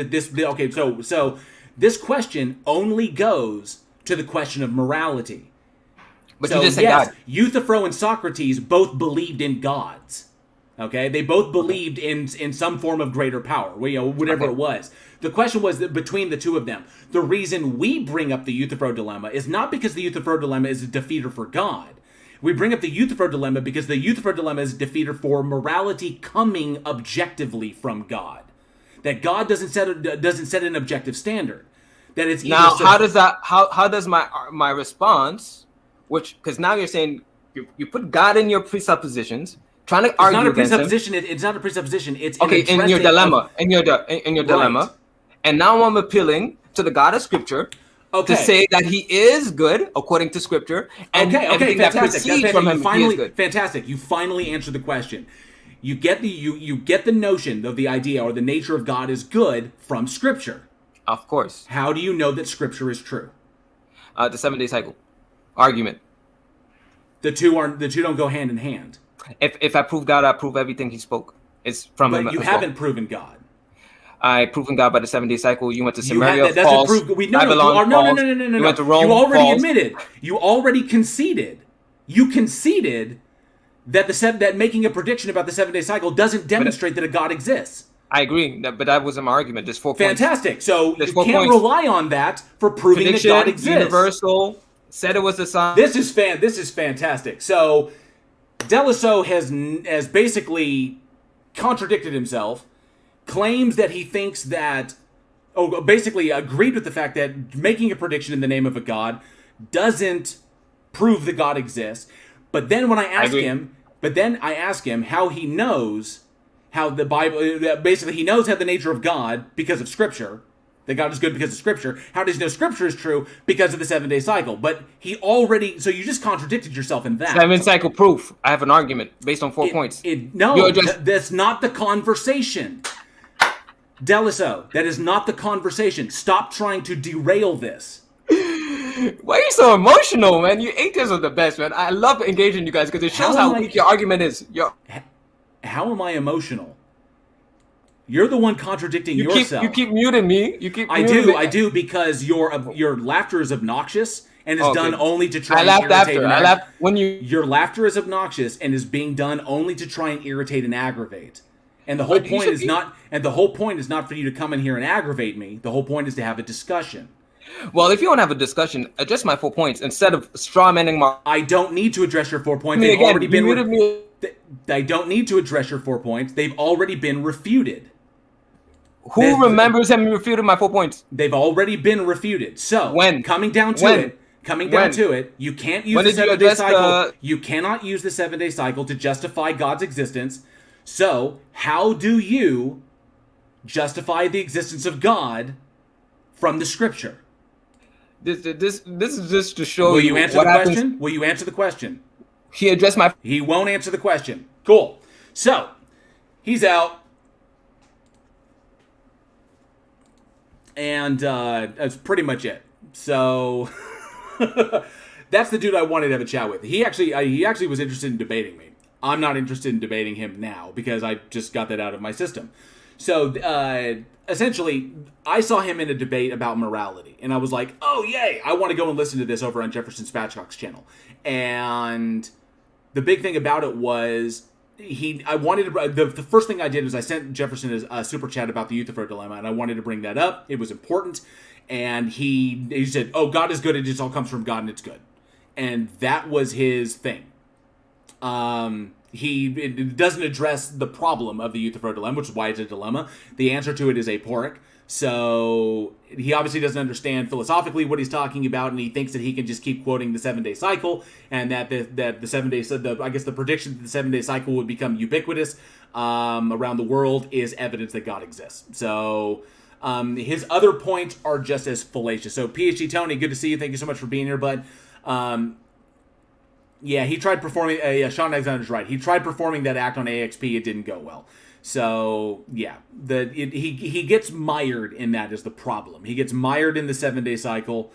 so this question only goes to the question of morality. But you just said God. Euthyphro and Socrates both believed in gods. Okay, they both believed in some form of greater power, whatever it was. The question was that between the two of them. The reason we bring up the Euthyphro dilemma is not because the Euthyphro dilemma is a defeater for God. We bring up the Euthyphro dilemma because the Euthyphro dilemma is a defeater for morality coming objectively from God. That God doesn't set an objective standard. That it's now how does my response, which because now you're saying you put God in your presuppositions. Trying to argue against him. It's not a presupposition. It's okay in your dilemma. In your dilemma, and now I'm appealing to the God of Scripture to say that He is good according to Scripture, and everything that proceeds from Him He is good. Fantastic! You finally answered the question. You get the notion of the idea or the nature of God is good from Scripture. Of course. How do you know that Scripture is true? The 7-day cycle argument. The two don't go hand in hand. If I prove God, I prove everything He spoke. It's from Him. But you haven't proven God. I proven God by the 7-day cycle. You went to Samaria, no. You went to Rome, you already admitted. You already conceded. You conceded that making a prediction about the 7-day cycle doesn't demonstrate that a God exists. I agree, but that wasn't my argument. There's 4 points. Fantastic. So you can't rely on that for proving that God exists. Universal said it was the sign. This is fantastic. So Deliso has basically contradicted himself, claims that he thinks that, basically agreed with the fact that making a prediction in the name of a God doesn't prove that God exists. But then when I ask him how he knows how the Bible, basically he knows how the nature of God because of Scripture, that God is good because of Scripture. How does he know Scripture is true? Because of the 7-day cycle. But so you just contradicted yourself in that. 7 cycle proof. I have an argument based on 4 points. That's not the conversation. Deliso, that is not the conversation. Stop trying to derail this. Why are you so emotional, man? You atheists are the best, man. I love engaging you guys because it shows how weak your argument is. How am I emotional? You're the one contradicting yourself. You keep muting me. I do because your laughter is obnoxious and is done only to try and irritate. I laughed when you. Your laughter is obnoxious and is being done only to try and irritate and aggravate. And the whole point is not. And the whole point is not for you to come in here and aggravate me. The whole point is to have a discussion. Well, if you want to have a discussion, address my 4 points instead of strawmanning my. I don't need to address your 4 points. They've already been. I don't need to address your 4 points. They've already been refuted. Who remembers having refuted my 4 points? They've already been refuted. So coming down to it, you can't use the 7-day cycle. You cannot use the 7-day cycle to justify God's existence. So how do you justify the existence of God from the Scripture? This is just to show you answer the question. Will you answer the question? He won't answer the question. Cool. So he's out. And that's pretty much it. So that's the dude I wanted to have a chat with. He actually was interested in debating me. I'm not interested in debating him now because I just got that out of my system. So essentially, I saw him in a debate about morality, and I was like, "Oh yay! I want to go and listen to this over on Jefferson Spatchcock's channel." And the big thing about it was the first thing I did was I sent Jefferson a super chat about the Euthyphro dilemma, and I wanted to bring that up. It was important, and he said, "Oh, God is good. It just all comes from God, and it's good." And that was his thing. it doesn't address the problem of the Euthyphro dilemma, which is why it's a dilemma. The answer to it is aporic. So he obviously doesn't understand philosophically what he's talking about, and he thinks that he can just keep quoting the 7-day cycle, and that the 7 days, I guess the prediction that the 7-day cycle would become ubiquitous around the world is evidence that God exists. So his other points are just as fallacious. So PhD Tony, good to see you. Thank you so much for being here, bud. Yeah, he tried performing. Sean Alexander's right. He tried performing that act on AXP. It didn't go well. So yeah, he gets mired in that is the problem. He gets mired in the 7-day cycle,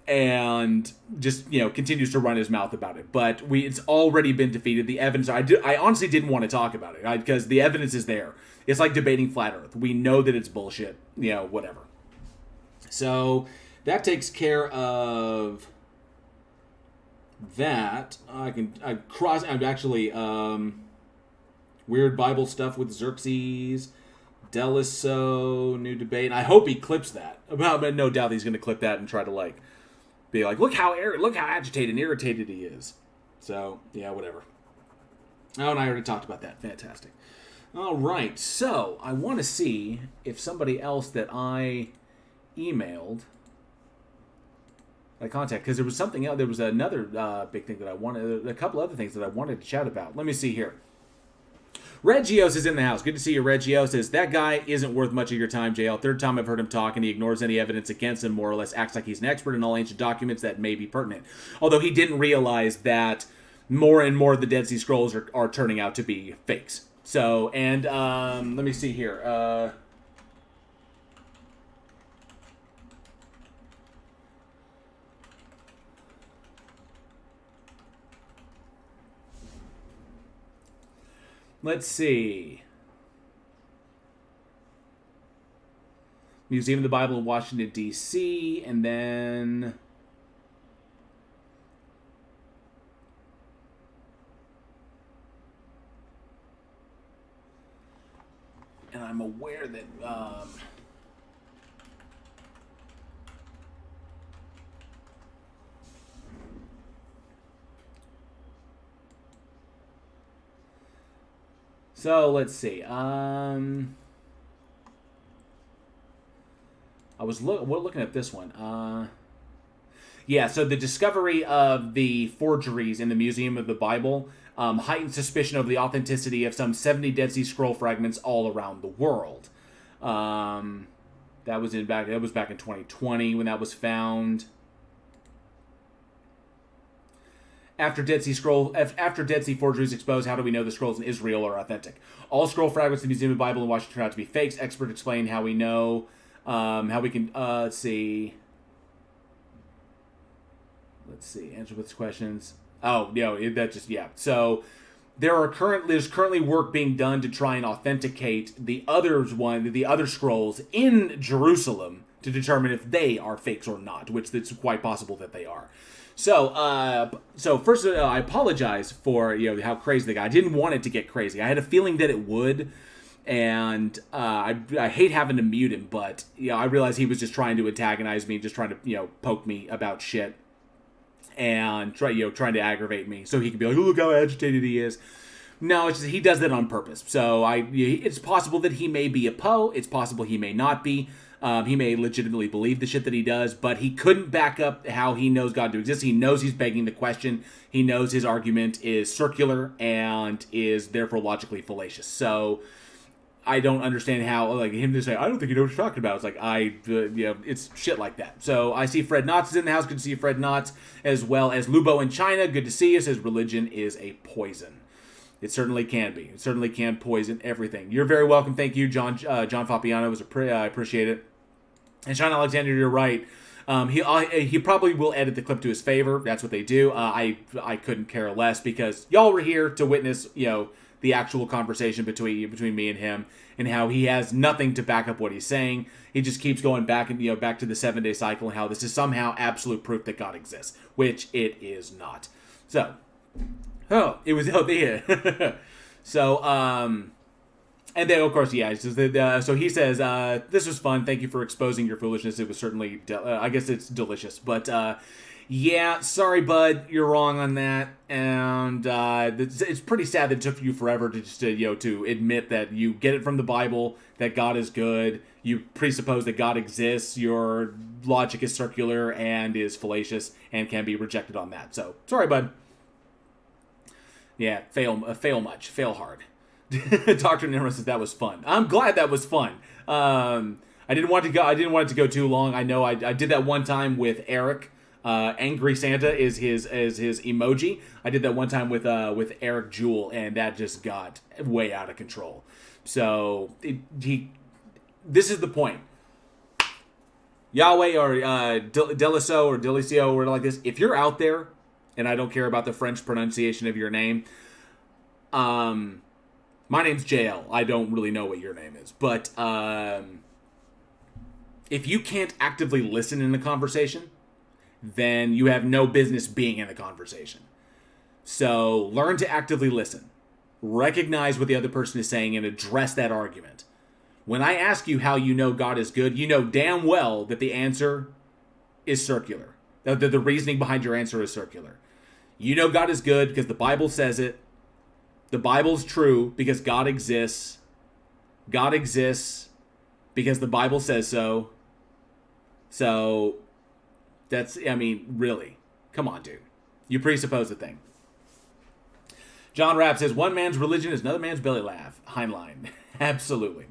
and just continues to run his mouth about it. But it's already been defeated. The evidence. I honestly didn't want to talk about it because the evidence is there. It's like debating flat Earth. We know that it's bullshit. Whatever. So that takes care of that. I'm actually weird Bible stuff with Xerxes, Deliso, new debate. I hope he clips that. But no doubt he's going to clip that and try to be like, look how agitated and irritated he is. So yeah, whatever. Oh, and I already talked about that. Fantastic. All right, so I want to see if somebody else that I emailed, I contact, because there was something else. There was another big thing that I wanted, a couple other things that I wanted to chat about. Let me see here. Regios is in the house. Good to see you, Regios. Says, that guy isn't worth much of your time, JL. Third time I've heard him talk, and he ignores any evidence against him, more or less acts like he's an expert in all ancient documents that may be pertinent. Although he didn't realize that more and more of the Dead Sea Scrolls are turning out to be fakes. So, and let me see here. Let's see. Museum of the Bible in Washington, D.C., and then and I'm aware that so let's see. I was looking at this one. Yeah, so the discovery of the forgeries in the Museum of the Bible heightened suspicion of the authenticity of some 70 Dead Sea Scroll fragments all around the world. That was back in 2020 when that was found. After Dead Sea forgeries exposed, how do we know the scrolls in Israel are authentic? All scroll fragments in the Museum of the Bible in Washington turn out to be fakes. Experts explain how we know. How we can let's see. Answer with questions. Oh, yeah. So there's currently work being done to try and authenticate the other scrolls in Jerusalem to determine if they are fakes or not, which it's quite possible that they are. So first, I apologize for how crazy the guy. I didn't want it to get crazy. I had a feeling that it would, and I hate having to mute him, but I realized he was just trying to antagonize me, just trying to poke me about shit, and trying to aggravate me so he could be like, oh, look how agitated he is. No, it's just he does that on purpose. So it's possible that he may be a Poe. It's possible he may not be. He may legitimately believe the shit that he does, but he couldn't back up how he knows God to exist. He knows he's begging the question. He knows his argument is circular and is therefore logically fallacious. So I don't understand how, him to say, I don't think you know what you're talking about. It's it's shit like that. So I see Fred Knotts is in the house. Good to see you, Fred Knotts, as well as Lubo in China. Good to see you. Says religion is a poison. It certainly can be. It certainly can poison everything. You're very welcome. Thank you, John Fapiano. I appreciate it. And Sean Alexander, you're right. He probably will edit the clip to his favor. That's what they do. I couldn't care less because y'all were here to witness, the actual conversation between me and him, and how he has nothing to back up what he's saying. He just keeps going back and back to the 7-day cycle and how this is somehow absolute proof that God exists, which it is not. So, yeah. So, And then, of course, yeah. He says that, so he says, "This was fun. Thank you for exposing your foolishness. It was certainly, I guess it's delicious. But yeah, sorry, bud, you're wrong on that. And it's pretty sad that it took you forever to just to admit that you get it from the Bible that God is good. You presuppose that God exists. Your logic is circular and is fallacious and can be rejected on that. So sorry, bud. Yeah, fail hard." Dr. Nimrod says that was fun. I'm glad that was fun. I didn't want it to go too long. I know I did that one time with Eric. Angry Santa is his emoji. I did that one time with Eric Jewell, and that just got way out of control. So this is the point. Yahweh or Deliso or Delicio or like this. If you're out there, and I don't care about the French pronunciation of your name, my name's JL. I don't really know what your name is. But if you can't actively listen in the conversation, then you have no business being in the conversation. So learn to actively listen. Recognize what the other person is saying and address that argument. When I ask you how you know God is good, you know damn well that the answer is circular. That the reasoning behind your answer is circular. You know God is good because the Bible says it. The Bible's true because God exists. God exists because the Bible says so. So, really. Come on, dude. You presuppose the thing. John Rapp says, one man's religion is another man's belly laugh. Heinlein. Absolutely.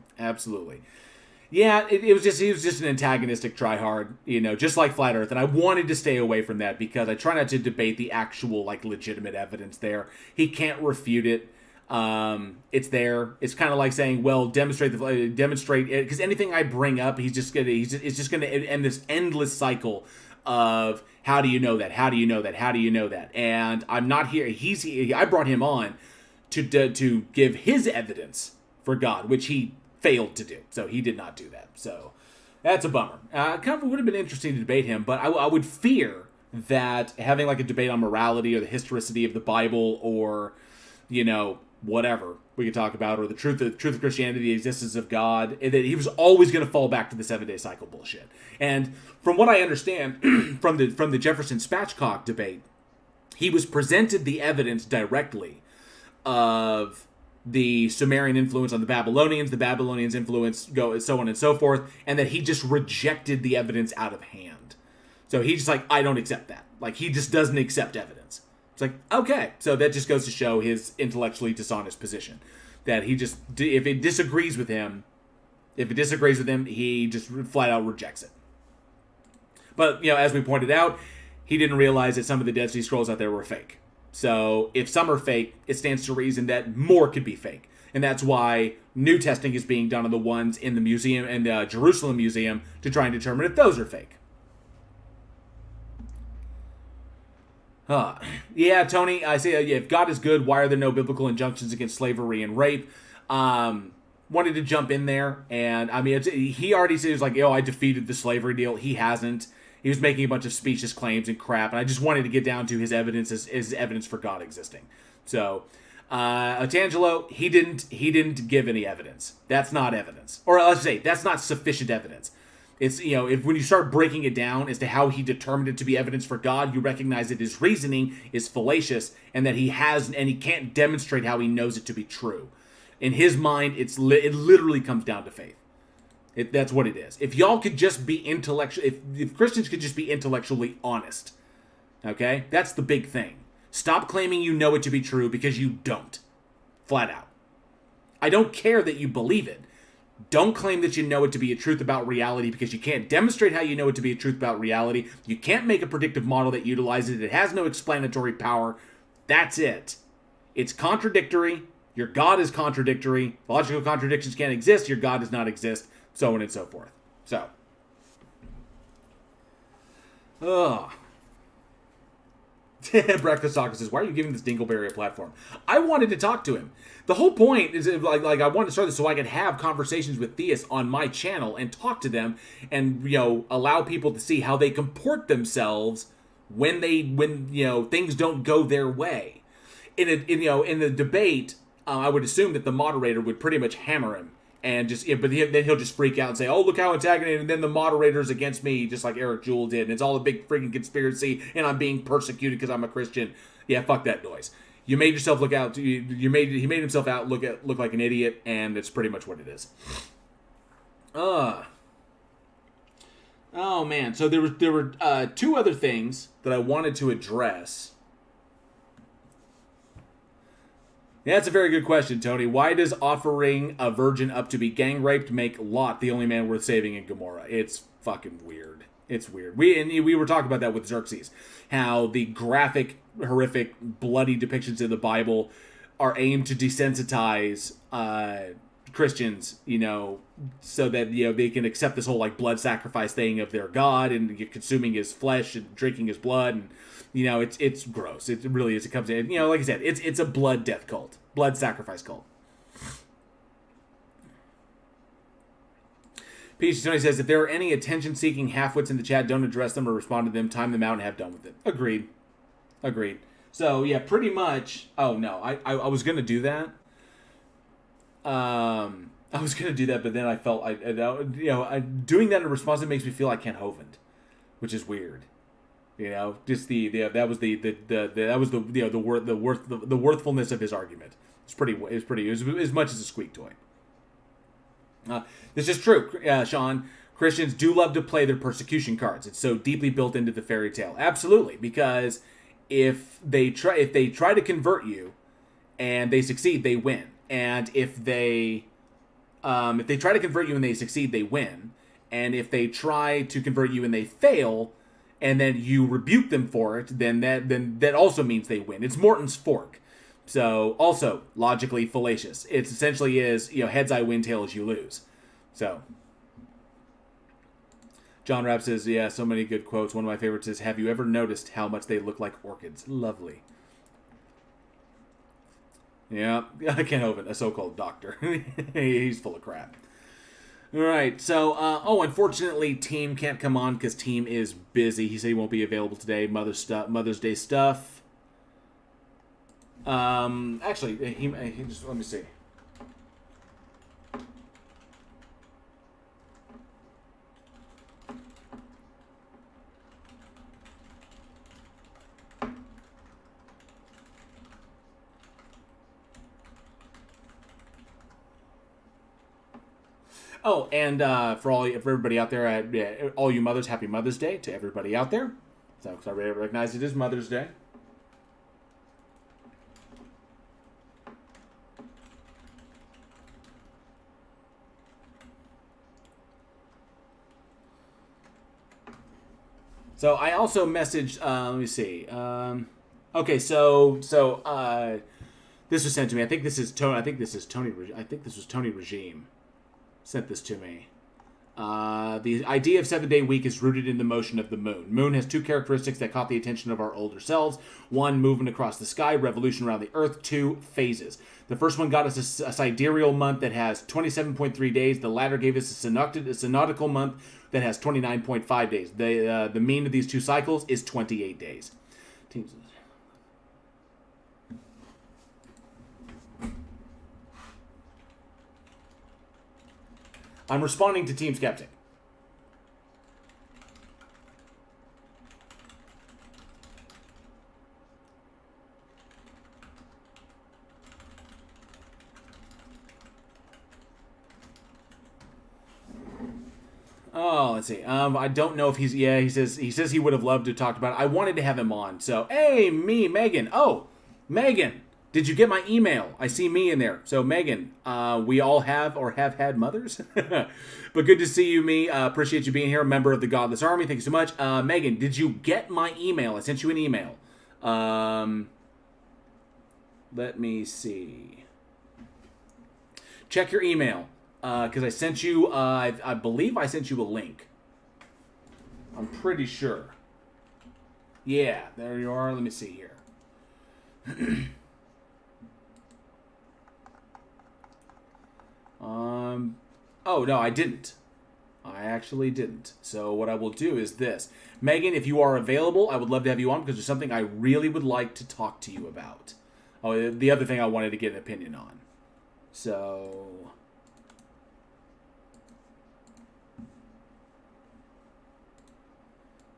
Yeah, he was just an antagonistic tryhard, just like Flat Earth, and I wanted to stay away from that because I try not to debate the actual, legitimate evidence there. He can't refute it. It's there. It's kind of like saying, well, demonstrate it, because anything I bring up, it's just gonna end this endless cycle of how do you know that? How do you know that? How do you know that? And I'm not here. I brought him on to give his evidence for God, which he failed to do. So he did not do that. So that's a bummer. Kind of would have been interesting to debate him, but I would fear that having a debate on morality or the historicity of the Bible or, whatever we could talk about, or the truth of Christianity, the existence of God, that he was always going to fall back to the 7-day cycle bullshit. And from what I understand from the Jefferson Spatchcock debate, he was presented the evidence directly of the Sumerian influence on the Babylonians influence, so on and so forth, and that he just rejected the evidence out of hand. So he's just I don't accept that. He just doesn't accept evidence. It's okay. So that just goes to show his intellectually dishonest position. That he just, if it disagrees with him, he just flat out rejects it. But, as we pointed out, he didn't realize that some of the Dead Sea Scrolls out there were fake. So if some are fake, it stands to reason that more could be fake. And that's why new testing is being done on the ones in the museum and the Jerusalem Museum to try and determine if those are fake. Yeah, Tony, I say, if God is good, why are there no biblical injunctions against slavery and rape? Wanted to jump in there, and he already says I defeated the slavery deal. He hasn't. He was making a bunch of specious claims and crap, and I just wanted to get down to his evidence as evidence for God existing. So, Otangelo, he didn't give any evidence. That's not evidence, or let's say that's not sufficient evidence. It's, if when you start breaking it down as to how he determined it to be evidence for God, you recognize that his reasoning is fallacious and that he can't demonstrate how he knows it to be true. In his mind, it literally comes down to faith. That's what it is. If y'all could just be intellectual, if Christians could just be intellectually honest, okay? That's the big thing. Stop claiming you know it to be true because you don't. Flat out. I don't care that you believe it. Don't claim that you know it to be a truth about reality because you can't demonstrate how you know it to be a truth about reality. You can't make a predictive model that utilizes it. It has no explanatory power. That's it. It's contradictory. Your God is contradictory. Logical contradictions can't exist. Your God does not exist. So on and so forth. So. Ugh. Breakfast Talker says, why are you giving this Dingleberry a platform? I wanted to talk to him. The whole point is I wanted to start this so I could have conversations with theists on my channel and talk to them and, allow people to see how they comport themselves when things don't go their way. In the debate, I would assume that the moderator would pretty much hammer him. And then he'll just freak out and say, "Oh, look how antagonistic!" And then the moderator's against me, just like Eric Jewell did, and it's all a big freaking conspiracy, and I'm being persecuted because I'm a Christian. Yeah, fuck that noise. You made yourself look out. He made himself out look like an idiot, and it's pretty much what it is. Oh man. So there were two other things that I wanted to address. Yeah, that's a very good question, Tony. Why does offering a virgin up to be gang raped make Lot the only man worth saving in Gomorrah? It's fucking weird. It's weird. We were talking about that with Xerxes, how the graphic, horrific, bloody depictions in the Bible are aimed to desensitize Christians, so that they can accept this whole like blood sacrifice thing of their God, and you're consuming his flesh and drinking his blood, and it's gross. It really is. It comes in, like I said, it's a blood death cult, blood sacrifice cult. Peach Tony says, if there are any attention-seeking halfwits in the chat, don't address them or respond to them. Time them out and have done with it. Agreed. So yeah, pretty much. Oh no, I was gonna do that. I was gonna do that, but then I felt doing that in response, it makes me feel like Ken Hovind, which is weird. Just that was the worthfulness of his argument. It was as much as a squeak toy. This is true, Sean. Christians do love to play their persecution cards. It's so deeply built into the fairy tale. Absolutely, because if they try to convert you, and they succeed, they win. And if they try to convert you and they succeed, they win. And if they try to convert you and they fail, and then you rebuke them for it, then that also means they win. It's Morton's fork. So also logically fallacious. It essentially is, heads I win, tails you lose. So John Rapp says, yeah, so many good quotes. One of my favorites is, have you ever noticed how much they look like orchids? Lovely. Yeah, Ken Hovind, a so-called doctor. He's full of crap. All right, so, unfortunately, Team can't come on because Team is busy. He said he won't be available today. Mother's Day stuff. Actually, he just, let me see. Oh, and for everybody out there, all you mothers, happy Mother's Day to everybody out there. So, because I recognize it is Mother's Day. So I also messaged. Let me see. Okay, so this was sent to me. I think this is Tony. I think this was Tony Regime. Sent this to me. The idea of 7-day week is rooted in the motion of the moon. Moon has two characteristics that caught the attention of our older selves. 1, movement across the sky, revolution around the earth. 2, phases. The first one got us a sidereal month that has 27.3 days. The latter gave us a synodical month that has 29.5 days. The mean of these two cycles is 28 days. I'm responding to Team Skeptic. Oh, let's see. I don't know if he's. Yeah, he says he would have loved to talk about it. I wanted to have him on. So, hey, Megan. Oh, Megan. Did you get my email? I see me in there. So, Megan, we all have or have had mothers. But good to see you, me. Appreciate you being here. A member of the Godless Army. Thank you so much. Megan, did you get my email? I sent you an email. Let me see. Check your email. Because I sent you, I believe I sent you a link. I'm pretty sure. Yeah, there you are. Let me see here. Oh, no, I didn't. I actually didn't. So what I will do is this. Megan, if you are available, I would love to have you on because there's something I really would like to talk to you about. Oh, the other thing I wanted to get an opinion on. So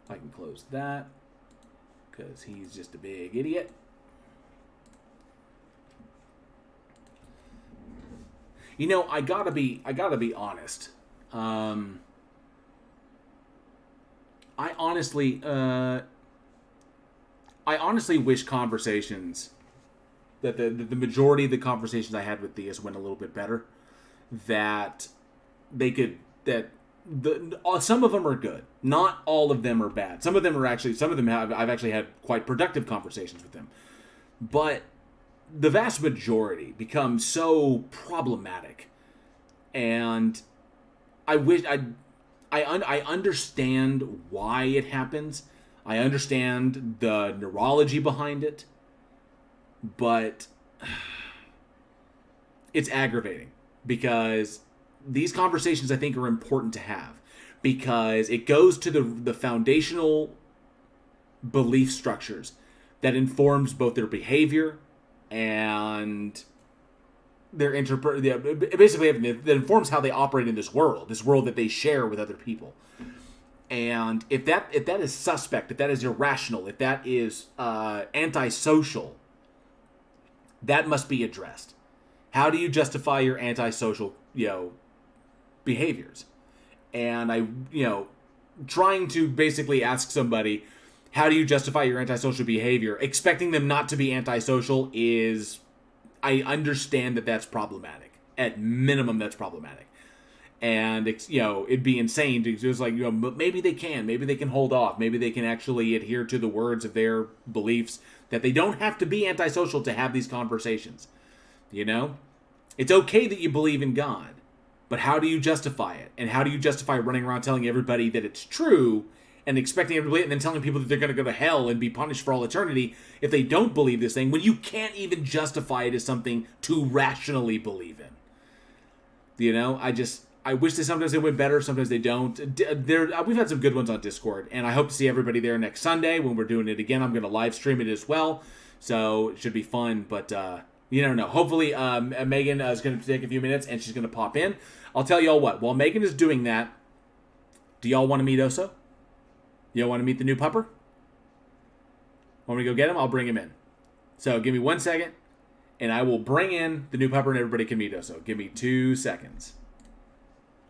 I can close that because he's just a big idiot. You know, I gotta be honest. I honestly wish conversations that the majority of the conversations I had with theists went a little bit better. That they could some of them are good. Not all of them are bad. Some of them I've actually had quite productive conversations with them. But the vast majority become so problematic, and I understand why it happens. I understand the neurology behind it, but it's aggravating because these conversations I think are important to have because it goes to the foundational belief structures that informs both their behavior and their basically that informs how they operate in this world that they share with other people. And if that is suspect, if that is irrational, if that is antisocial, that must be addressed. How do you justify your antisocial, behaviors? And trying to basically ask somebody, how do you justify your antisocial behavior, expecting them not to be antisocial is, I understand that that's problematic. At minimum, that's problematic. And, it'd be insane to just maybe they can hold off. Maybe they can actually adhere to the words of their beliefs, that they don't have to be antisocial to have these conversations. It's okay that you believe in God, but how do you justify it? And how do you justify running around telling everybody that it's true and expecting everybody, and then telling people that they're going to go to hell and be punished for all eternity if they don't believe this thing, when you can't even justify it as something to rationally believe in? I wish that sometimes they went better, sometimes they don't. We've had some good ones on Discord, and I hope to see everybody there next Sunday when we're doing it again. I'm going to live stream it as well, so it should be fun, but you never know. Hopefully, Megan is going to take a few minutes, and she's going to pop in. I'll tell y'all what, while Megan is doing that, do y'all want to meet Oso? Y'all want to meet the new pupper? Want me to go get him? I'll bring him in. So give me 1 second, and I will bring in the new pupper, and everybody can meet Oso. Give me 2 seconds.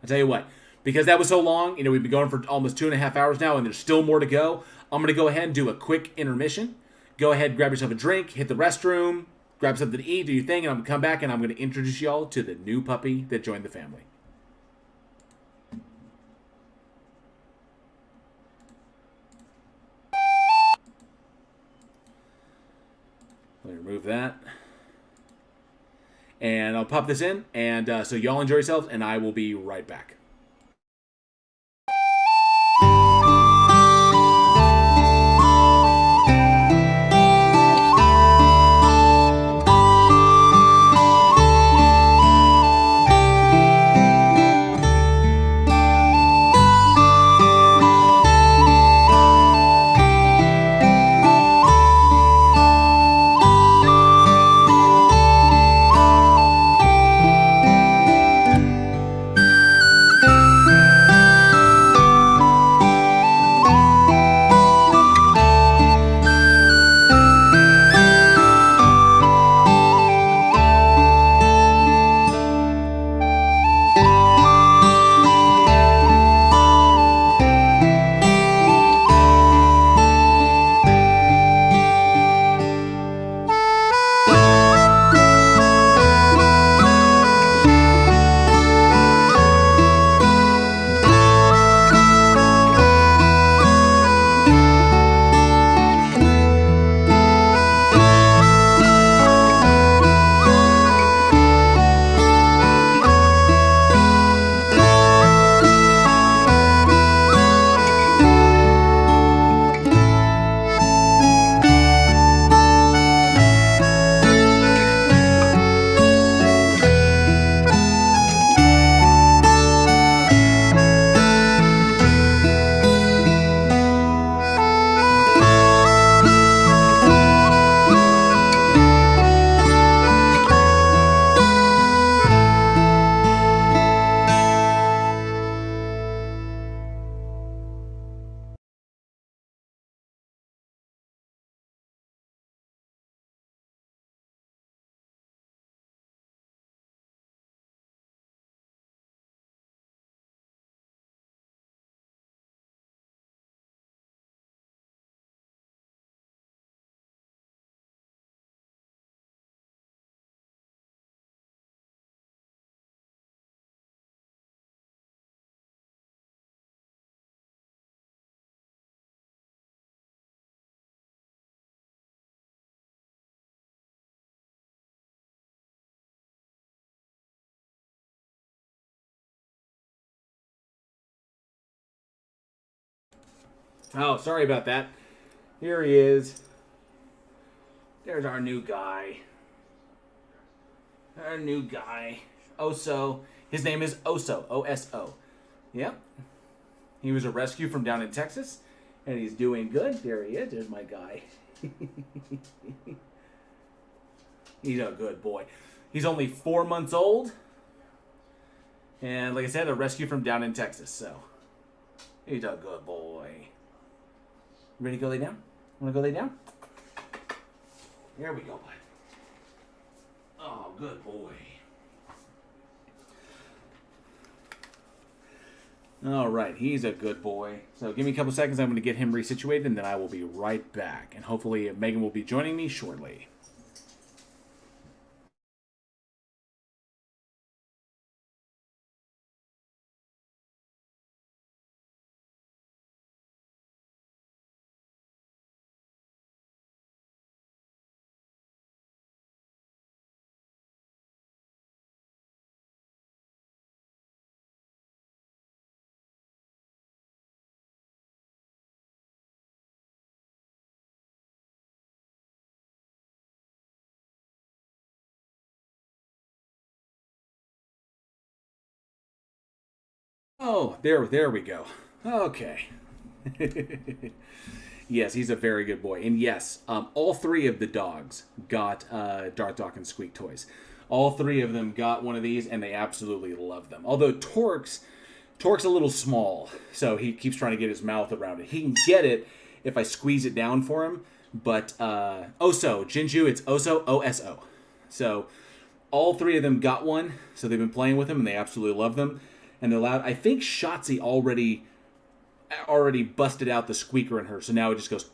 I'll tell you what, because that was so long, we've been going for almost 2.5 hours now, and there's still more to go. I'm going to go ahead and do a quick intermission. Go ahead, grab yourself a drink, hit the restroom, grab something to eat, do your thing, and I'm going to come back, and I'm going to introduce y'all to the new puppy that joined the family. Let me remove that. And I'll pop this in, and so y'all enjoy yourselves, and I will be right back. Oh, sorry about that. Here he is. There's our new guy. Our new guy. Oso. His name is Oso. O-S-O. Yep. He was a rescue from down in Texas. And he's doing good. There he is. There's my guy. He's a good boy. He's only 4 months old. And like I said, a rescue from down in Texas. So, he's a good boy. Ready to go lay down? Want to go lay down? There we go, bud. Oh, good boy. All right, he's a good boy. So give me a couple seconds. I'm going to get him resituated, and then I will be right back. And hopefully Megan will be joining me shortly. Oh, there we go. Okay. Yes, he's a very good boy. And yes, all three of the dogs got Darth Dawkins squeak toys. All three of them got one of these, and they absolutely love them. Although Torque's a little small, so he keeps trying to get his mouth around it. He can get it if I squeeze it down for him, but Oso, Jinju, it's Oso, O-S-O. So all three of them got one, so they've been playing with them, and they absolutely love them. And they're loud. I think Shotzi already busted out the squeaker in her, so now it just goes.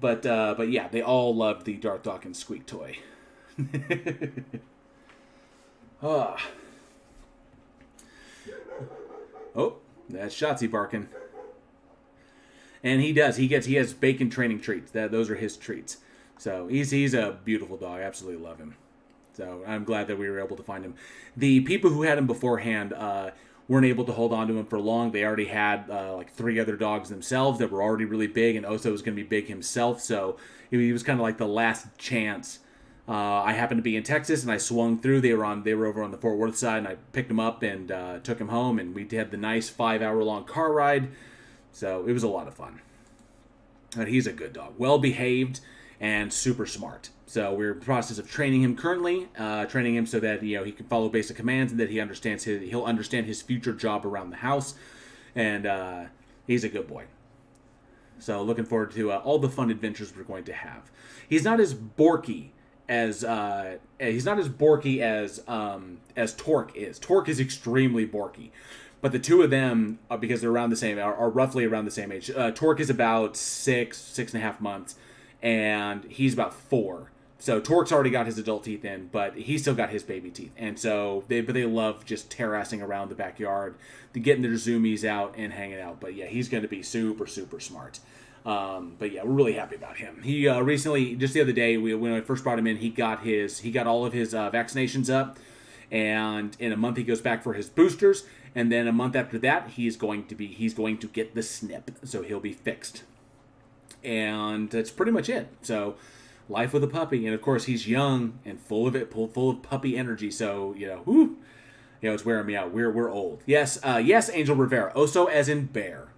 But yeah, they all loved the Darth Dawkins squeak toy. Oh, that's Shotzi barking. And he has bacon training treats. Those are his treats. So he's a beautiful dog. I absolutely love him. So I'm glad that we were able to find him. The people who had him beforehand weren't able to hold on to him for long. They already had like 3 other dogs themselves that were already really big, and Oso was going to be big himself. So he was kind of like the last chance. I happened to be in Texas, and I swung through. They were over on the Fort Worth side, and I picked him up and took him home, and we had the nice 5-hour-long car ride. So it was a lot of fun. But he's a good dog, well behaved and super smart. So we're in the process of training him currently, training him so that he can follow basic commands and that he'll understand his future job around the house, and he's a good boy. So looking forward to all the fun adventures we're going to have. He's not as borky as Torque is. Torque is extremely borky, but the two of them, because they're around the same, are roughly around the same age. Torque is about 6.5 months, and he's about 4. So Torque's already got his adult teeth in, but he's still got his baby teeth. And so they love just terracing around the backyard, getting their zoomies out and hanging out. But yeah, he's going to be super, super smart. But yeah, we're really happy about him. He recently, just the other day, when I first brought him in, he got all of his vaccinations up. And in a month he goes back for his boosters. And then a month after that, he's going to get the snip. So he'll be fixed. And that's pretty much it. So life with a puppy, and of course he's young and full of puppy energy. So it's wearing me out. We're old. Yes, Angel Rivera. Oso as in bear,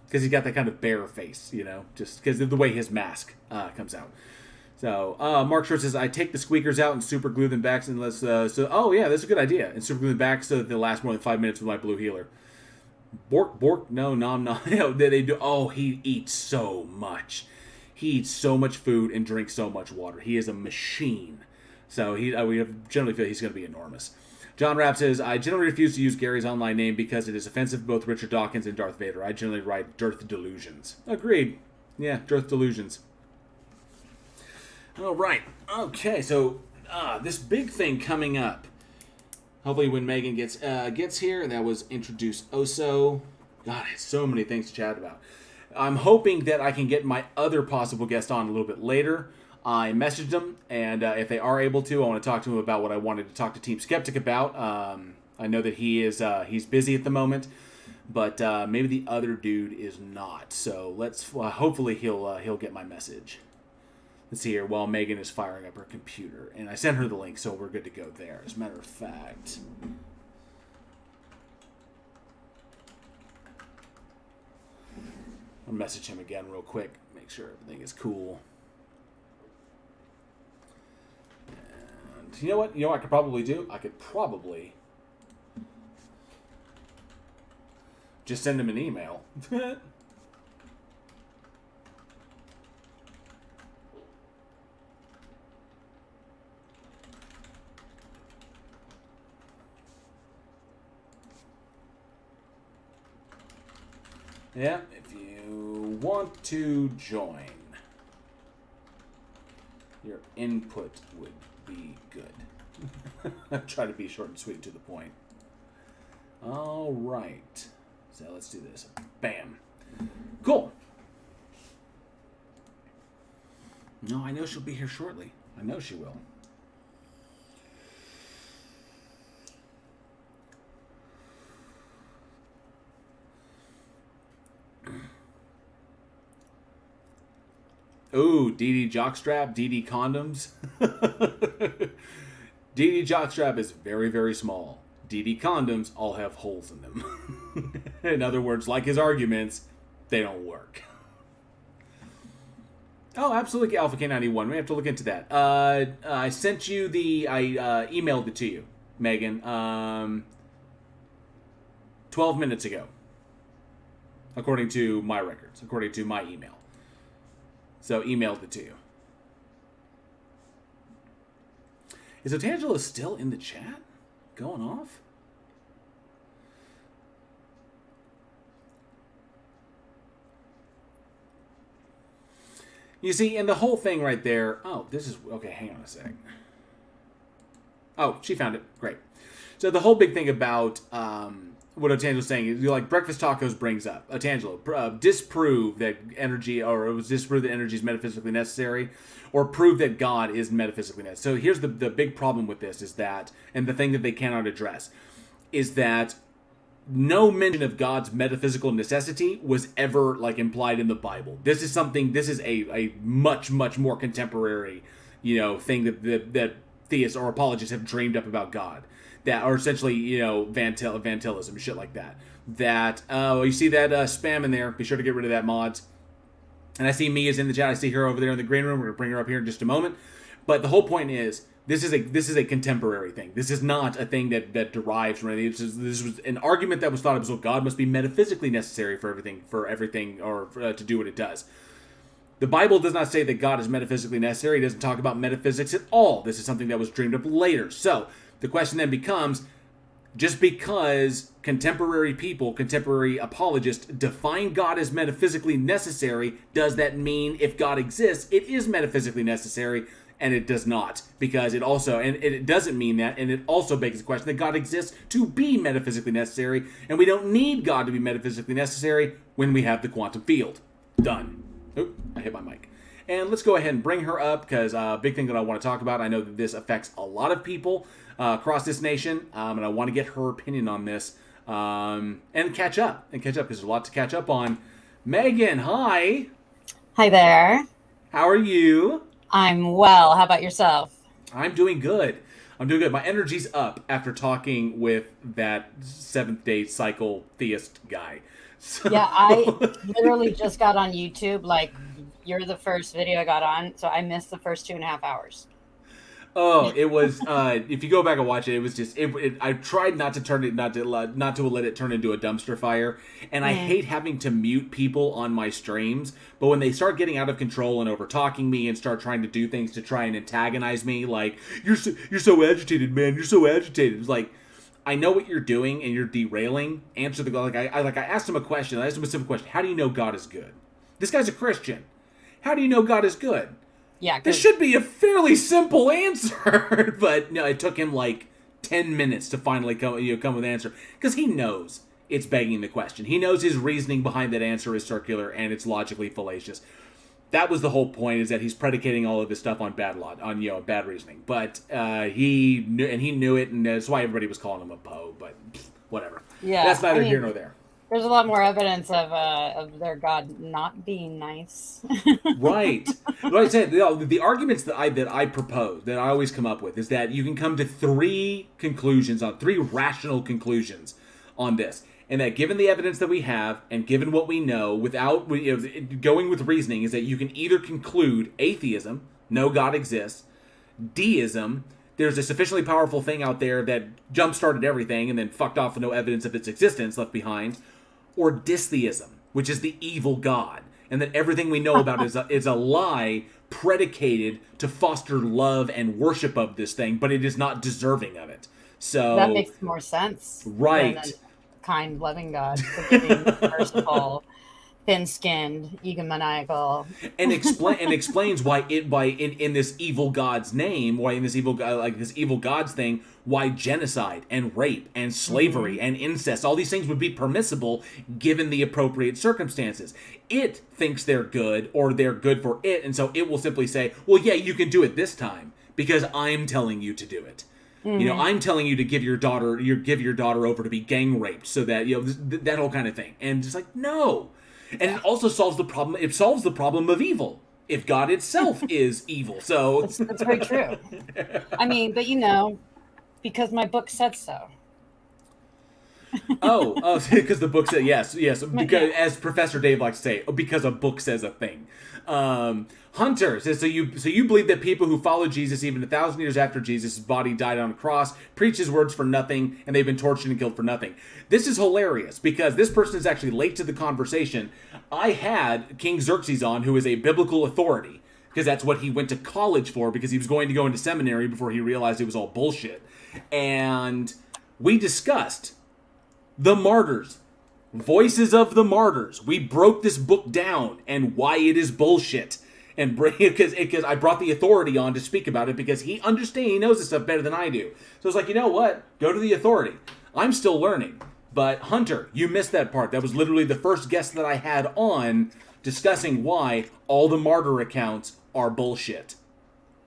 because he's got that kind of bear face. Just because of the way his mask comes out. So Mark Short says, I take the squeakers out and super glue them back, and that's a good idea. And super glue them back so that they last more than 5 minutes with my blue healer. Bork, no, nom, nom. They do. Oh, he eats so much. He eats so much food and drinks so much water. He is a machine. So we generally feel he's going to be enormous. John Rapp says, I generally refuse to use Gary's online name because it is offensive to both Richard Dawkins and Darth Vader. I generally write Darth Delusions. Agreed. Yeah, Darth Delusions. All right. Okay, so this big thing coming up. Hopefully when Megan gets here, and that was introduce Oso. God, so many things to chat about. I'm hoping that I can get my other possible guest on a little bit later. I messaged them, and if they are able to, I want to talk to him about what I wanted to talk to Team Skeptic about. I know that he's busy at the moment, but maybe the other dude is not. So let's hopefully he'll get my message. Let's see here. While Megan is firing up her computer, and I sent her the link, so we're good to go there. As a matter of fact, I'll message him again real quick. Make sure everything is cool. And you know what? You know what I could probably do? I could probably just send him an email. Yeah, if you want to join, your input would be good. Try to be short and sweet to the point. All right. So let's do this. Bam. Cool. No, I know she'll be here shortly. I know she will. Ooh, DD jockstrap, DD condoms. DD jockstrap is very, very small. DD condoms all have holes in them. In other words, like his arguments, they don't work. Oh, absolutely, Alpha K91. We have to look into that. I sent you I emailed it to you, Megan, 12 minutes ago. According to my records, according to my email. So, emailed it to you. Is Otangelo still in the chat? Going off? You see, and the whole thing right there... Oh, this is... Okay, hang on a sec. Oh, she found it. Great. So, the whole big thing about... what Otangelo's saying is, like Breakfast Tacos brings up, Otangelo, disprove that energy, or it was disprove that energy is metaphysically necessary, or prove that God is metaphysically necessary. So here's the big problem with this is that, and the thing that they cannot address, is that no mention of God's metaphysical necessity was ever like implied in the Bible. This is a much, much more contemporary, thing that theists or apologists have dreamed up about God. That are essentially, vantillism, shit like that. You see that spam in there, be sure to get rid of that, mods. And I see Mia's in the chat, I see her over there in the green room, we're going to bring her up here in just a moment. But the whole point is, this is a contemporary thing. This is not a thing that derives from anything. This was an argument that was thought of as, well, God must be metaphysically necessary for everything, or to do what it does. The Bible does not say that God is metaphysically necessary. It doesn't talk about metaphysics at all. This is something that was dreamed up later. So, the question then becomes, just because contemporary people, contemporary apologists, define God as metaphysically necessary, does that mean if God exists, it is metaphysically necessary? And it does not. Because it also, and it doesn't mean that, and it also begs the question that God exists to be metaphysically necessary, and we don't need God to be metaphysically necessary when we have the quantum field. Done. Oop, I hit my mic. And let's go ahead and bring her up, because a big thing that I want to talk about, I know that this affects a lot of people across this nation, and I want to get her opinion on this, and catch up, because there's a lot to catch up on. Megan, hi. Hi there. How are you? I'm well. How about yourself? I'm doing good. My energy's up after talking with that seventh-day cycle theist guy. So... Yeah, I literally just got on YouTube. Like, you're the first video I got on, so I missed the first 2.5 hours. Oh, it was. If you go back and watch it, it was just. I tried not to let it turn into a dumpster fire, and I hate having to mute people on my streams. But when they start getting out of control and over talking me and start trying to do things to try and antagonize me, like you're so agitated, man, you're so agitated. It's like, I know what you're doing and you're derailing. Answer the I asked him a question. I asked him a simple question. How do you know God is good? This guy's a Christian. How do you know God is good? Yeah, this should be a fairly simple answer, but no, it took him like 10 minutes to finally come with an answer, because he knows it's begging the question. He knows his reasoning behind that answer is circular and it's logically fallacious. That was the whole point, is that he's predicating all of this stuff on bad reasoning. But he knew it, and that's why everybody was calling him a Poe. But whatever. Yeah, that's neither here nor there. There's a lot more evidence of their God not being nice. Right. Like I said, the arguments that I propose, that I always come up with, is that you can come to three rational conclusions on this. And that given the evidence that we have, and given what we know, going with reasoning, is that you can either conclude atheism, no God exists, deism, there's a sufficiently powerful thing out there that jump-started everything and then fucked off with no evidence of its existence left behind, or distheism, which is the evil God, and that everything we know about is a lie predicated to foster love and worship of this thing, but it is not deserving of it. So that makes more sense. Right. Than a kind, loving God, forgiving, merciful, thin-skinned, egomaniacal, and explains why in this evil God's name, why in this evil God's thing, why genocide and rape and slavery and incest, all these things would be permissible given the appropriate circumstances. It thinks they're good, or they're good for it, and so it will simply say, well, yeah, you can do it this time because I'm telling you to do it. You know, I'm telling you to give your daughter over to be gang raped, so that, you know, that whole kind of thing. And it's like, no. And it also solves the problem. It solves the problem of evil. If God itself is evil, so that's very true. I mean, but you know, because my book said so. Because the book said yes. Because, as Professor Dave likes to say, because a book says a thing. Hunter says, so you believe that people who follow Jesus even 1,000 years after Jesus' body died on a cross preach his words for nothing, and they've been tortured and killed for nothing. This is hilarious because this person is actually late to the conversation. I had King Xerxes on, who is a biblical authority, because that's what he went to college for, because he was going to go into seminary before he realized it was all bullshit. And we discussed the martyrs, voices of the martyrs. We broke this book down and why it is bullshit. And because I brought the authority on to speak about it, because he knows this stuff better than I do. So it's like, you know what? Go to the authority. I'm still learning. But Hunter, you missed that part. That was literally the first guest that I had on discussing why all the martyr accounts are bullshit.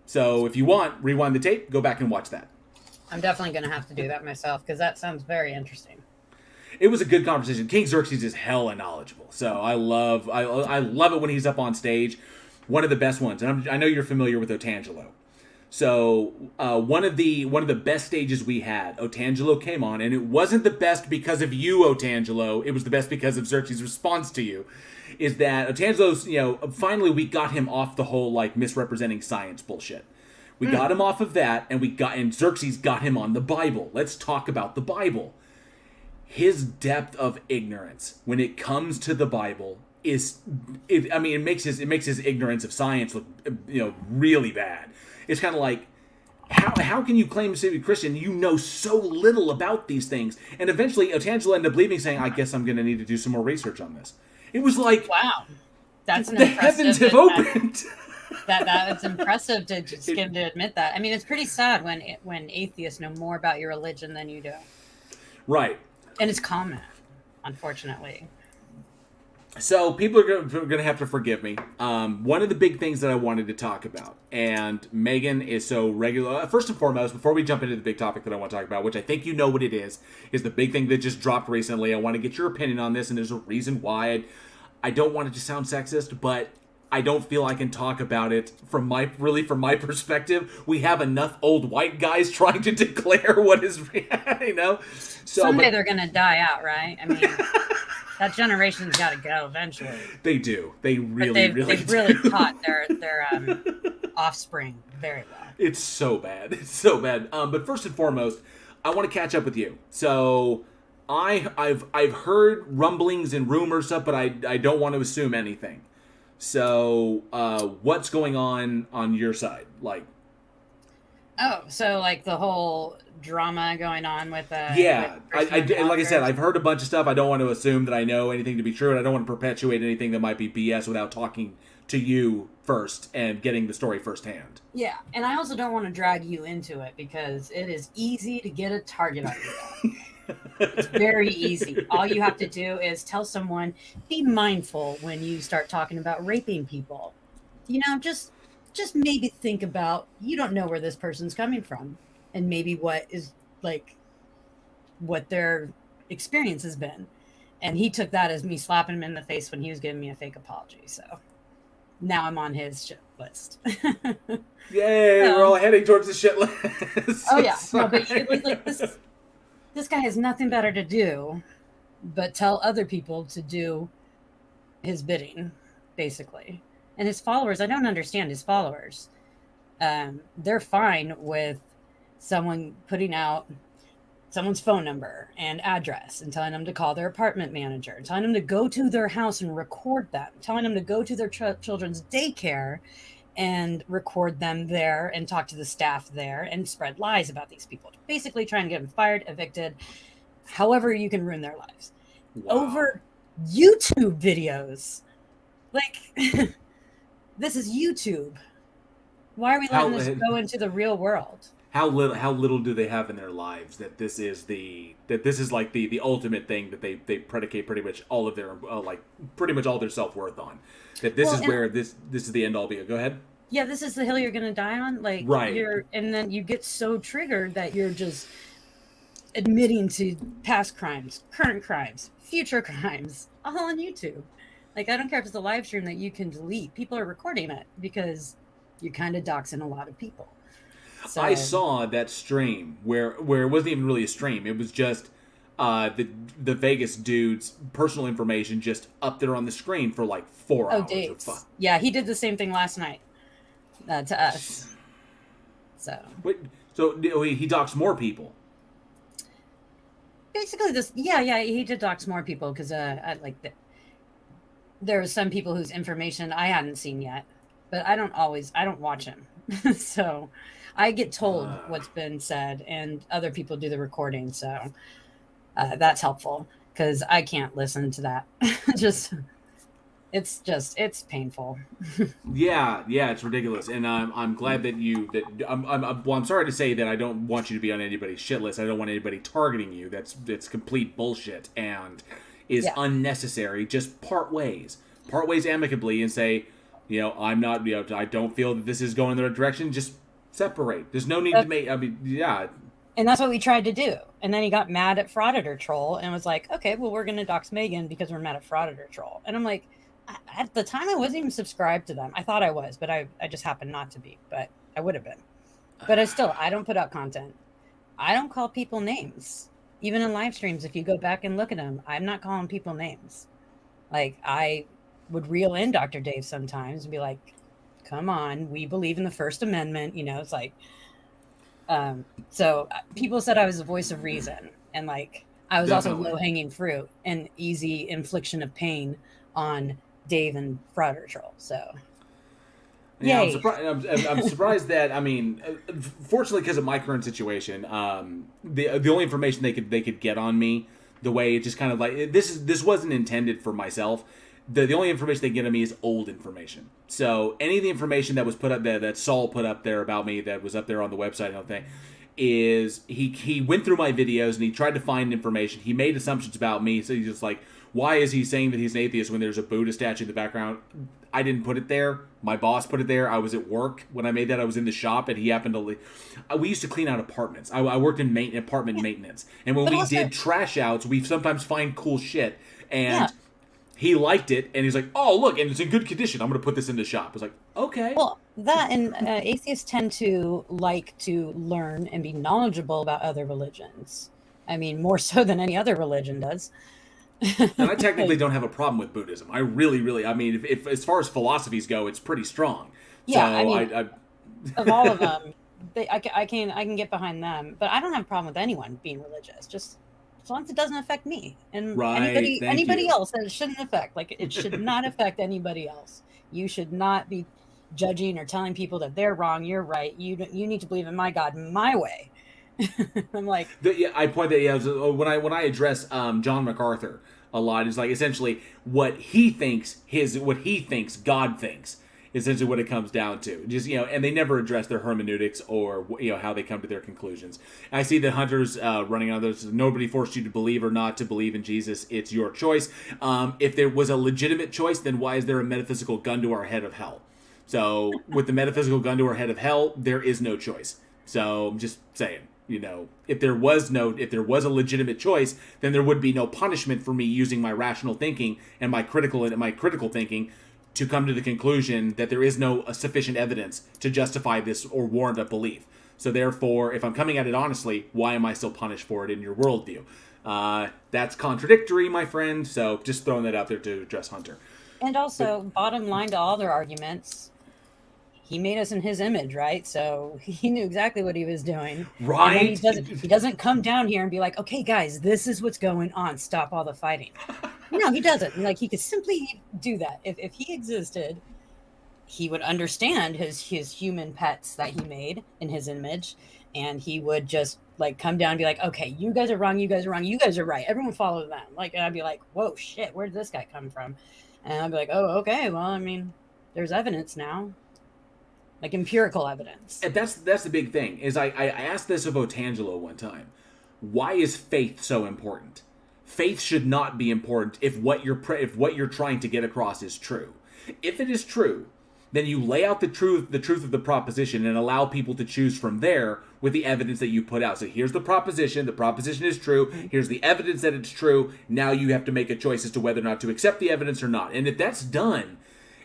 So if you want, rewind the tape, go back and watch that. I'm definitely going to have to do that myself, because that sounds very interesting. It was a good conversation. King Xerxes is hella knowledgeable, so I love it when he's up on stage. One of the best ones, and I know you're familiar with Otangelo. So one of the best stages we had, Otangelo came on, and it wasn't the best because of you, Otangelo. It was the best because of Xerxes' response to you. Is that Otangelo's? You know, finally we got him off the whole like misrepresenting science bullshit. We got him off of that, and Xerxes got him on the Bible. Let's talk about the Bible. His depth of ignorance when it comes to the Bible it makes his ignorance of science look, you know, really bad. It's kind of like, how can you claim to be Christian? You know so little about these things. And eventually, Otangelo ended up leaving, saying, "I guess I'm going to need to do some more research on this." It was like, wow, that's an the heavens have opened. That's impressive to just get him to admit that. I mean, it's pretty sad when atheists know more about your religion than you do. Right. And it's common, unfortunately. So people are going to have to forgive me. One of the big things that I wanted to talk about, and Megan is so regular. First and foremost, before we jump into the big topic that I want to talk about, which I think you know what it is the big thing that just dropped recently. I want to get your opinion on this, and there's a reason why. I don't want it to sound sexist, but I don't feel I can talk about it from my perspective. We have enough old white guys trying to declare what is, you know. Someday they're going to die out, right? I mean. That generation's got to go eventually. They do. They really taught their offspring very well. It's so bad. It's so bad. But first and foremost, I want to catch up with you. So I've heard rumblings and rumors stuff, but I don't want to assume anything. So what's going on your side? Like, so like the whole drama going on with yeah, like I said, I've heard a bunch of stuff. I don't want to assume that I know anything to be true, and I don't want to perpetuate anything that might be BS without talking to you first and getting the story firsthand. Yeah, and I also don't want to drag you into it because it is easy to get a target on your back. It's very easy. All you have to do is tell someone, be mindful when you start talking about raping people. You know, just maybe think about, you don't know where this person's coming from. And maybe what their experience has been. And he took that as me slapping him in the face when he was giving me a fake apology. So now I'm on his shit list. Yay, we're all heading towards the shit list. Oh yeah, no, but it was like this guy has nothing better to do but tell other people to do his bidding, basically. And his followers, I don't understand his followers. They're fine with someone putting out someone's phone number and address and telling them to call their apartment manager, telling them to go to their house and record them, telling them to go to their children's daycare and record them there and talk to the staff there and spread lies about these people. Basically trying to get them fired, evicted, however you can ruin their lives. Wow. Over YouTube videos. Like, this is YouTube. Why are we letting this go into the real world? How little do they have in their lives that this is like the ultimate thing that they predicate pretty much all of their pretty much all their self-worth on, that this is where this is the end all be. Go ahead. Yeah, this is the hill you're gonna die on. Like, right. And then you get so triggered that you're just admitting to past crimes, current crimes, future crimes, all on YouTube. Like, I don't care if it's a live stream that you can delete. People are recording it because you're kind of doxing a lot of people. So, I saw that stream where it wasn't even really a stream. It was just the Vegas dude's personal information just up there on the screen for like 4 hours. Dates. Yeah, he did the same thing last night to us. So. Wait, so he doxed more people. Basically, he did dox more people because there were some people whose information I hadn't seen yet, but I don't watch him, so I get told what's been said, and other people do the recording, so that's helpful because I can't listen to that. It's painful. Yeah, it's ridiculous, and I'm glad that I'm sorry to say that I don't want you to be on anybody's shit list. I don't want anybody targeting you. That's complete bullshit and is unnecessary. Just part ways amicably, and say, I'm not. I don't feel that this is going in the right direction. Just separate. There's no need to make. And that's what we tried to do. And then he got mad at Frauditor Troll and was like, okay, well, we're going to dox Megan because we're mad at Frauditor Troll. And I'm like, at the time, I wasn't even subscribed to them. I thought I was, but I just happened not to be. But I would have been. But I don't put out content. I don't call people names. Even in live streams, if you go back and look at them, I'm not calling people names. Like, I would reel in Dr. Dave sometimes and be like, come on, we believe in the First Amendment. It's like, so people said I was the voice of reason. And like, I was Definitely. also low-hanging fruit and easy infliction of pain on Dave and Frauditor Troll. So, yeah, yay. I'm surprised that, fortunately, because of my current situation, the only information they could get on me, the way it just kind of like, this wasn't intended for myself. The only information they get on me is old information. So any of the information that was put up there, that Saul put up there about me, that was up there on the website and everything, is he went through my videos and he tried to find information. He made assumptions about me. So he's just like, why is he saying that he's an atheist when there's a Buddha statue in the background? I didn't put it there. My boss put it there. I was at work when I made that. I was in the shop, and he happened to. We used to clean out apartments. I worked in apartment maintenance, and when we did trash outs, we sometimes find cool shit. And he liked it, and he's like, "Oh, look, and it's in good condition. I'm going to put this in the shop." I was like, "Okay." Well, that and atheists tend to like to learn and be knowledgeable about other religions. I mean, more so than any other religion does. And I technically don't have a problem with Buddhism. I really, if as far as philosophies go, it's pretty strong. Yeah, so I of all of them, I can get behind them, but I don't have a problem with anyone being religious. Just as long as it doesn't affect me and anybody else that it shouldn't affect. Like, it should not affect anybody else. You should not be judging or telling people that they're wrong, you're right. You need to believe in my God, my way. I'm like, I point that when I address John MacArthur a lot, is like essentially what he thinks God thinks. Essentially, what it comes down to, just and they never address their hermeneutics or how they come to their conclusions. I see that Hunter's running on this. Nobody forced you to believe or not to believe in Jesus. It's your choice. If there was a legitimate choice, then why is there a metaphysical gun to our head of hell? So with the metaphysical gun to our head of hell, there is no choice. So I'm just saying, if there was a legitimate choice, then there would be no punishment for me using my rational thinking and my critical thinking to come to the conclusion that there is no sufficient evidence to justify this or warrant a belief. So therefore, if I'm coming at it honestly, why am I still punished for it in your worldview? That's contradictory, my friend. So just throwing that out there to address Hunter. And also, bottom line to all their arguments, he made us in his image, right? So he knew exactly what he was doing. Right. And he doesn't come down here and be like, okay, guys, this is what's going on. Stop all the fighting. No, he doesn't. Like, he could simply do that. If he existed, he would understand his human pets that he made in his image. And he would just like come down and be like, okay, you guys are wrong. You guys are wrong. You guys are right. Everyone follow them. Like, and I'd be like, whoa, shit, where did this guy come from? And I'd be like, oh, okay. Well, I mean, there's evidence now. Like empirical evidence. And that's the big thing. Is I asked this of Otangelo one time. Why is faith so important? Faith should not be important if what you're trying to get across is true. If it is true, then you lay out the truth of the proposition and allow people to choose from there with the evidence that you put out. So here's the proposition is true, here's the evidence that it's true, now you have to make a choice as to whether or not to accept the evidence or not. And if that's done,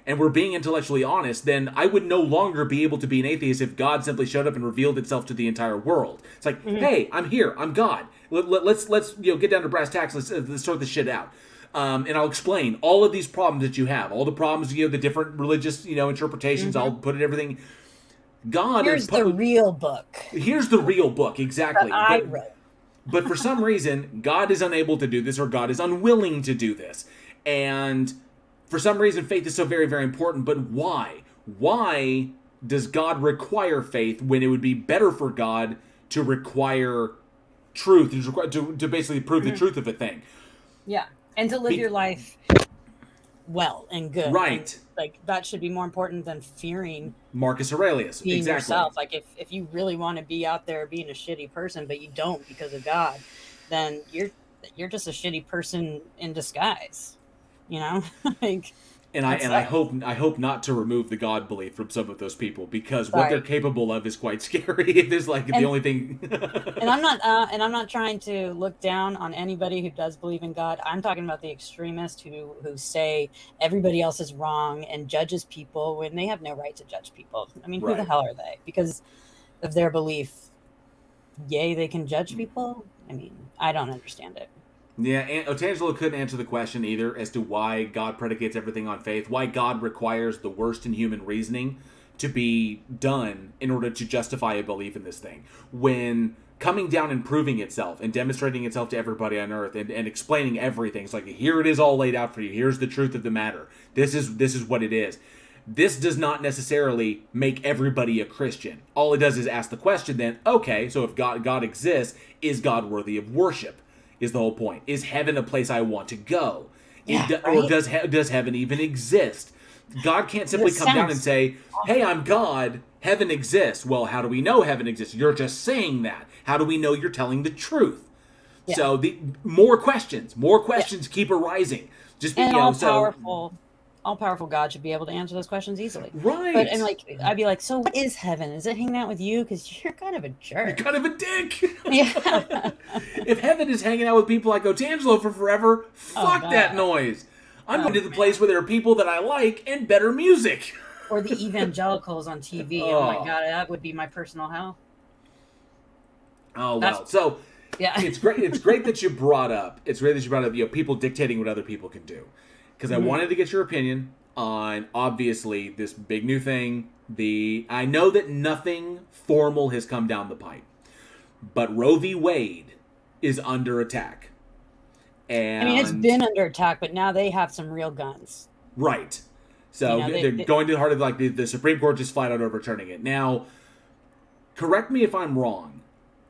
and we're being intellectually honest, then I would no longer be able to be an atheist if God simply showed up and revealed itself to the entire world. It's like, hey, I'm here, I'm God. Let's get down to brass tacks, let's sort this shit out. And I'll explain all of these problems that you have, all the problems, the different religious, interpretations. I'll put it everything. God Here's the real book. Here's the real book, exactly. That I wrote. But for some reason, God is unable to do this, or God is unwilling to do this. And for some reason, faith is so very, very important. But why? Why does God require faith when it would be better for God to require truth, to basically prove the truth of a thing? Yeah. And to live your life well and good. Right. And, like, that should be more important than fearing Marcus Aurelius. being Exactly. yourself. Like, if you really want to be out there being a shitty person, but you don't because of God, then you're just a shitty person in disguise. Like, and I hope not to remove the God belief from some of those people, because what they're capable of is quite scary. It is like the only thing. and I'm not trying to look down on anybody who does believe in God. I'm talking about the extremists who say everybody else is wrong and judges people when they have no right to judge people. I mean, who the hell are they? Because of their belief, yay, they can judge people. I mean, I don't understand it. Yeah, and Otangelo couldn't answer the question either as to why God predicates everything on faith, why God requires the worst in human reasoning to be done in order to justify a belief in this thing. When coming down and proving itself and demonstrating itself to everybody on earth and explaining everything, it's like, here it is all laid out for you. Here's the truth of the matter. This is what it is. This does not necessarily make everybody a Christian. All it does is ask the question then, okay, so if God exists, is God worthy of worship? Is the whole point. Is heaven a place I want to go? Or does heaven even exist? God can't simply come down and say, hey, I'm God, heaven exists. Well, how do we know heaven exists? You're just saying that. How do we know you're telling the truth? Yeah. So more questions keep arising. Just all-powerful God should be able to answer those questions easily. Right. But, and like, I'd be like, so what is heaven? Is it hanging out with you? Because you're kind of a jerk. You're kind of a dick. Yeah. If heaven is hanging out with people like Otangelo for forever, fuck that noise. I'm going to the place where there are people that I like and better music. Or the evangelicals on TV. Oh my God, that would be my personal hell. Oh, wow. So, yeah. It's great that you brought up, people dictating what other people can do. Because I wanted to get your opinion on, obviously, this big new thing. I know that nothing formal has come down the pipe, but Roe v. Wade is under attack. And I mean, it's been under attack, but now they have some real guns. Right. So they're going to the heart of, like, the Supreme Court just flat out overturning it. Now, correct me if I'm wrong.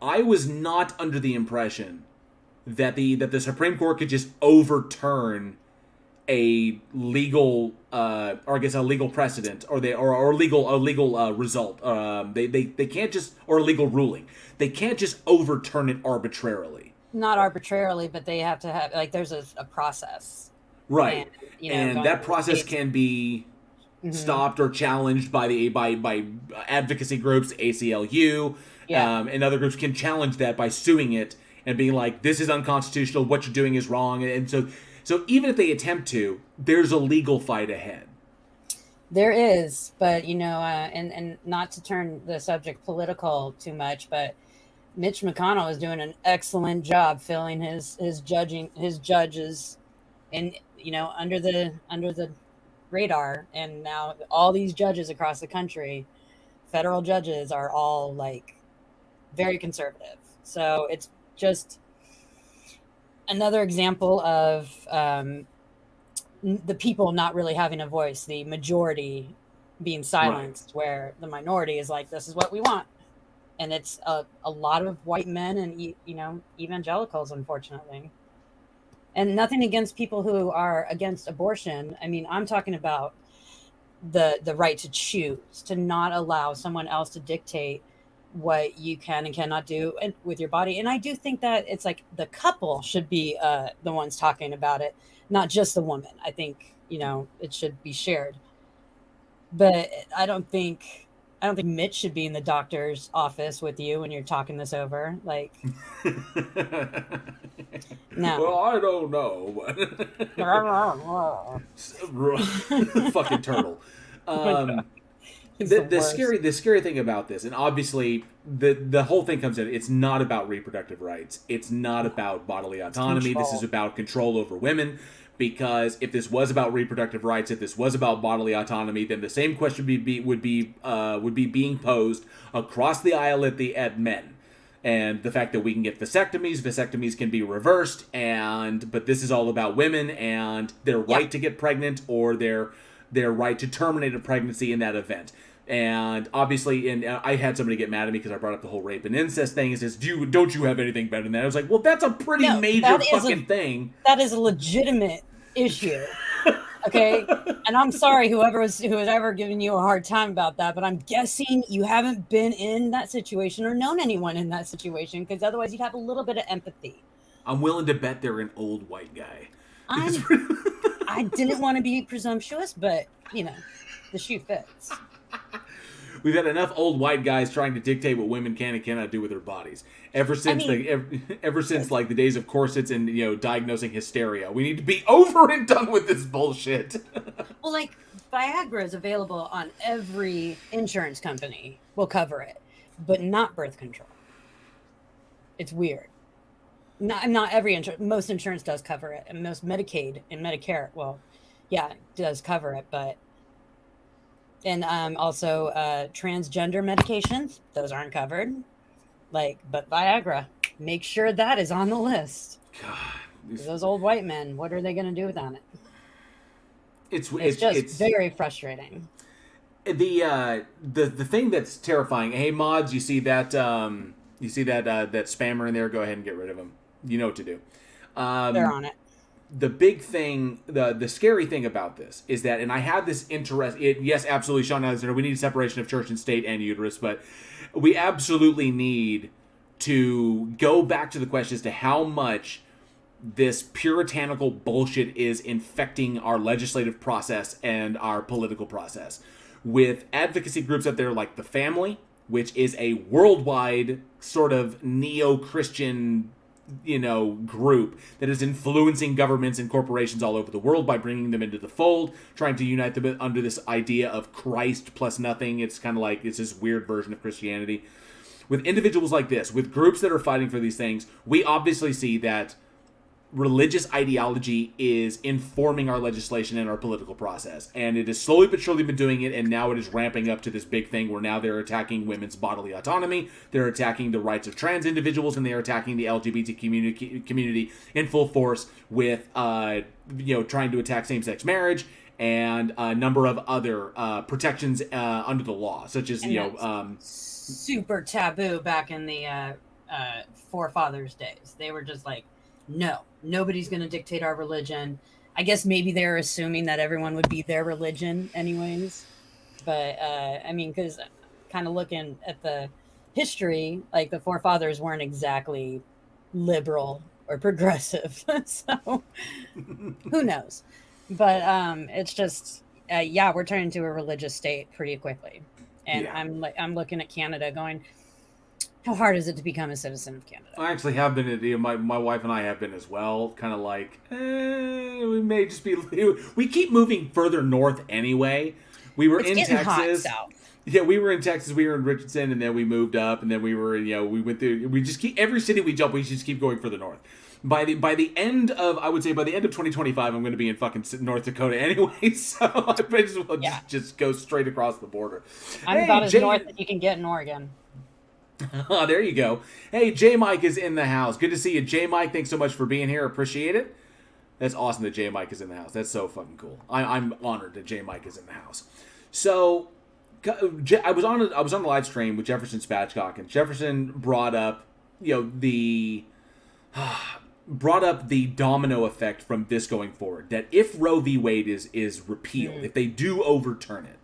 I was not under the impression that the Supreme Court could just overturn a legal, or I guess a legal precedent, or a legal result. They can't just, or a legal ruling. They can't just overturn it arbitrarily. Not arbitrarily, but they have to have, like, there's a process. Right, and that process can be stopped or challenged by advocacy groups, ACLU, Yeah. And other groups can challenge that by suing it and being like, this is unconstitutional, what you're doing is wrong. And so even if they attempt to, there's a legal fight ahead. There is, but and not to turn the subject political too much, but Mitch McConnell is doing an excellent job filling his judges, and under the radar. And now all these judges across the country, federal judges, are all like very conservative. So it's just another example of the people not really having a voice, the majority being silenced, right, where the minority is like, this is what we want. And it's a lot of white men and, evangelicals, unfortunately. And nothing against people who are against abortion. I mean, I'm talking about the right to choose, to not allow someone else to dictate what you can and cannot do with your body. And I do think that it's like the couple should be the ones talking about it, not just the woman. I think, it should be shared. But I don't think Mitch should be in the doctor's office with you when you're talking this over. Like, no. Well, I don't know. Fucking turtle. The scary thing about this, and obviously the whole thing comes in, it's not about reproductive rights. It's not about bodily autonomy. This is about control over women. Because if this was about reproductive rights, if this was about bodily autonomy, then the same question would be being posed across the aisle at men. And the fact that we can get vasectomies can be reversed, but this is all about women and their right to get pregnant or their right to terminate a pregnancy in that event. And obviously, and I had somebody get mad at me because I brought up the whole rape and incest thing. It says, don't you have anything better than that? I was like, well, that's a pretty major fucking thing. That is a legitimate issue. Okay? And I'm sorry who has ever given you a hard time about that, but I'm guessing you haven't been in that situation or known anyone in that situation, because otherwise you'd have a little bit of empathy. I'm willing to bet they're an old white guy. I didn't want to be presumptuous, but, the shoe fits. We've had enough old white guys trying to dictate what women can and cannot do with their bodies. Ever since the days of corsets and diagnosing hysteria, we need to be over and done with this bullshit. Well, like Viagra is available on every insurance company. Will cover it, but not birth control. It's weird. Not every insurance. Most insurance does cover it, and most Medicaid and Medicare, does cover it, but. And also transgender medications, those aren't covered. But Viagra, make sure that is on the list. God, those old white men, what are they going to do without it? It's very frustrating. The thing that's terrifying. Hey mods, you see that that spammer in there? Go ahead and get rid of him. You know what to do. They're on it. The big thing, the scary thing about this is that, and I had this interest. Yes, absolutely, Sean Alexander. We need a separation of church and state and uterus, but we absolutely need to go back to the question as to how much this puritanical bullshit is infecting our legislative process and our political process. With advocacy groups out there like the Family, which is a worldwide sort of neo-Christian group that is influencing governments and corporations all over the world by bringing them into the fold, trying to unite them under this idea of Christ plus nothing. It's kind of like it's this weird version of Christianity. With individuals like this, with groups that are fighting for these things, we obviously see that religious ideology is informing our legislation and our political process. And it has slowly but surely been doing it, and now it is ramping up to this big thing where now they're attacking women's bodily autonomy, they're attacking the rights of trans individuals, and they're attacking the LGBT community in full force with, trying to attack same-sex marriage and a number of other protections under the law, such as, super taboo back in the forefathers' days. They were just like, no, nobody's going to dictate our religion. I guess maybe they're assuming that everyone would be their religion anyways. But, because kind of looking at the history, like the forefathers weren't exactly liberal or progressive. So who knows? But it's just, we're turning to a religious state pretty quickly. And I'm looking at Canada going, How hard is it to become a citizen of Canada? I actually have been. My wife and I have been as well. Kind of like, we may just be. We keep moving further north anyway. We were It's in getting hot Texas. south. Yeah, we were in Texas. We were in Richardson, and then we moved up, and then we were, we went through. We just keep every city we jump. We just keep going further north. By the end of, I would say by the end of 2025, I'm going to be in fucking North Dakota anyway. So I might as well just go straight across the border. I'm about as north as you can get in Oregon. Oh, there you go. Hey, J Mike is in the house. Good to see you, J Mike. Thanks so much for being here. Appreciate it. That's awesome that J Mike is in the house. That's so fucking cool. I'm honored that J Mike is in the house. So I was on a live stream with Jefferson Spatchcock, and Jefferson brought up the domino effect from this going forward. That if Roe v. Wade is repealed, if they do overturn it,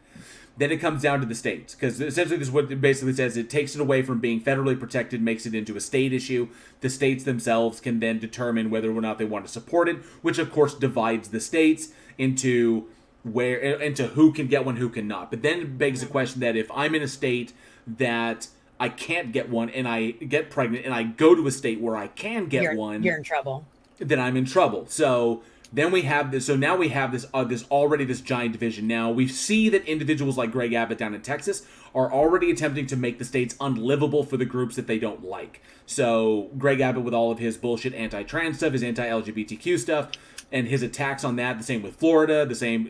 then it comes down to the states. Because essentially this is what it basically says. It takes it away from being federally protected, makes it into a state issue. The states themselves can then determine whether or not they want to support it, which of course divides the states into who can get one, who cannot. But then it begs the question that if I'm in a state that I can't get one and I get pregnant and I go to a state where I can get one, you're in trouble. Then I'm in trouble. So then we have this. So now we have this this giant division. Now we see that individuals like Greg Abbott down in Texas are already attempting to make the states unlivable for the groups that they don't like. So Greg Abbott, with all of his bullshit anti-trans stuff, his anti-LGBTQ stuff, and his attacks on that, the same with Florida,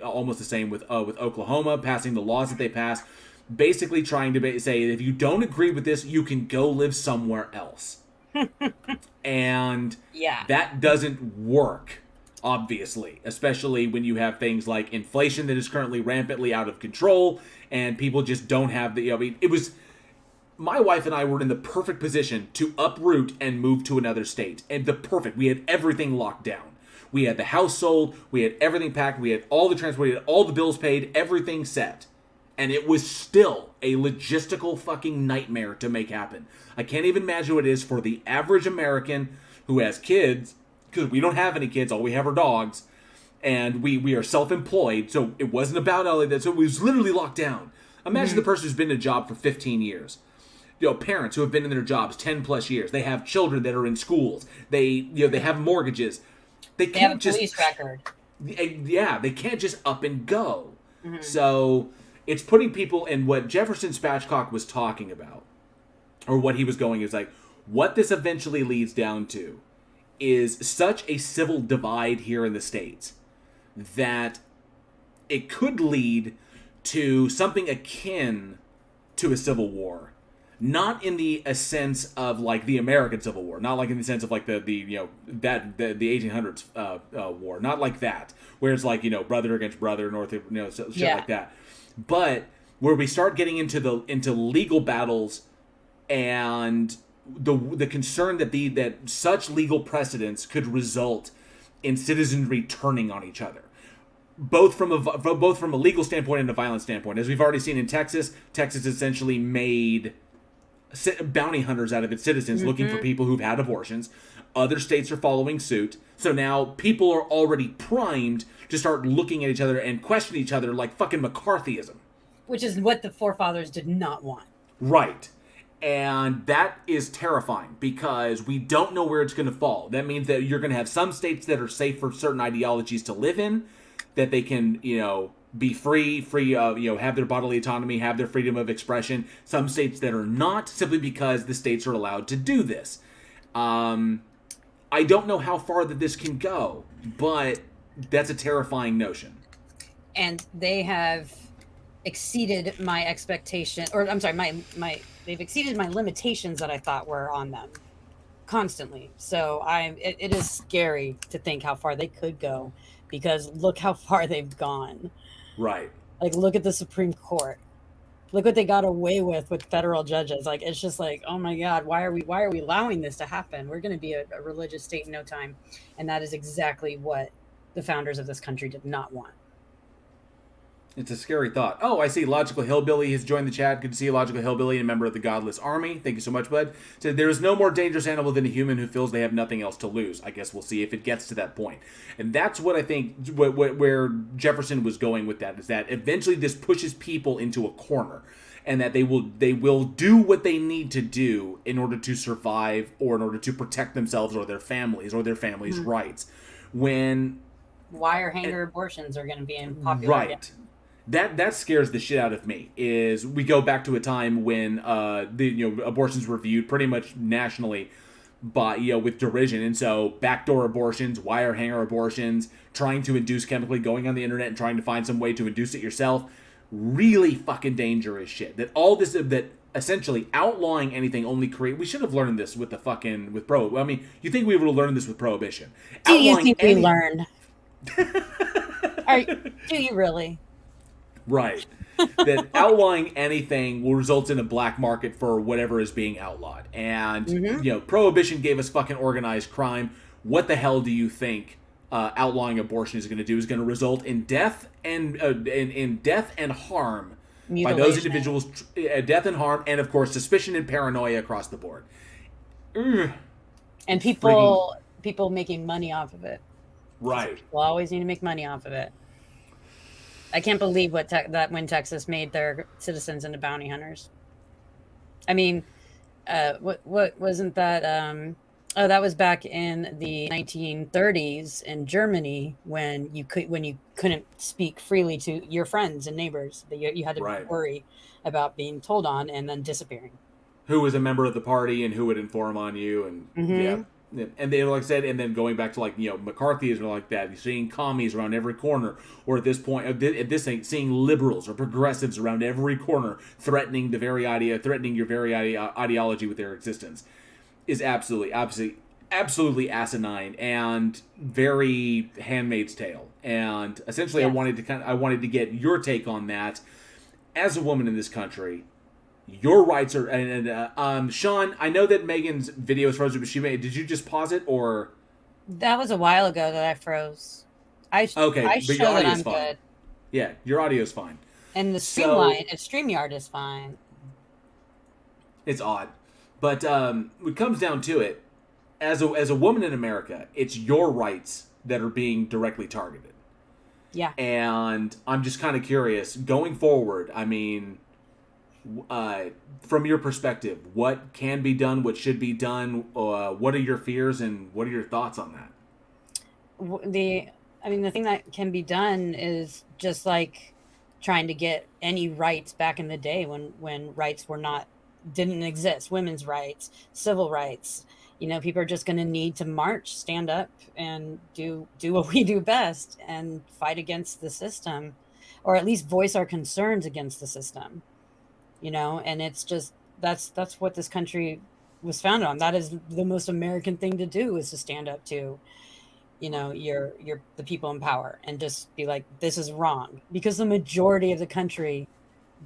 almost the same with Oklahoma, passing the laws that they passed, basically trying to say if you don't agree with this, you can go live somewhere else. And that doesn't work, obviously, especially when you have things like inflation that is currently rampantly out of control, and people just don't have it was. My wife and I were in the perfect position to uproot and move to another state, and we had everything locked down. We had the house sold, we had everything packed, we had all the transport, we had all the bills paid, everything set. And it was still a logistical fucking nightmare to make happen. I can't even imagine what it is for the average American who has kids, because we don't have any kids, all we have are dogs, and we are self-employed, so it wasn't about all of that, so it was literally locked down. Imagine the person who's been in a job for 15 years. Parents who have been in their jobs 10 plus years. They have children that are in schools. They have mortgages. They can't have a police record. Yeah, they can't just up and go. Mm-hmm. So it's putting people in what Jefferson Spatchcock was talking about, or what he was going is like, what this eventually leads down to is such a civil divide here in the States that it could lead to something akin to a civil war. Not in the sense of like the American Civil War, not like in the sense of like the 1800s war, not like that, where it's like brother against brother, shit like that, but where we start getting into legal battles and the concern that such legal precedents could result in citizenry turning on each other. Both from a legal standpoint and a violent standpoint, as we've already seen in Texas essentially made bounty hunters out of its citizens, looking for people who've had abortions. Other states are following suit. So now people are already primed to start looking at each other and question each other like fucking McCarthyism. Which is what the forefathers did not want. Right. And that is terrifying because we don't know where it's going to fall. That means that you're going to have some states that are safe for certain ideologies to live in, that they can, be free, have their bodily autonomy, have their freedom of expression. Some states that are not, simply because the states are allowed to do this. I don't know how far that this can go, but that's a terrifying notion. And they have exceeded my expectation, or I'm sorry, they've exceeded my limitations that I thought were on them constantly. So it is scary to think how far they could go, because look how far they've gone. Right. Like, look at the Supreme Court. Look what they got away with federal judges. Like, it's just like, oh my God, why are we allowing this to happen? We're going to be a religious state in no time. And that is exactly what the founders of this country did not want. It's a scary thought. Oh, I see Logical Hillbilly has joined the chat. Good to see you, Logical Hillbilly, and a member of the Godless Army. Thank you so much, bud. Said, there is no more dangerous animal than a human who feels they have nothing else to lose. I guess we'll see if it gets to that point. And that's what I think, where Jefferson was going with that, is that eventually this pushes people into a corner. and that they will do what they need to do in order to survive or in order to protect themselves or their families rights. When wire hanger abortions are going to be in popular right again. That scares the shit out of me. Is we go back to a time when abortions were viewed pretty much nationally by with derision, and so backdoor abortions, wire hanger abortions, trying to induce chemically, going on the internet and trying to find some way to induce it yourself, really fucking dangerous shit. That essentially outlawing anything only create. We should have learned this with pro. I mean, you think we would have learned this with prohibition? Do you think we learned? Do you really? Right. That outlawing anything will result in a black market for whatever is being outlawed. And, prohibition gave us fucking organized crime. What the hell do you think outlawing abortion is going to do? Is going to result in death and harm by those individuals, death and harm, and, of course, suspicion and paranoia across the board. Ugh. And people making money off of it. Right. We'll always need to make money off of it. I can't believe that when Texas made their citizens into bounty hunters. I mean, what wasn't that? That was back in the 1930s in Germany when you couldn't speak freely to your friends and neighbors. You had to worry about being told on and then disappearing. Who was a member of the party and who would inform on you, and and they, like I said, and then going back to McCarthyism like that, you're seeing commies around every corner, or at this point, seeing liberals or progressives around every corner, threatening your very ideology with their existence, is absolutely asinine and very Handmaid's Tale. And essentially, Yeah. I wanted to get your take on that as a woman in this country. Your rights are, and Sean, I know that Megan's video is frozen, but did you just pause it, or? That was a while ago that I froze. I show that I'm fine. good. Yeah, your audio is fine. And the StreamYard is fine. It's odd. But when it comes down to it, as a woman in America, it's your rights that are being directly targeted. Yeah. And I'm just kind of curious, going forward, I mean, from your perspective, what can be done, what should be done, what are your fears, and what are your thoughts on that? The thing that can be done is just like trying to get any rights back in the day when rights didn't exist. Women's rights, civil rights. People are just going to need to march, stand up, and do what we do best and fight against the system, or at least voice our concerns against the system. And it's just that's what this country was founded on. That is the most American thing to do, is to stand up to, the people in power and just be like, this is wrong, because the majority of the country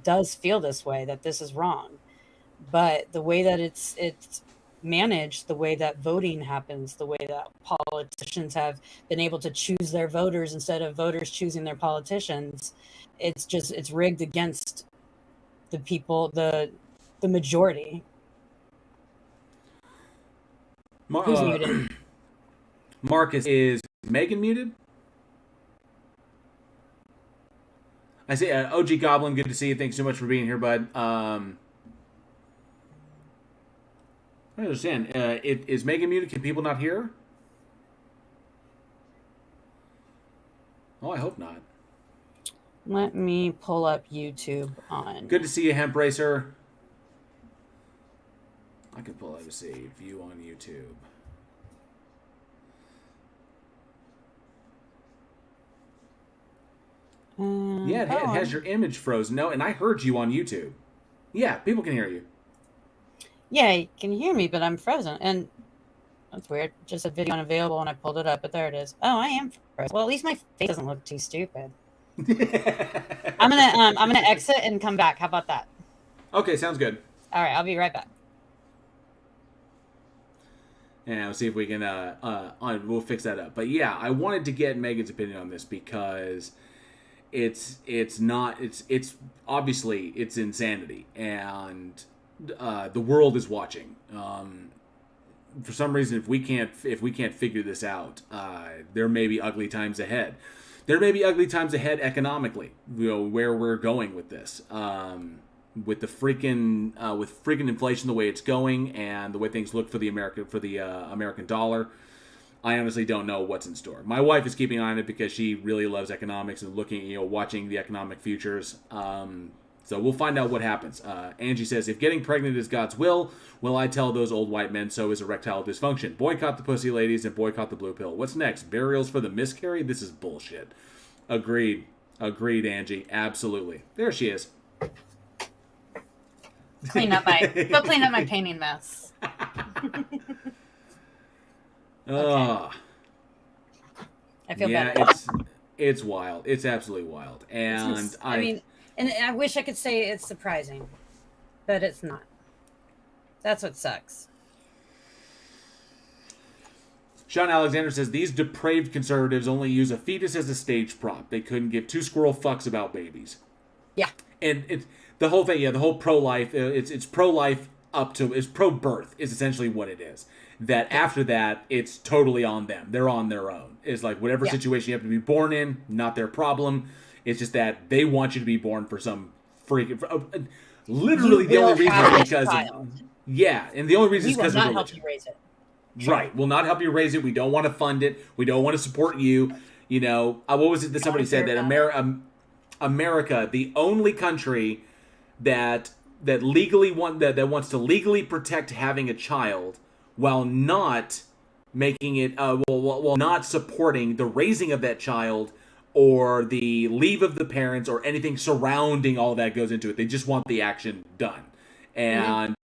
does feel this way, that this is wrong. But the way that it's managed, the way that voting happens, the way that politicians have been able to choose their voters instead of voters choosing their politicians, it's rigged against the people, the majority. Who's muted? Marcus, is Megan muted? I say, OG Goblin, good to see you. Thanks so much for being here, bud. I understand. Is Megan muted? Can people not hear her? Oh, I hope not. Let me pull up YouTube on. Good to see you, Hemp Racer. I can pull up a view on YouTube. Yeah, it has your image frozen. No, and I heard you on YouTube. Yeah, people can hear you. Yeah, you can hear me, but I'm frozen. And that's weird. Just a video unavailable, and I pulled it up, but there it is. Oh, I am frozen. Well, at least my face doesn't look too stupid. I'm gonna exit and come back. How about that? Okay, sounds good. All right, I'll be right back. And we'll see if we can we'll fix that up. But yeah, I wanted to get Megan's opinion on this because it's obviously it's insanity, and the world is watching. For some reason, if we can't figure this out, there may be ugly times ahead. There may be ugly times ahead economically, where we're going with this. with the freaking inflation the way it's going and the way things look for the American dollar, I honestly don't know what's in store. My wife is keeping an eye on it because she really loves economics and watching the economic futures. So we'll find out what happens. Angie says, if getting pregnant is God's will I tell those old white men so is erectile dysfunction? Boycott the pussy ladies and boycott the blue pill. What's next? Burials for the miscarried? This is bullshit. Agreed, Angie. Absolutely. There she is. Go clean up my painting mess. Okay. I feel bad. It's wild. It's absolutely wild. And I wish I could say it's surprising, but it's not. That's what sucks. Sean Alexander says, these depraved conservatives only use a fetus as a stage prop. They couldn't give two squirrel fucks about babies. Yeah. And it's the whole thing, the whole pro-life, it's pro-life it's pro-birth is essentially what it is. That after that, it's totally on them. They're on their own. It's like whatever situation you have to be born in, not their problem. It's just that they want you to be born for some freaking... literally the only reason is because... and the only reason is because of religion. We will not help you raise it. Right. We'll not help you raise it. We don't want to fund it. We don't want to support you. What was it that somebody said? That America, the only country that wants to legally protect having a child while not making it, while not supporting the raising of that child or the leave of the parents or anything surrounding all that goes into it. They just want the action done. And,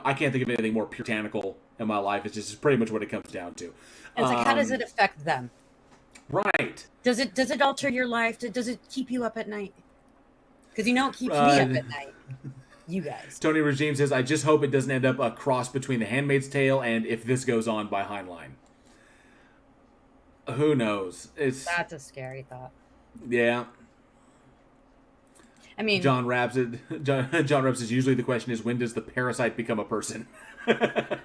I can't think of anything more puritanical in my life. It's just pretty much what it comes down to. It's like, how does it affect them? Right. Does it alter your life? Does it keep you up at night? Because it keeps me up at night. You guys. Tony Regime says, I just hope it doesn't end up a cross between The Handmaid's Tale and If This Goes On by Heinlein. Who knows? That's a scary thought. Yeah. I mean, John Rapp says, usually the question is, when does the parasite become a person? Yeah,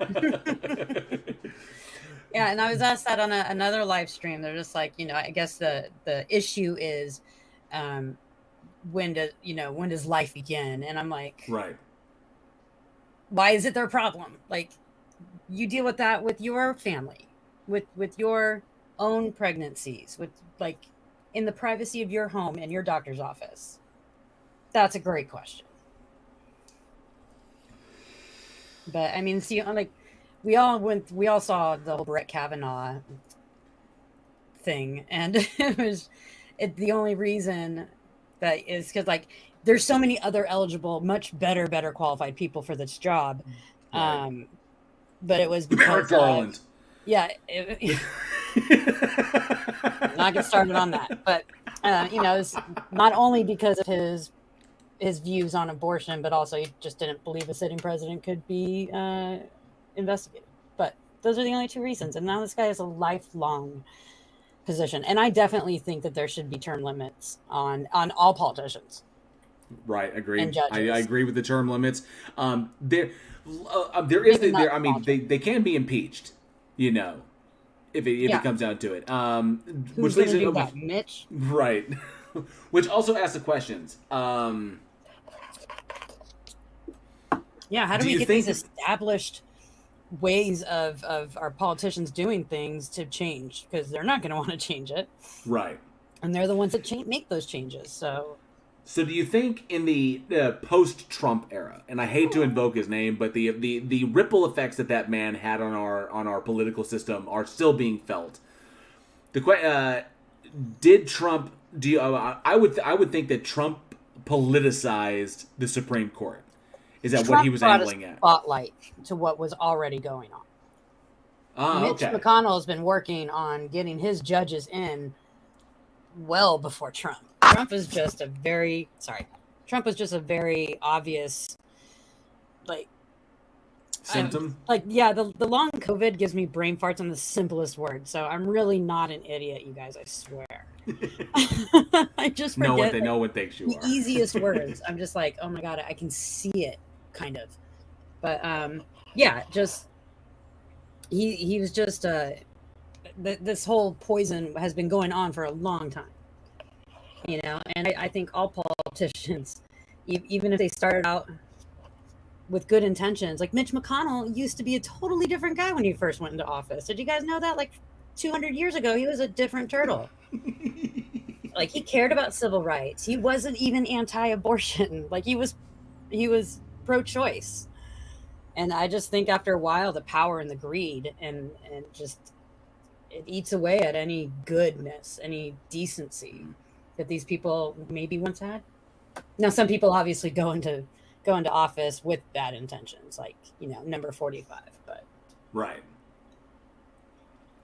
and I was asked that on another live stream. They're just like, I guess the issue is, when does life begin? And I'm like, right. Why is it their problem? Like, you deal with that with your family, with your own pregnancies, with like in the privacy of your home and your doctor's office. That's a great question. But I mean, see, like we all saw the whole Brett Kavanaugh thing, and the only reason that is because like there's so many other eligible, much better qualified people for this job. Right. But it was because Garland. Not get started on that, but it's not only because of his views on abortion, but also he just didn't believe a sitting president could be investigated. But those are the only two reasons. And now this guy has a lifelong position. And I definitely think that there should be term limits on all politicians. Right, agreed. And judges. I agree with the term limits. They can be impeached, if it comes down to it. Who's going to do that, Mitch? Right. Which also asks the questions. How do we get these established ways of our politicians doing things to change? Because they're not going to want to change it. Right. And they're the ones that make those changes. So do you think in the post-Trump era, and I hate to invoke his name, but the ripple effects that man had on our political system are still being felt? Did Trump? I would think that Trump politicized the Supreme Court. Is that Trump what he was angling at? Spotlight to what was already going on. Mitch McConnell has been working on getting his judges in well before Trump. Trump was just a very obvious, like, symptom. The long COVID gives me brain farts on the simplest word. So I'm really not an idiot, you guys. I swear. I just forget no one thinks you the are. Easiest words. I'm just like, oh my god, I can see it, kind of. But just he was just this whole poison has been going on for a long time. And I think all politicians even if they started out with good intentions. Like Mitch McConnell used to be a totally different guy when he first went into office. Did you guys know that? Like 200 years ago, he was a different turtle. Like he cared about civil rights. He wasn't even anti-abortion. Like he was pro-choice. And I just think after a while, the power and the greed and just it eats away at any goodness, any decency that these people maybe once had. Now, some people obviously go into office with bad intentions, like, number 45, but right.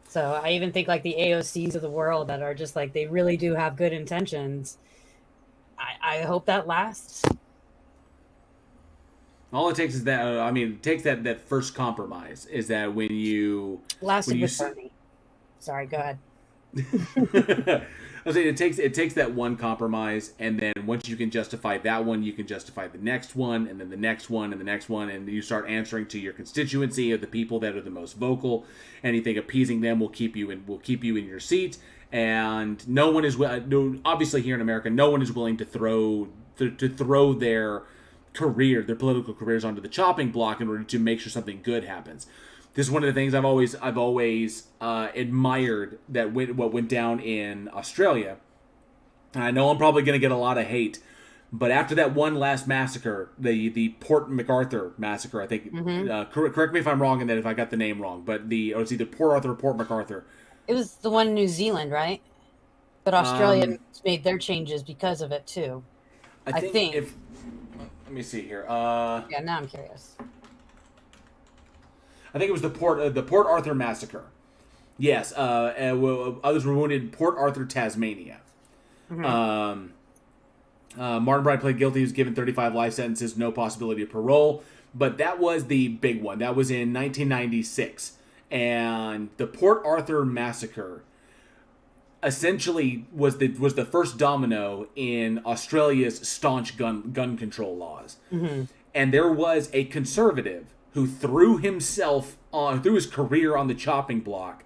So I even think like the AOCs of the world that are just like, they really do have good intentions. I hope that lasts. All it takes is that, it takes that first compromise is that when you... Lasted with Bernie. Sorry, go ahead. I was saying it takes that one compromise, and then once you can justify that one, you can justify the next one, and then the next one, and the next one, and you start answering to your constituency of the people that are the most vocal. Anything appeasing them will keep you in your seat. And no one is obviously here in America, no one is willing to throw their political careers onto the chopping block in order to make sure something good happens. This is one of the things I've always admired what went down in Australia. And I know I'm probably going to get a lot of hate, but after that one last massacre, the Port MacArthur massacre, I think. Correct me if I'm wrong in that, if I got the name wrong, but it's either Port Arthur or Port MacArthur. It was the one in New Zealand, right? But Australia made their changes because of it too. I think. Let me see here. Yeah, now I'm curious. I think it was the Port Arthur massacre. Yes. Others were wounded in Port Arthur, Tasmania. Martin Bryan pled guilty. He was given 35 life sentences, no possibility of parole. But that was the big one. That was in 1996. And the Port Arthur massacre essentially was the first domino in Australia's staunch gun control laws. And there was a conservative who threw his career on the chopping block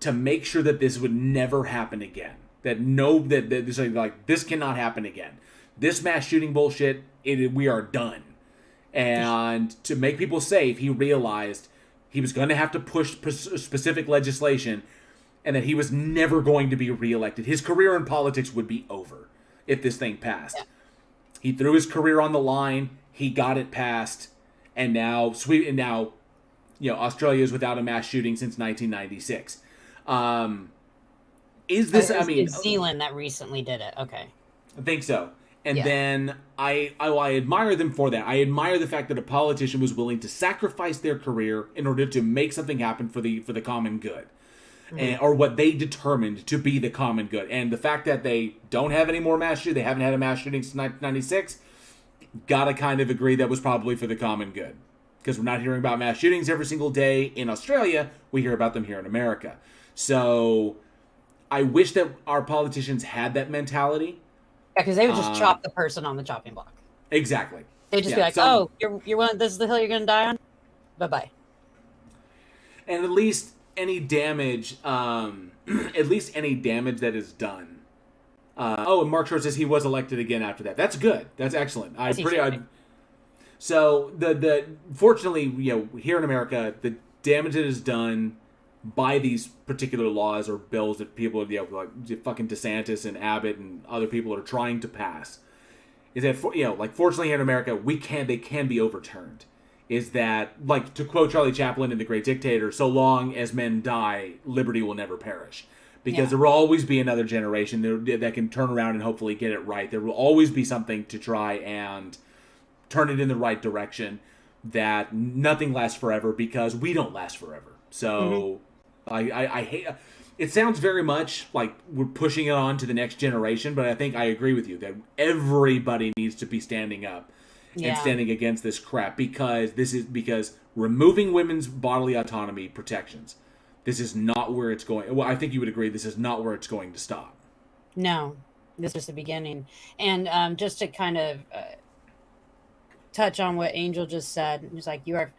to make sure that this would never happen again. This cannot happen again. This mass shooting bullshit, we are done. And to make people safe, he realized he was going to have to push specific legislation, and that he was never going to be reelected. His career in politics would be over if this thing passed. Yeah. He threw his career on the line. He got it passed. And now, Australia is without a mass shooting since 1996. Is this? New Zealand that recently did it. Okay, I think so. And then I admire them for that. I admire the fact that a politician was willing to sacrifice their career in order to make something happen for the common good, or what they determined to be the common good. And the fact that they don't have any more mass shootings, they haven't had a mass shooting since 1996. Gotta kind of agree that was probably for the common good. Because we're not hearing about mass shootings every single day in Australia. We hear about them here in America. So I wish that our politicians had that mentality. Yeah, because they would just chop the person on the chopping block. Exactly. They'd just be like, this is the hill you're going to die on? Bye-bye. And at least any damage, that is done. And Mark Short says he was elected again after that. That's good. That's excellent. So fortunately, here in America, the damage that is done by these particular laws or bills that people, like fucking DeSantis and Abbott and other people are trying to pass, is that fortunately here in America, they can be overturned. Is that, like, to quote Charlie Chaplin in The Great Dictator, so long as men die, liberty will never perish. Because there will always be another generation that can turn around and hopefully get it right. There will always be something to try and turn it in the right direction. That nothing lasts forever because we don't last forever. So I hate. It sounds very much like we're pushing it on to the next generation, but I think I agree with you that everybody needs to be standing up and standing against this crap because removing women's bodily autonomy protections. This is not where it's going. Well, I think you would agree this is not where it's going to stop. No, this is the beginning. And just to kind of touch on what Angel just said, he's like, you're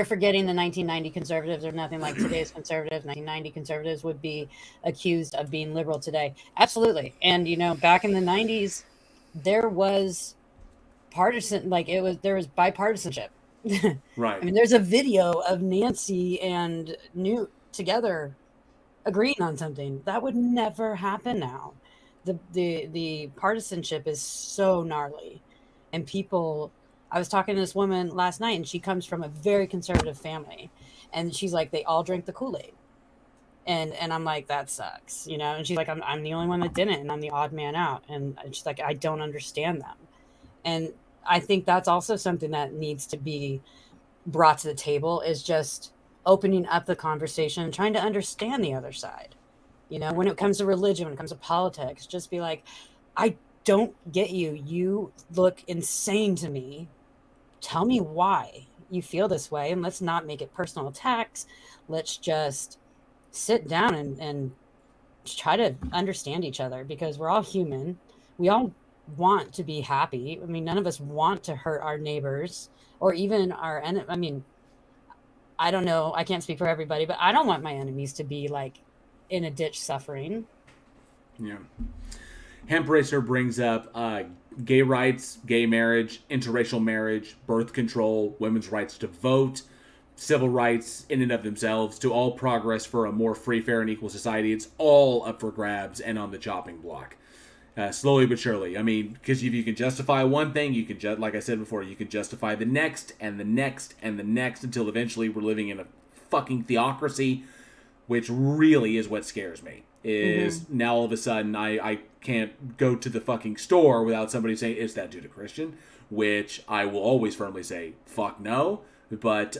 forgetting the 1990 conservatives are nothing like today's conservatives. 1990 conservatives would be accused of being liberal today. Absolutely. And, back in the 90s, there was partisan, like there was bipartisanship. Right. I mean, there's a video of Nancy and Newt together agreeing on something that would never happen now. The partisanship is so gnarly, and people. I was talking to this woman last night, and she comes from a very conservative family, and she's like, they all drink the Kool-Aid, and I'm like, that sucks, you know. And she's like, I'm the only one that didn't, and I'm the odd man out, and she's like, I don't understand them, and I think that's also something that needs to be brought to the table, is just opening up the conversation and trying to understand the other side. You know, when it comes to religion, when it comes to politics, just be like, I don't get you. You look insane to me. Tell me why you feel this way, and let's not make it personal attacks. Let's just sit down and try to understand each other, because we're all human. We all want to be happy. I mean, none of us want to hurt our neighbors or even our enemy. I mean, I don't know. I can't speak for everybody, but I don't want my enemies to be like in a ditch suffering. Yeah. Hemp Racer brings up gay rights, gay marriage, interracial marriage, birth control, women's rights to vote, civil rights in and of themselves, to all progress for a more free, fair, and equal society. It's all up for grabs and on the chopping block. Slowly but surely. I mean, because if you can justify one thing, you can like I said before, you can justify the next and the next and the next, until eventually we're living in a fucking theocracy, which really is what scares me. Is now all of a sudden I can't go to the fucking store without somebody saying, is that dude a Christian? Which I will always firmly say, fuck no. But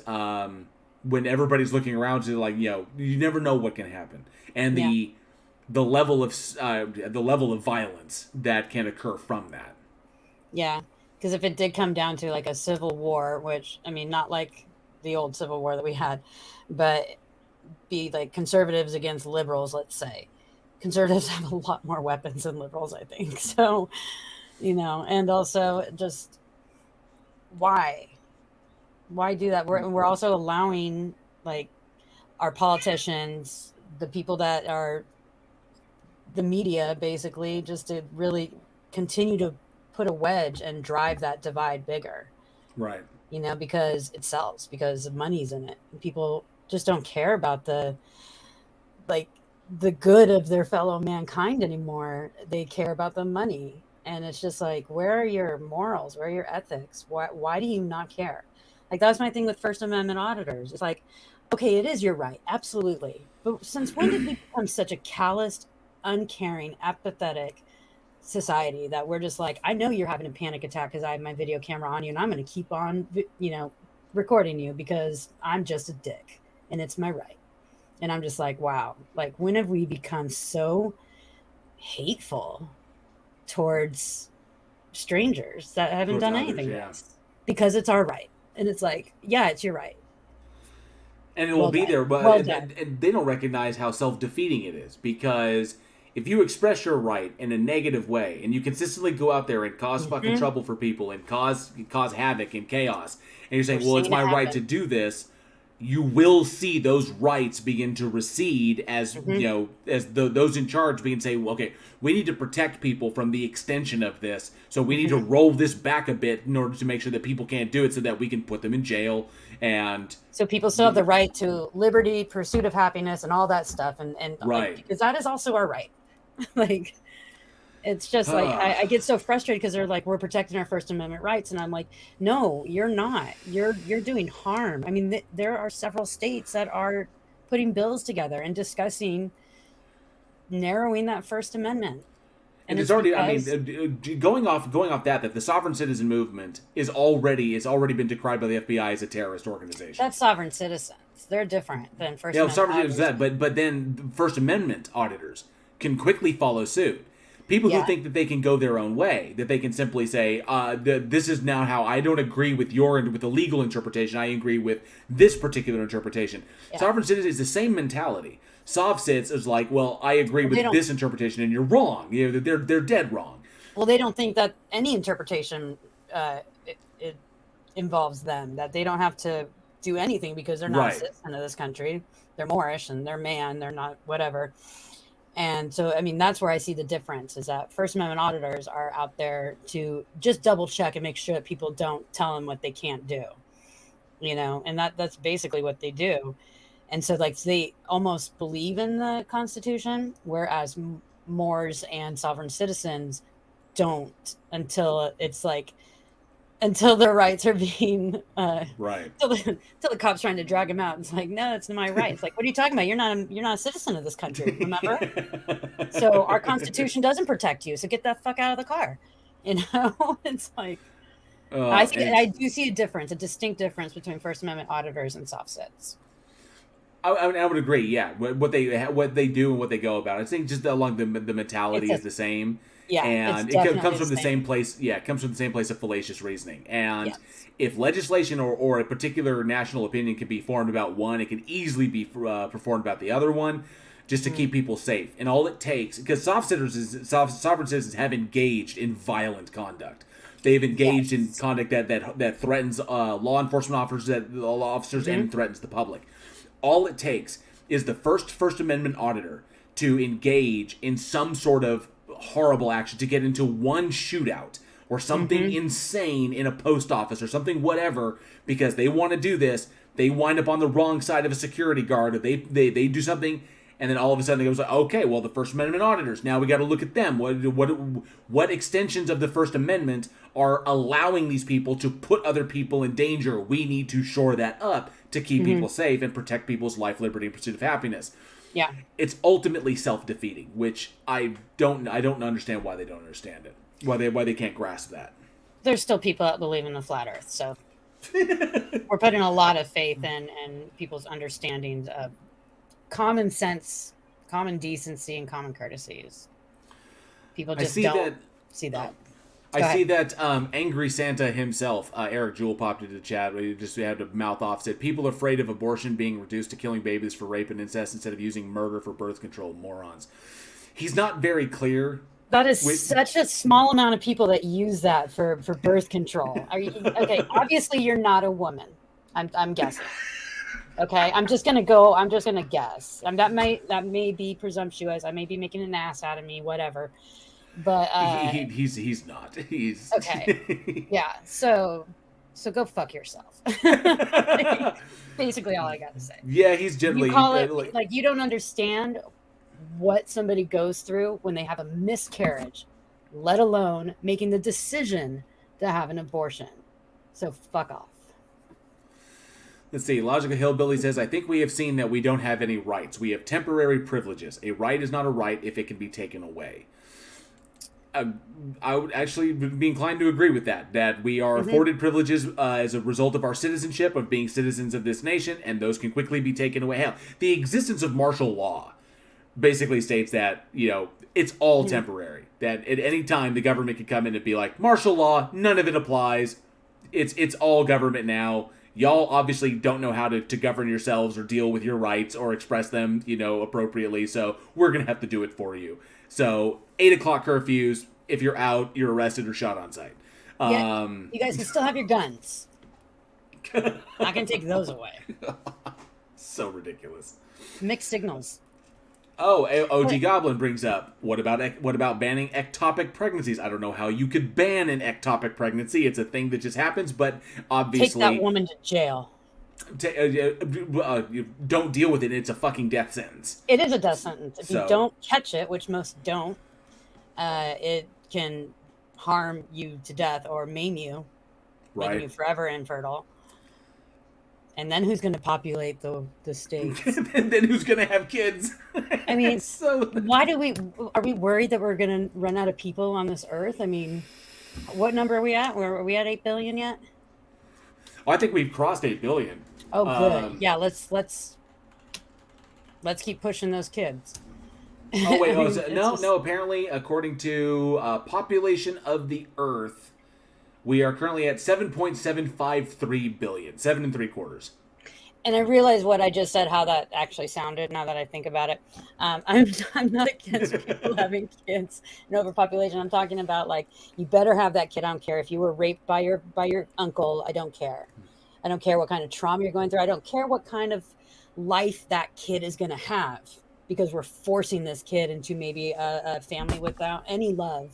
when everybody's looking around to, like, you know, you never know what can happen. And the level of violence that can occur from that. Yeah, because if it did come down to like a civil war, which, I mean, not like the old Civil War that we had, but be like conservatives against liberals, let's say. Conservatives have a lot more weapons than liberals, I think. So, you know, and also just why do that? We're also allowing, like, our politicians, the people that are the media, basically, just to really continue to put a wedge and drive that divide bigger. Right. You know, because it sells, because money's in it. And people just don't care about the good of their fellow mankind anymore. They care about the money. And it's just like, where are your morals? Where are your ethics? Why do you not care? Like, that was my thing with First Amendment auditors. It's like, okay, it is your right. Absolutely. But since when did we become such a calloused, uncaring, apathetic society that we're just like, I know you're having a panic attack because I have my video camera on you, and I'm going to keep on, you know, recording you because I'm just a dick and it's my right. And I'm just like, wow, like, when have we become so hateful towards strangers that haven't done anything to us? Because it's our right. And it's like, yeah, it's your right. And it will be there, but and they don't recognize how self-defeating it is, because if you express your right in a negative way and you consistently go out there and cause fucking trouble for people and cause havoc and chaos, and you're saying, well, it's my right to do this, you will see those rights begin to recede as, you know, as those in charge begin to say, well, okay, we need to protect people from the extension of this, so we need to roll this back a bit in order to make sure that people can't do it, so that we can put them in jail. And so people still have the right to liberty, pursuit of happiness, and all that stuff, and right, like, because that is also our right. Like, it's just like, I get so frustrated because they're like, we're protecting our First Amendment rights, and I'm like, no, you're not. You're doing harm. I mean, there are several states that are putting bills together and discussing narrowing that First Amendment. And it's already, I mean, going off that the sovereign citizen movement it's already been decried by the FBI as a terrorist organization. That's sovereign citizens. They're different than First Amendment. Yeah, but then First Amendment auditors can quickly follow suit. People who think that they can go their own way, that they can simply say, this is now how I don't agree with with the legal interpretation, I agree with this particular interpretation. Yeah. Sovereign citizen is the same mentality. Sovcits is like, well, I agree with this interpretation and you're wrong. You know, they're dead wrong. Well, they don't think that any interpretation it involves them, that they don't have to do anything because they're not a citizen of this country. They're Moorish and they're man, they're not whatever. And so, I mean, that's where I see the difference, is that First Amendment auditors are out there to just double check and make sure that people don't tell them what they can't do, and that's basically what they do. And so, like, they almost believe in the Constitution, whereas Moors and sovereign citizens don't, until it's like, until their rights are being right. Until the cops trying to drag them out. It's like, no, that's my right. It's like, what are you talking about? You're not a citizen of this country, remember? So our Constitution doesn't protect you. So get the fuck out of the car. It's like, I do see a distinct difference between First Amendment auditors and soft cits. I would agree. Yeah, what they do and what they go about. I think just along the mentality is the same. Yeah, and it comes from the same place. Yeah, it comes from the same place of fallacious reasoning. And if legislation or a particular national opinion can be formed about one, it can easily be performed about the other one, just to keep people safe. And all it takes, because sovereign citizens have engaged in violent conduct. They've engaged in conduct that threatens law enforcement officers and threatens the public. All it takes is the First Amendment auditor to engage in some sort of horrible action, to get into one shootout or something insane in a post office or something, whatever, because they want to do this. They wind up on the wrong side of a security guard, or they do something, and then all of a sudden it goes like, okay, well, the First Amendment auditors, now we got to look at them. What extensions of the First Amendment are allowing these people to put other people in danger? We need to shore that up to keep people safe and protect people's life, liberty, and pursuit of happiness. Yeah, it's ultimately self-defeating, which I don't understand why they don't understand it. Why they can't grasp that. There's still people that believe in the flat Earth, so we're putting a lot of faith in people's understandings of common sense, common decency, and common courtesies. People just don't see that. I see that Angry Santa himself, Eric Jewell, popped into the chat. We had to mouth off, said, people afraid of abortion being reduced to killing babies for rape and incest instead of using murder for birth control. Morons. He's not very clear. That is such a small amount of people that use that for birth control. Okay, obviously you're not a woman. I'm guessing. Okay, I'm just gonna guess. That may be presumptuous. I may be making an ass out of me, whatever. But he's not. He's okay. Yeah. So go fuck yourself. Basically, all I got to say. Yeah, he's generally you call it like you don't understand what somebody goes through when they have a miscarriage, let alone making the decision to have an abortion. So fuck off. Let's see. Logical Hillbilly says, I think we have seen that we don't have any rights. We have temporary privileges. A right is not a right if it can be taken away. I would actually be inclined to agree with that we are afforded privileges as a result of our citizenship, of being citizens of this nation, and those can quickly be taken away. Hell, the existence of martial law basically states that, it's all temporary. That at any time the government can come in and be like, martial law, none of it applies. It's all government now. Y'all obviously don't know how to govern yourselves or deal with your rights or express them, appropriately, so we're going to have to do it for you. So 8 o'clock curfews. If you're out, you're arrested or shot on sight. You guys can still have your guns. I can take those away. So ridiculous. Mixed signals. Oh, OG Goblin brings up, what about banning ectopic pregnancies? I don't know how you could ban an ectopic pregnancy. It's a thing that just happens, but obviously take that woman to jail. Don't deal with it. It's a fucking death sentence. It is a death sentence. If you don't catch it, which most don't, it can harm you to death or maim you, making you forever infertile. And then who's going to populate the states? And then who's going to have kids? I mean, are we worried that we're going to run out of people on this earth? I mean, what number are we at? Are we at 8 billion yet? Oh, I think we've crossed 8 billion. Oh, good. Yeah, let's keep pushing those kids. Oh, wait. No. Apparently, according to population of the Earth, we are currently at 7.753 billion, 7 3/4. And I realize what I just said, how that actually sounded. Now that I think about it, I'm not against people having kids and overpopulation. I'm talking about, like, you better have that kid. I don't care if you were raped by your uncle. I don't care. I don't care what kind of trauma you're going through. I don't care what kind of life that kid is going to have. because we're forcing this kid into maybe a family without any love.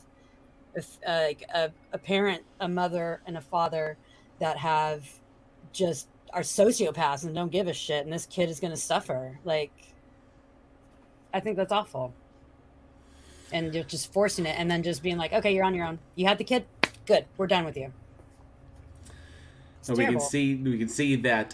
If a parent, a mother, and a father that have just are sociopaths and don't give a shit, and this kid is going to suffer. Like, I think that's awful. And you're just forcing it, and then just being like, okay, you're on your own. You had the kid, good. We're done with you. So we can see that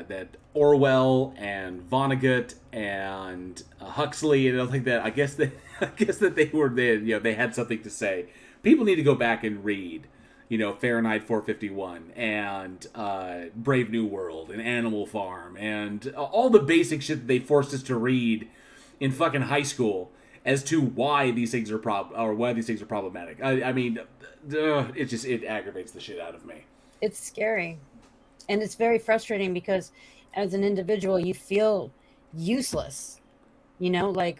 that Orwell and Vonnegut and Huxley and everything like that. I guess that they were there. You know, they had something to say. People need to go back and read, you know, Fahrenheit 451 and Brave New World and Animal Farm and all the basic shit that they forced us to read in fucking high school as to why these things are problematic. I mean, it aggravates the shit out of me. It's scary, and it's very frustrating because as an individual you feel useless, you know, like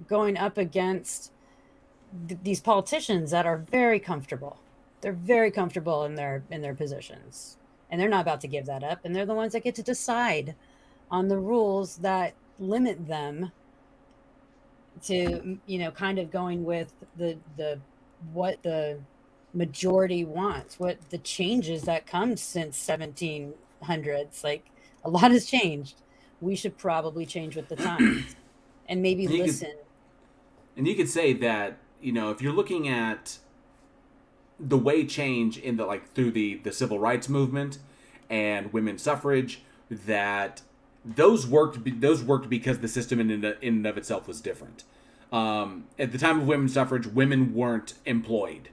going up against these politicians that are very comfortable. They're very comfortable in their positions, and they're not about to give that up, and they're the ones that get to decide on the rules that limit them to, you know, kind of going with the what the majority wants, what the changes that come since 1700s. Like, a lot has changed. We should probably change with the times and maybe listen. And you could say that, you know, if you're looking at the way change in the, like, through the civil rights movement and women's suffrage, that those worked because the system in and of itself was different. At the time of women's suffrage, women weren't employed.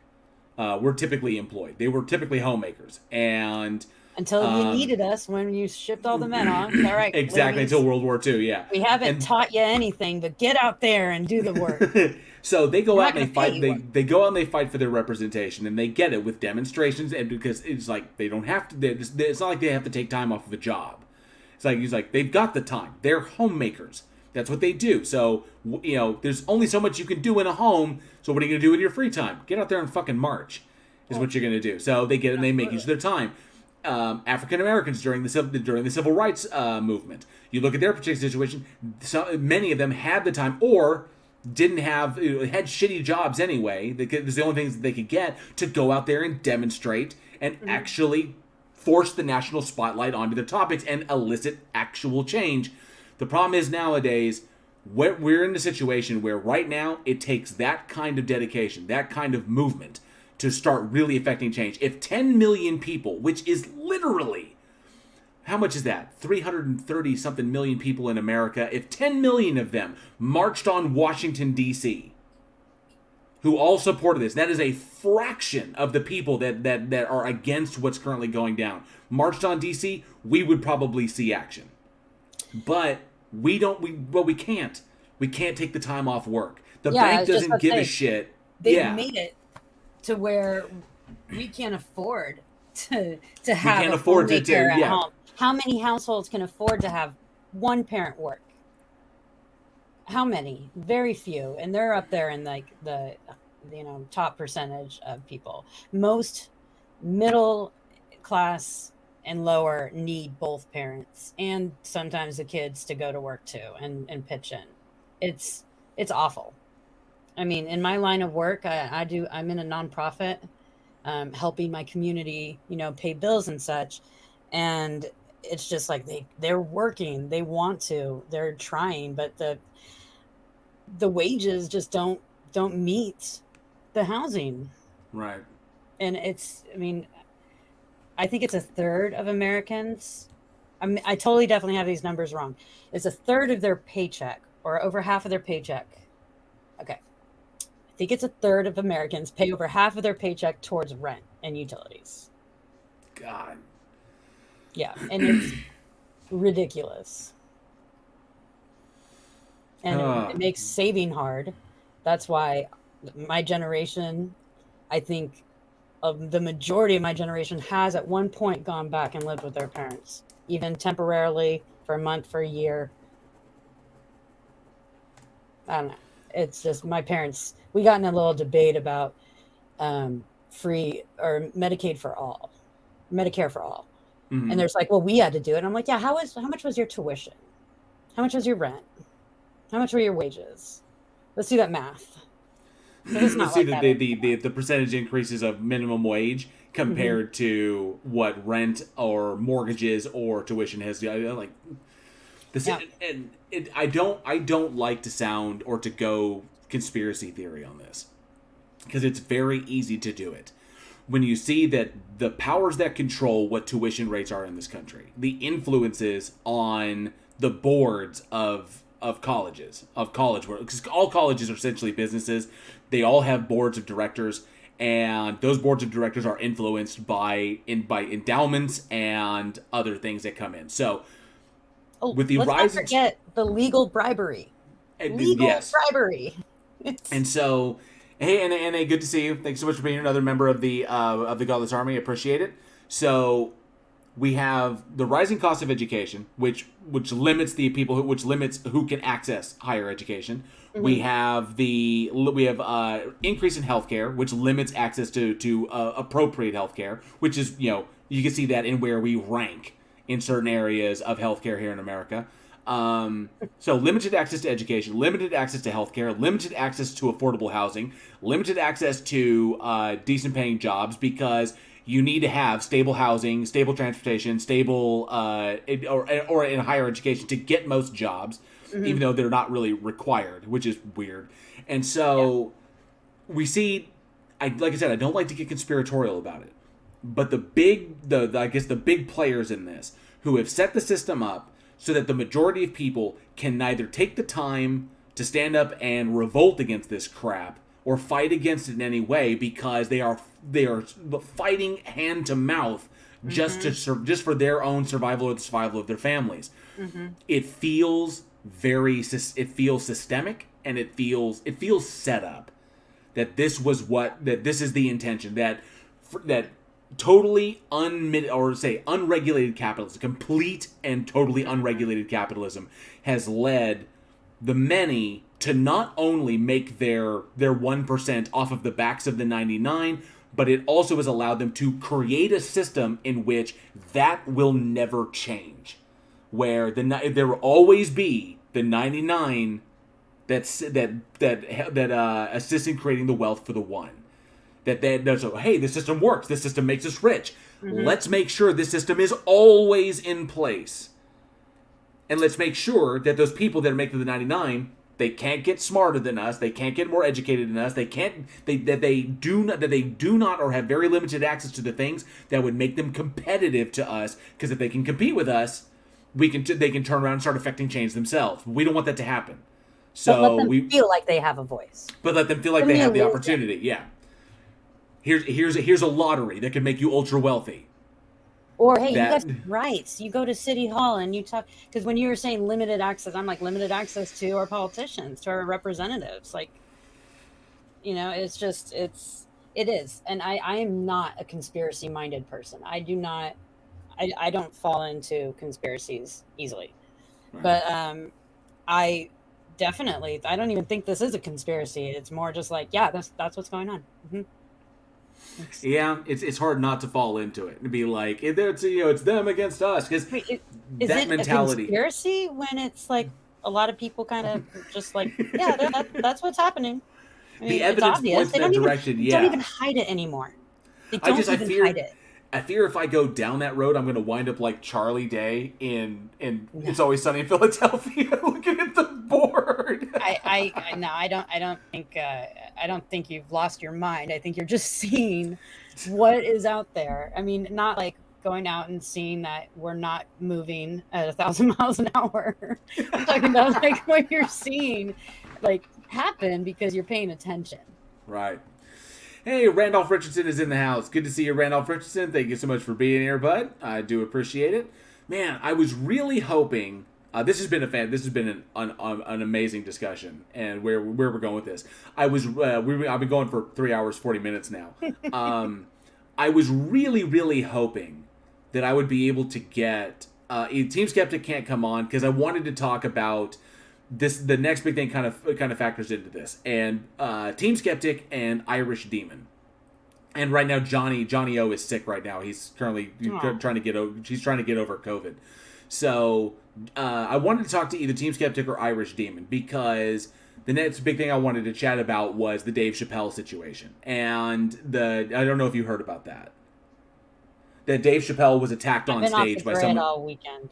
Were typically employed. They were typically homemakers, and until you needed us when you shipped all the men off. All right, exactly, ladies, until World War II. Yeah, we haven't taught you anything, but get out there and do the work. So they go out and they fight. They go out and they fight for their representation, and they get it with demonstrations. And because it's like they don't have to. It's not like they have to take time off of a job. He's like they've got the time. They're homemakers. That's what they do. So, you know, there's only so much you can do in a home. So what are you going to do in your free time? Get out there and fucking march is what you're going to do. So they get it and they make use of their time. African Americans during the civil rights movement. You look at their particular situation. Many of them had the time or didn't have, had shitty jobs anyway. It's the only things that they could get to go out there and demonstrate and actually force the national spotlight onto their topics and elicit actual change. The problem is nowadays, we're in a situation where right now it takes that kind of dedication, that kind of movement to start really affecting change. If 10 million people, which is literally, how much is that? 330 something million people in America. If 10 million of them marched on Washington, D.C., who all supported this, that is a fraction of the people that are against what's currently going down, marched on D.C., we would probably see action. But we can't. We can't take the time off work. The bank doesn't give a shit. They've made it to where we can't afford to have a homemaker at home. How many households can afford to have one parent work? How many? Very few. And they're up there in like the top percentage of people. Most middle class and lower need both parents and sometimes the kids to go to work too and pitch in. It's awful. I mean, in my line of work, I'm in a nonprofit, helping my community, pay bills and such. And it's just like they're working, they want to, they're trying, but the wages just don't meet the housing. Right. And I think it's a third of Americans. I totally definitely have these numbers wrong. It's a third of their paycheck or over half of their paycheck. Okay. I think it's a third of Americans pay over half of their paycheck towards rent and utilities. God. Yeah. And it's ridiculous. And it makes saving hard. That's why my generation, I think, of the majority of my generation has at one point gone back and lived with their parents, even temporarily for a month, for a year. I don't know. It's just my parents, we got in a little debate about free or Medicare for all. Mm-hmm. And there's like, well, we had to do it. And I'm like, yeah, how much was your tuition? How much was your rent? How much were your wages? Let's do that math. It's not Let's see like the percentage increases of minimum wage compared to what rent or mortgages or tuition has. Like this, and I don't like to sound or to go conspiracy theory on this, because it's very easy to do it when you see that the powers that control what tuition rates are in this country, the influences on the boards of college work, because all colleges are essentially businesses. They all have boards of directors, and those boards of directors are influenced by endowments and other things that come in. So with the let's rise, not forget the legal bribery. Bribery. And so, hey, Anna, good to see you. Thanks so much for being another member of the Godless Army. I appreciate it. So we have the rising cost of education, which limits the people which limits who can access higher education. Mm-hmm. We have increase in healthcare, which limits access to appropriate healthcare, which is, you can see that in where we rank in certain areas of healthcare here in America. So limited access to education, limited access to healthcare, limited access to affordable housing, limited access to decent paying jobs, because you need to have stable housing, stable transportation, stable or in higher education to get most jobs, even though they're not really required, which is weird. And so we see, like I said, I don't like to get conspiratorial about it, but the big players in this who have set the system up so that the majority of people can neither take the time to stand up and revolt against this crap or fight against it in any way, because they are fighting hand to mouth just for their own survival or the survival of their families. It feels systemic, and it feels set up. That this is the intention, that totally unregulated capitalism, complete and totally unregulated capitalism, has led the many to not only make their 1% off of the backs of the 99, but it also has allowed them to create a system in which that will never change, where there will always be the 99 that assists in creating the wealth for the one. So, hey, this system works. This system makes us rich. Let's make sure this system is always in place. And let's make sure that those people that are making the 99, they can't get smarter than us. They can't get more educated than us. They do not or have very limited access to the things that would make them competitive to us. Because if they can compete with us, they can turn around and start affecting change themselves. We don't want that to happen. So let them feel like they have a voice. But let them feel like they have the opportunity. Yeah. Here's a lottery that can make you ultra wealthy. Or, hey, you guys have rights. You go to City Hall and you talk. Because when you were saying limited access, I'm like, limited access to our politicians, to our representatives. Like, it is. And I am not a conspiracy-minded person. I don't fall into conspiracies easily. Right. But I don't even think this is a conspiracy. It's more just like, that's what's going on. Yeah, it's hard not to fall into it and be like, it's them against us, because that mentality. A conspiracy when it's like a lot of people kind of just like, that's what's happening. I mean, the evidence points in that direction. They don't even hide it anymore. They don't hide it. I fear if I go down that road, I'm going to wind up like Charlie Day in It's Always Sunny in Philadelphia, looking at the board. I don't think you've lost your mind. I think you're just seeing what is out there. I mean, not like going out and seeing that we're not moving at 1,000 miles an hour. I'm talking about like what you're seeing like happen because you're paying attention. Right. Hey, Randolph Richardson is in the house. Good to see you, Randolph Richardson. Thank you so much for being here, bud. I do appreciate it. Man, I was really hoping. This has been an amazing discussion, and where we're going with this. I've been going for 3 hours 40 minutes now. I was really hoping that I would be able to get Team Skeptic can't come on because I wanted to talk about this. The next big thing kind of factors into this, and Team Skeptic and Irish Demon. And right now Johnny O is sick right now. He's currently trying to get over COVID. So I wanted to talk to either Team Skeptic or Irish Demon because the next big thing I wanted to chat about was the Dave Chappelle situation. And I don't know if you heard about that. That Dave Chappelle was attacked on stage by someone all weekend.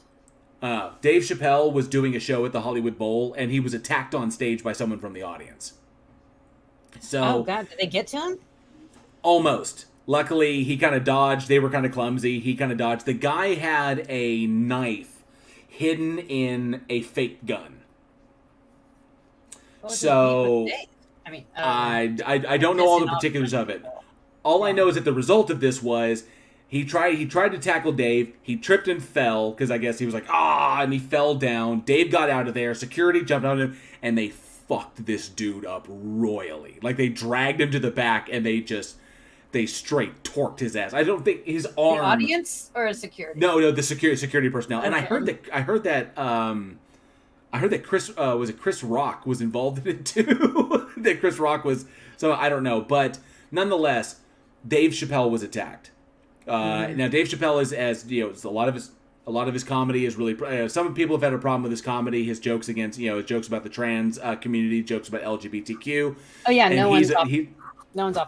Dave Chappelle was doing a show at the Hollywood Bowl, and he was attacked on stage by someone from the audience. So, oh God, did they get to him? Almost. Luckily, he kind of dodged. They were kind of clumsy. He kind of dodged. The guy had a knife hidden in a fake gun. So, I mean, I don't know all the particulars of it. All I know is that the result of this was he tried to tackle Dave. He tripped and fell because I guess he was like, and he fell down. Dave got out of there. Security jumped on him, and they fucked this dude up royally. Like, they dragged him to the back, and they straight torqued his ass. I don't think his arm. The audience or a security? No, the security personnel. Okay. And I heard that Chris Chris Rock was involved in it too. That Chris Rock was. So I don't know, but nonetheless, Dave Chappelle was attacked. Now Dave Chappelle is, as you know, a lot of his comedy is really. Some people have had a problem with his comedy. His jokes against, his jokes about the trans community, jokes about LGBTQ. Oh yeah, and no one's off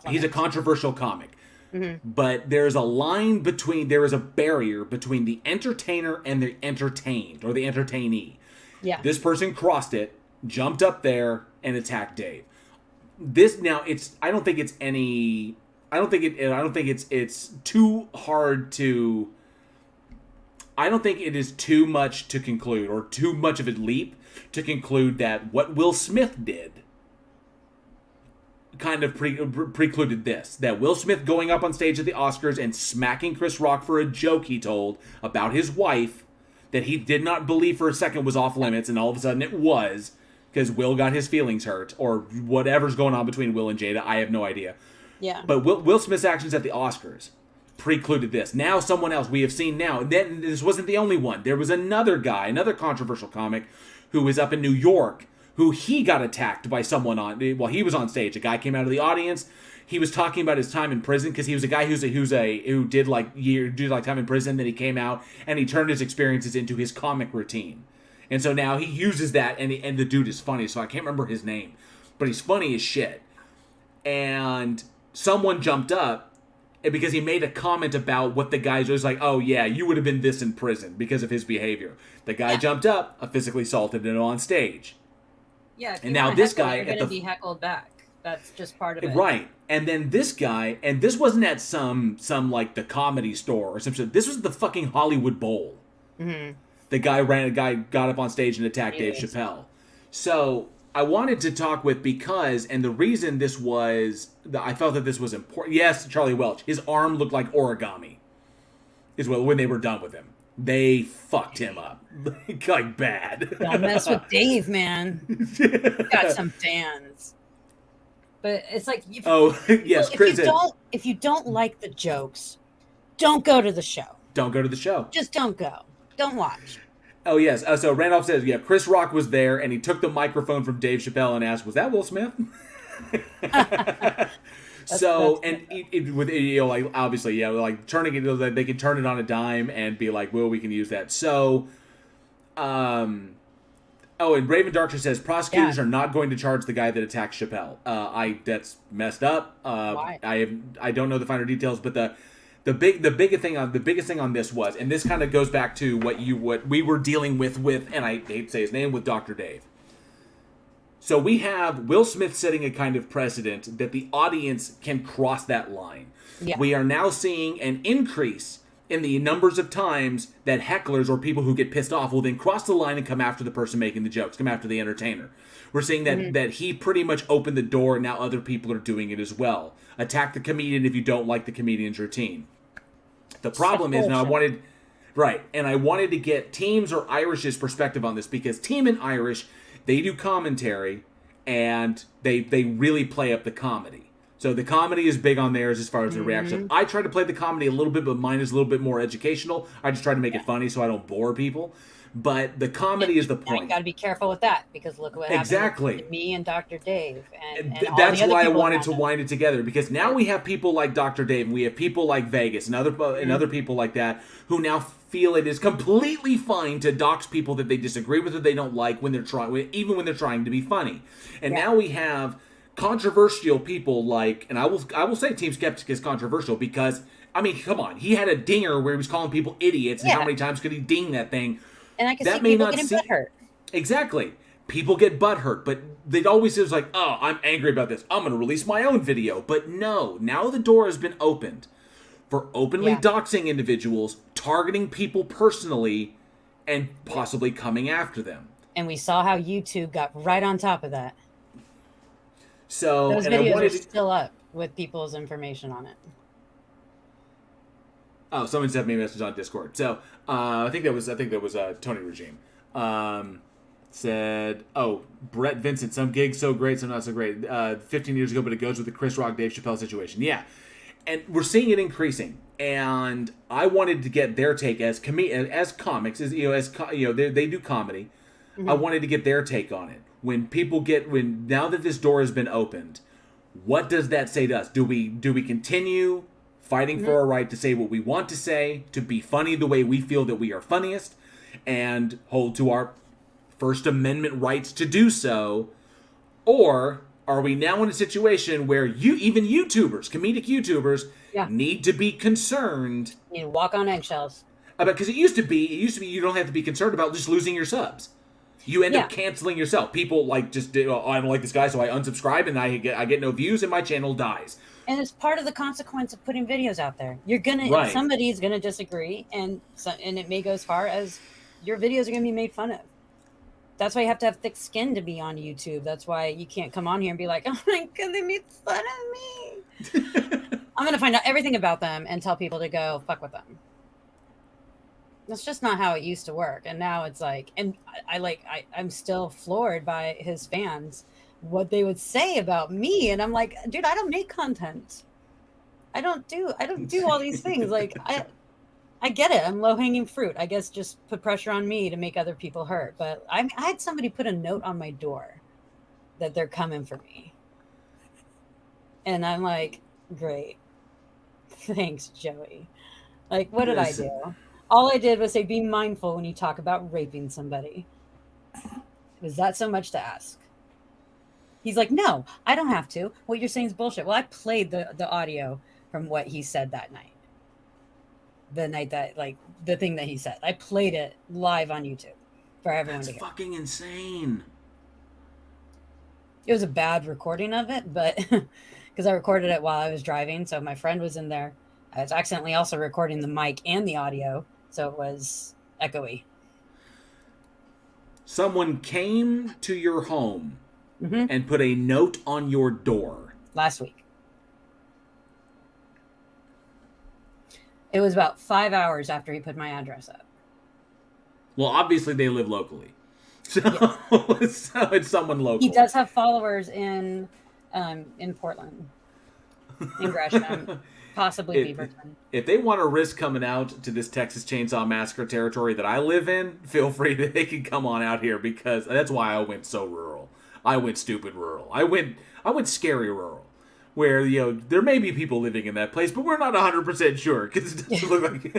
limits. He's a controversial comic. Mm-hmm. But there is a barrier between the entertainer and the entertained, or the entertainee. Yeah. This person crossed it, jumped up there, and attacked Dave. I don't think it's too hard to. I don't think it is too much to conclude, or too much of a leap to conclude that what Will Smith did kind of precluded this. That Will Smith going up on stage at the Oscars and smacking Chris Rock for a joke he told about his wife that he did not believe for a second was off limits, and all of a sudden it was, because Will got his feelings hurt, or whatever's going on between Will and Jada. I have no idea. Yeah. But Will Smith's actions at the Oscars precluded this. Now someone else we have seen now. Then this wasn't the only one. There was another guy, another controversial comic, who was up in New York, who he got attacked by someone he was on stage. A guy came out of the audience. He was talking about his time in prison because he was a guy who did time in prison. Then he came out and he turned his experiences into his comic routine. And so now he uses that, and the dude is funny. So I can't remember his name, but he's funny as shit. And someone jumped up because he made a comment about what the guy was like. Oh yeah, you would have been this in prison because of his behavior. The guy jumped up, physically assaulted him on stage. Yeah, and now this guy you're going to be heckled back. That's just part of it, right? And then this guy, and this wasn't at some like the Comedy Store or some shit. This was the fucking Hollywood Bowl. Mm-hmm. The guy got up on stage and attacked Dave Chappelle. So I wanted to talk and the reason this was, I felt that this was important. Yes, Charlie Welch, his arm looked like origami. When they were done with him. They fucked him up. Like bad. Don't mess with Dave, man. Got some fans. But it's like... If you don't like the jokes, don't go to the show. Don't go to the show. Just don't go. Don't watch. Oh, yes. So Randolph says, Chris Rock was there, and he took the microphone from Dave Chappelle and asked, was that Will Smith? Obviously, turning it, they can turn it on a dime and be like, well, we can use that. So, and Raven Darkshire says prosecutors are not going to charge the guy that attacked Chappelle. That's messed up. Why? I don't know the finer details, but the biggest thing on this was, and this kind of goes back to what we were dealing with, and I hate to say his name, with Dr. Dave. So we have Will Smith setting a kind of precedent that the audience can cross that line. Yeah. We are now seeing an increase in the numbers of times that hecklers or people who get pissed off will then cross the line and come after the person making the jokes, come after the entertainer. We're seeing that he pretty much opened the door, and now other people are doing it as well. Attack the comedian if you don't like the comedian's routine. The problem is, now I wanted to get Team's or Irish's perspective on this, because Team and Irish, they do commentary, and they really play up the comedy. So the comedy is big on theirs as far as the reaction. I try to play the comedy a little bit, but mine is a little bit more educational. I just try to make it funny so I don't bore people. But the comedy is the point. You got to be careful with that because look what happened with me and Dr. Dave. And that's why I wanted to wind it together, because now we have people like Dr. Dave, and we have people like Vegas and other people like that who now feel it is completely fine to dox people that they disagree with or they don't like when they're even when they're trying to be funny. And now we have controversial people like, and I will say Team Skeptic is controversial because, I mean, come on, he had a dinger where he was calling people idiots, and how many times could he ding that thing? And I can see people getting butthurt. Exactly. People get butthurt, but they'd always say, like, oh, I'm angry about this. I'm going to release my own video. But no, now the door has been opened for openly doxing individuals, targeting people personally, and possibly coming after them. And we saw how YouTube got right on top of that. So those videos are still up with people's information on it. Oh, someone sent me a message on Discord. So I think that was Tony Regime. Said, oh, Brett Vincent, some gigs so great, some not so great. 15 years ago, but it goes with the Chris Rock, Dave Chappelle situation. Yeah, and we're seeing it increasing. And I wanted to get their take as comics, they do comedy. I wanted to get their take on it. Now that this door has been opened, what does that say to us? Do we continue fighting for our right to say what we want to say, to be funny the way we feel that we are funniest, and hold to our First Amendment rights to do so? Or are we now in a situation where even YouTubers, comedic YouTubers, need to be concerned? You need to walk on eggshells. Because it used to be you don't have to be concerned about just losing your subs. You end up canceling yourself. People like I don't like this guy, so I unsubscribe, and I get no views, and my channel dies. And it's part of the consequence of putting videos out there. You're somebody's gonna disagree, and it may go as far as your videos are gonna be made fun of. That's why you have to have thick skin to be on YouTube. That's why you can't come on here and be like, oh my God, they made fun of me. I'm gonna find out everything about them and tell people to go fuck with them. That's just not how it used to work. And now it's like, and I'm still floored by his fans, what they would say about me. And I'm like, dude, I don't make content. I don't do all these things. Like, I get it. I'm low hanging fruit. I guess just put pressure on me to make other people hurt. But I had somebody put a note on my door that they're coming for me. And I'm like, great. Thanks, Joey. Like, what did I do? All I did was say, be mindful when you talk about raping somebody. Was that so much to ask? He's like, no, I don't have to. What you're saying is bullshit. Well, I played the audio from what he said that night. The night that, like, the thing that he said. I played it live on YouTube for everyone to hear. That's fucking insane. It was a bad recording of it, but because I recorded it while I was driving, so my friend was in there. I was accidentally also recording the mic and the audio, so it was echoey. Someone came to your home and put a note on your door. Last week. It was about 5 hours after he put my address up. Well, obviously they live locally. So, so it's someone local. He does have followers in Portland, in Gresham, possibly Beaverton. If they want to risk coming out to this Texas Chainsaw Massacre territory that I live in, feel free. They can come on out here, because that's why I went so rural. I went stupid rural. I went scary rural, where there may be people living in that place, but we're not 100% sure, because it doesn't look like.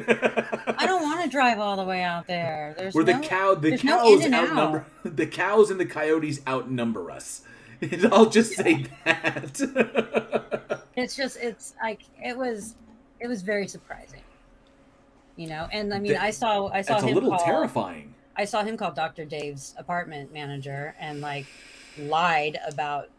I don't want to drive all the way out there. The cows and the coyotes outnumber us. I'll just say that. It was very surprising, and I mean, I saw that's him a little call, terrifying. I saw him call Dr. Dave's apartment manager and lied about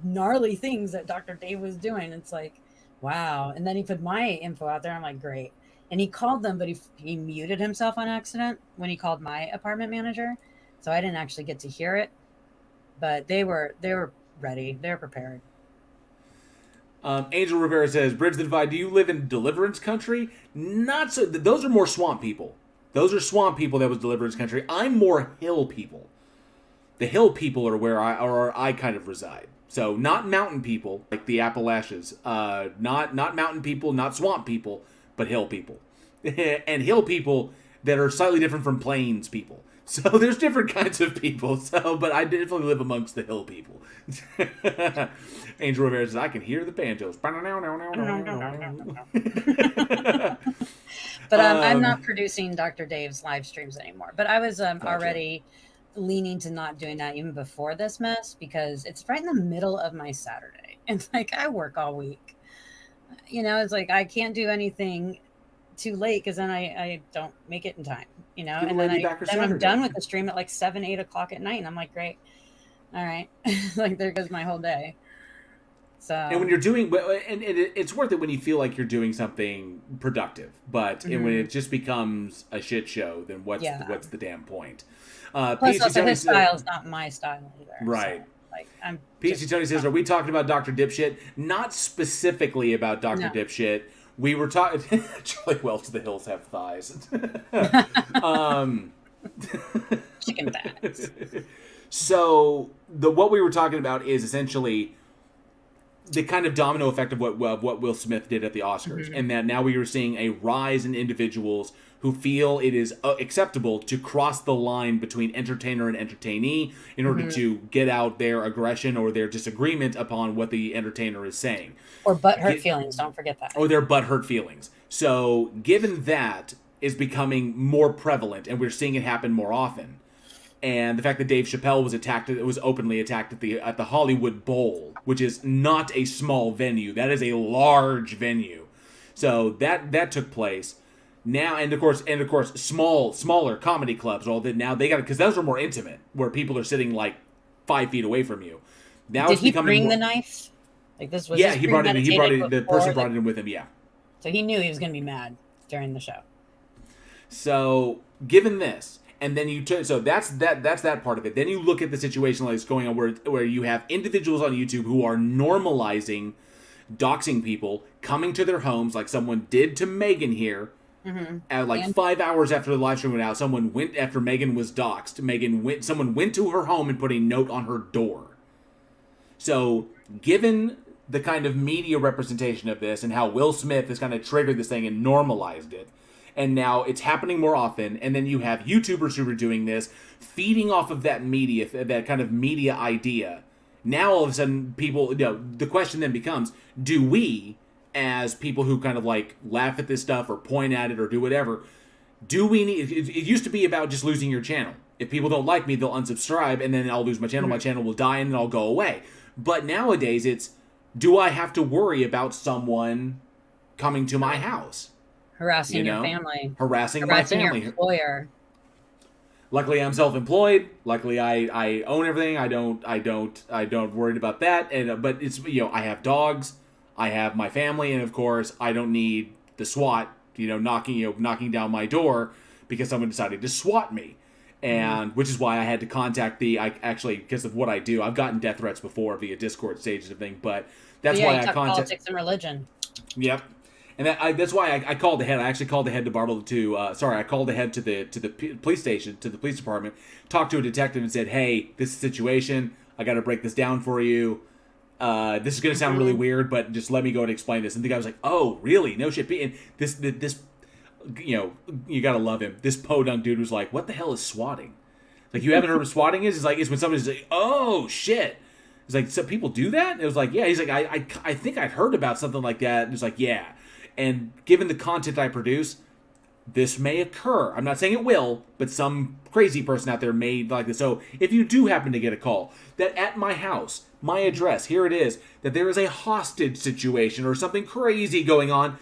gnarly things that Dr. Dave was doing. It's like, wow. And then he put my info out there. I'm like, great. And he called them, but he muted himself on accident when he called my apartment manager. So I didn't actually get to hear it, but they were ready. They were prepared. Angel Rivera says, Bridge the Divide, do you live in Deliverance Country? Not so. Those are more swamp people. Those are swamp people that was Deliverance Country. I'm more hill people. The hill people are where I kind of reside. So not mountain people like the Appalachians, not mountain people, not swamp people, but hill people, and hill people that are slightly different from plains people. So there's different kinds of people. So, but I definitely live amongst the hill people. Angel Rivera says, I can hear the banjos. But I'm not producing Dr. Dave's live streams anymore. But I was already leaning to not doing that even before this mess, because it's right in the middle of my Saturday. And like, I work all week. You know, it's like I can't do anything too late because then I don't make it in time, you know. And then I'm done with the stream at like 7-8 o'clock at night, and I'm like, great, all right. Like, there goes my whole day. So, and when you're doing, and it's worth it when you feel like you're doing something productive, but when it just becomes a shit show, then what's the damn point? Plus, also his style is not my style either, right? So, like, I'm. Peachy Tony says, are we talking about Dr. Dipshit? Not specifically about Dr. Dipshit. We were talking. Charlie Welch, the hills have thighs. Chicken bats. So what we were talking about is essentially the kind of domino effect of what Will Smith did at the Oscars, and that now we are seeing a rise in individuals who feel it is acceptable to cross the line between entertainer and entertainee in order to get out their aggression or their disagreement upon what the entertainer is saying. Or butthurt feelings, don't forget that. Or their butthurt feelings. So given that is becoming more prevalent, and we're seeing it happen more often, and the fact that Dave Chappelle was openly attacked at the Hollywood Bowl, which is not a small venue, that is a large venue. So that took place. Now, and of course, smaller comedy clubs, all that now they got, because those are more intimate, where people are sitting like 5 feet away from you. Now did he bring the knife? Like, this was he brought it. The person brought it in with him. Yeah. So he knew he was going to be mad during the show. So given this, and then so that's that part of it. Then you look at the situation like it's going on where you have individuals on YouTube who are normalizing doxing people, coming to their homes like someone did to Megan here. At like 5 hours after the live stream went out, someone went after Megan was doxxed. Someone went to her home and put a note on her door. So, given the kind of media representation of this and how Will Smith has kind of triggered this thing and normalized it, and now it's happening more often, and then you have YouTubers who are doing this, feeding off of that media, that kind of media idea. Now all of a sudden, people, the question then becomes: do we, as people who kind of like laugh at this stuff or point at it or do whatever, do we need? It used to be about just losing your channel. If people don't like me, they'll unsubscribe, and then I'll lose my channel. My channel will die, and then I'll go away. But nowadays, it's, do I have to worry about someone coming to my house? Harassing your family. Harassing my family. Your employer. Luckily, I'm self-employed. Luckily, I own everything. I don't worry about that. And but it's, I have dogs, I have my family, and of course, I don't need the SWAT, knocking down my door because someone decided to SWAT me. And which is why I had to contact because of what I do. I've gotten death threats before via Discord stages and thing, but that's why I contacted politics and religion. Yep. And that's why I called ahead. I actually called ahead to Bartle I called ahead to the police station, to the police department, talked to a detective and said, "Hey, this is a situation. I got to break this down for you. This is going to sound really weird, but just let me go and explain this." And the guy was like, "Oh, really? No shit." And this you got to love him. This podunk dude was like, "What the hell is swatting? Like, you haven't heard what swatting is? It's like, it's when somebody's like, oh shit." He's like, "Some people do that?" And it was like, "Yeah." He's like, I think I'd heard about something like that. And it's like, "Yeah." And given the content I produce, this may occur. I'm not saying it will, but some crazy person out there may like this. So if you do happen to get a call that at my house, my address, here it is, that there is a hostage situation or something crazy going on,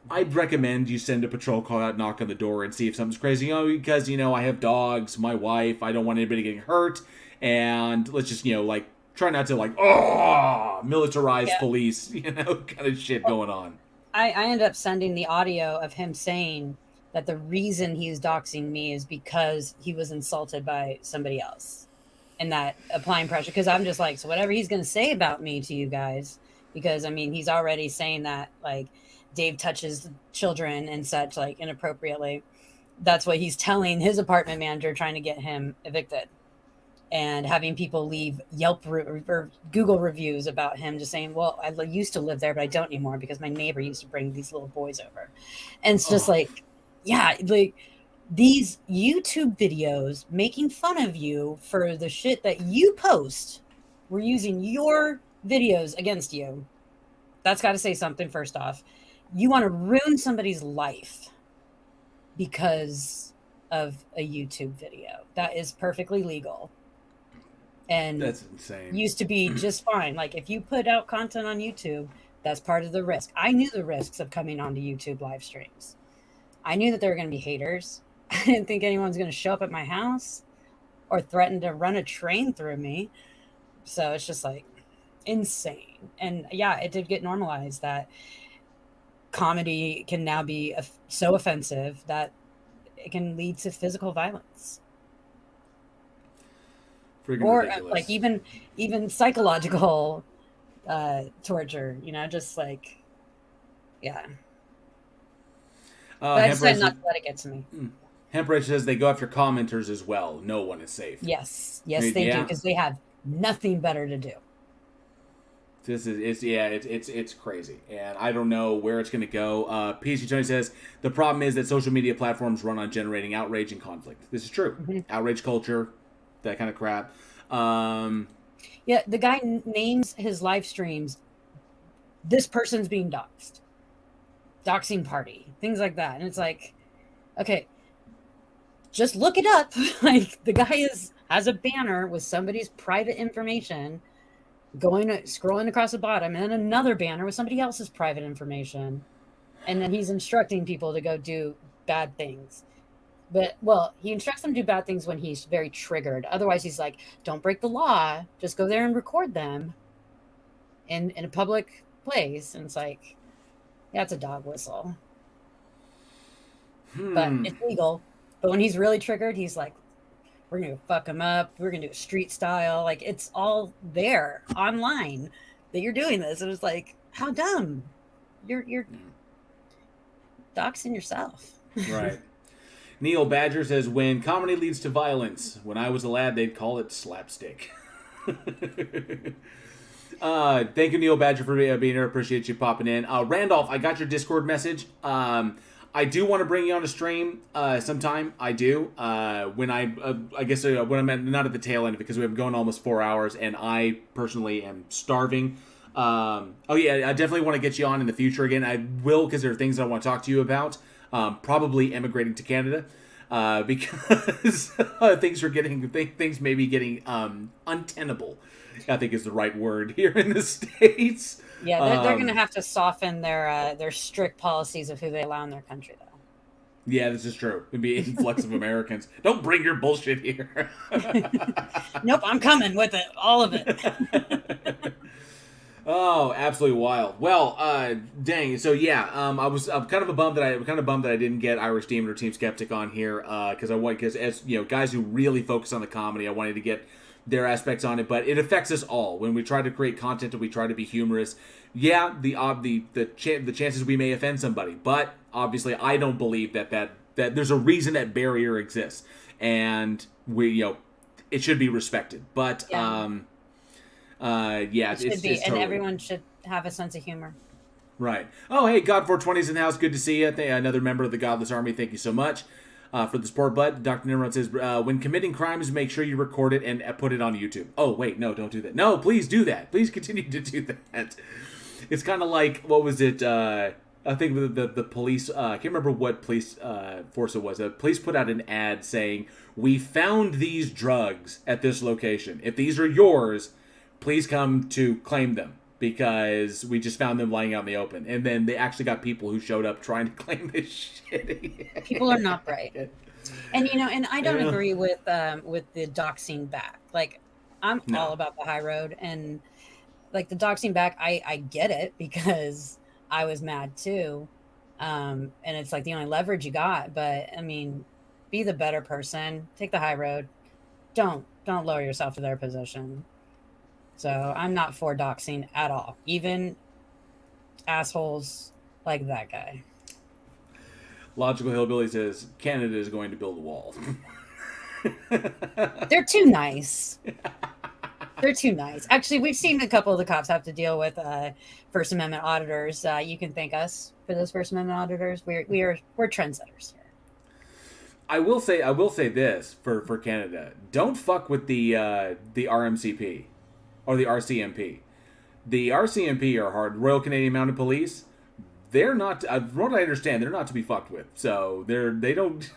I'd recommend you send a patrol car out, knock on the door, and see if something's crazy. Because, I have dogs, my wife, I don't want anybody getting hurt, and let's just, try not to, militarized police, kind of shit going on. I ended up sending the audio of him saying that the reason he's doxing me is because he was insulted by somebody else, and that applying pressure. Because I'm just like, so whatever he's going to say about me to you guys, because he's already saying that like Dave touches children and such like inappropriately. That's what he's telling his apartment manager, trying to get him evicted. and having people leave Yelp or Google reviews about him, just saying, well, I used to live there, but I don't anymore because my neighbor used to bring these little boys over. And it's just like, yeah, like these YouTube videos making fun of you for the shit that you post, we're using your videos against you. That's got to say something first off. You want to ruin somebody's life because of a YouTube video. That is perfectly legal. And that's insane. Used to be just fine. Like if you put out content on YouTube, that's part of the risk. I knew the risks of coming onto YouTube live streams. I knew that there were going to be haters. I didn't think anyone's going to show up at my house or threaten to run a train through me. So it's just like insane. And yeah, it did get normalized that comedy can now be so offensive that it can lead to physical violence. Friggin' or ridiculous. like even psychological torture, you know, just like, yeah. But I decided not to let it get to me. Hemprich says they go after commenters as well. No one is safe. Yes, they do, because they have nothing better to do. It's crazy, and I don't know where it's going to go. PC Tony says the problem is that social media platforms run on generating outrage and conflict. This is true. Mm-hmm. Outrage culture, that kind of crap. Yeah, the guy names his live streams, this person's being doxxed, doxing party, things like that, and it's like, okay, just look it up. Like the guy has a banner with somebody's private information scrolling across the bottom, and then another banner with somebody else's private information, and then he's instructing people to go do bad things. But well, he instructs them to do bad things when he's very triggered. Otherwise he's like, don't break the law, just go there and record them in a public place. And it's like, yeah, it's a dog whistle. But it's legal. But when he's really triggered, he's like, we're going to fuck him up. We're going to do it street style. Like, it's all there online that you're doing this. And it's like, how dumb. You're doxing yourself. Right. Neil Badger says, when comedy leads to violence, when I was a lad, they'd call it slapstick. Thank you, Neil Badger, for being here. Appreciate you popping in. Randolph, I got your Discord message. I do want to bring you on a stream sometime. I do. When I'm not at the tail end, because we've gone almost 4 hours, and I personally am starving. I definitely want to get you on in the future again. I will, because there are things I want to talk to you about. Probably emigrating to Canada, because things may be getting untenable, I think is the right word here in the States. Yeah, they're going to have to soften their strict policies of who they allow in their country, though. Yeah, this is true. It'd be an influx of Americans. Don't bring your bullshit here. Nope, I'm coming with it, all of it. Oh, absolutely wild. Well, dang. So yeah, I'm kind of bummed that I didn't get Irish Demon or Team Skeptic on here, because as you know, guys who really focus on the comedy, I wanted to get their aspects on it, but it affects us all when we try to create content and we try to be humorous. Yeah, the chances we may offend somebody, but obviously I don't believe that there's a reason that barrier exists, and it should be respected. But yeah. It should be, and totally, everyone should have a sense of humor. Right. Oh, hey, God420's in the house. Good to see you. Another member of the Godless Army. Thank you so much for the support. But Dr. Nimrod says, when committing crimes, make sure you record it and put it on YouTube. Oh, wait, no, don't do that. No, please do that. Please continue to do that. It's kind of like, what was it? I think the police, I can't remember what police force it was. The police put out an ad saying, we found these drugs at this location. If these are yours, please come to claim them, because we just found them lying out in the open. And then they actually got people who showed up trying to claim this shit. People are not bright. And and I don't agree with the doxing back. Like, I'm all about the high road, and like the doxing back, I get it, because I was mad too. And it's like the only leverage you got. But I mean, be the better person, take the high road. Don't lower yourself to their position. So I'm not for doxing at all, even assholes like that guy. Logical Hillbilly says Canada is going to build a wall. They're too nice. They're too nice. Actually, we've seen a couple of the cops have to deal with First Amendment auditors. You can thank us for those First Amendment auditors. We're trendsetters here. I will say this for Canada: don't fuck with the RMCP or the RCMP. The RCMP are hard. Royal Canadian Mounted Police. They're not. From what I understand, they're not to be fucked with. So they don't.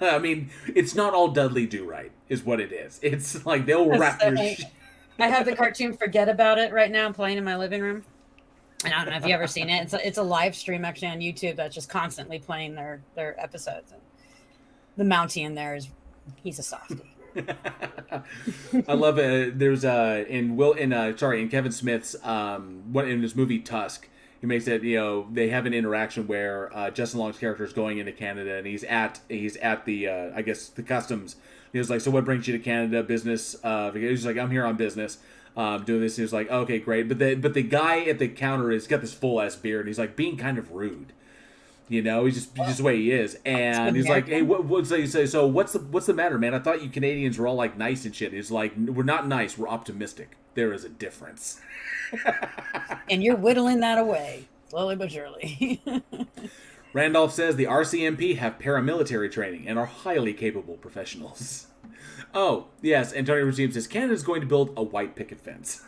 I mean, it's not all Dudley Do Right, is what it is. It's like they'll wrap your shit. I have the cartoon Forget About It right now playing in my living room. And I don't know if you've ever seen it. It's a live stream actually on YouTube that's just constantly playing their episodes. And the Mountie in there he's a softie. I love it. There's in Kevin Smith's in his movie Tusk, he makes it, they have an interaction where Justin Long's character is going into Canada and he's at the I guess the customs. He was like, so what brings you to Canada? Business. He's like, I'm here on business. Doing this. He was like, okay, great. But the guy at the counter has got this full ass beard and he's like being kind of rude. He's just the way he is, and he's like, "Hey, what's the matter, man? I thought you Canadians were all like nice and shit." He's like, "We're not nice. We're optimistic. There is a difference." And you're whittling that away slowly but surely. Randolph says the RCMP have paramilitary training and are highly capable professionals. Oh yes, Antonio Regime says Canada's going to build a white picket fence.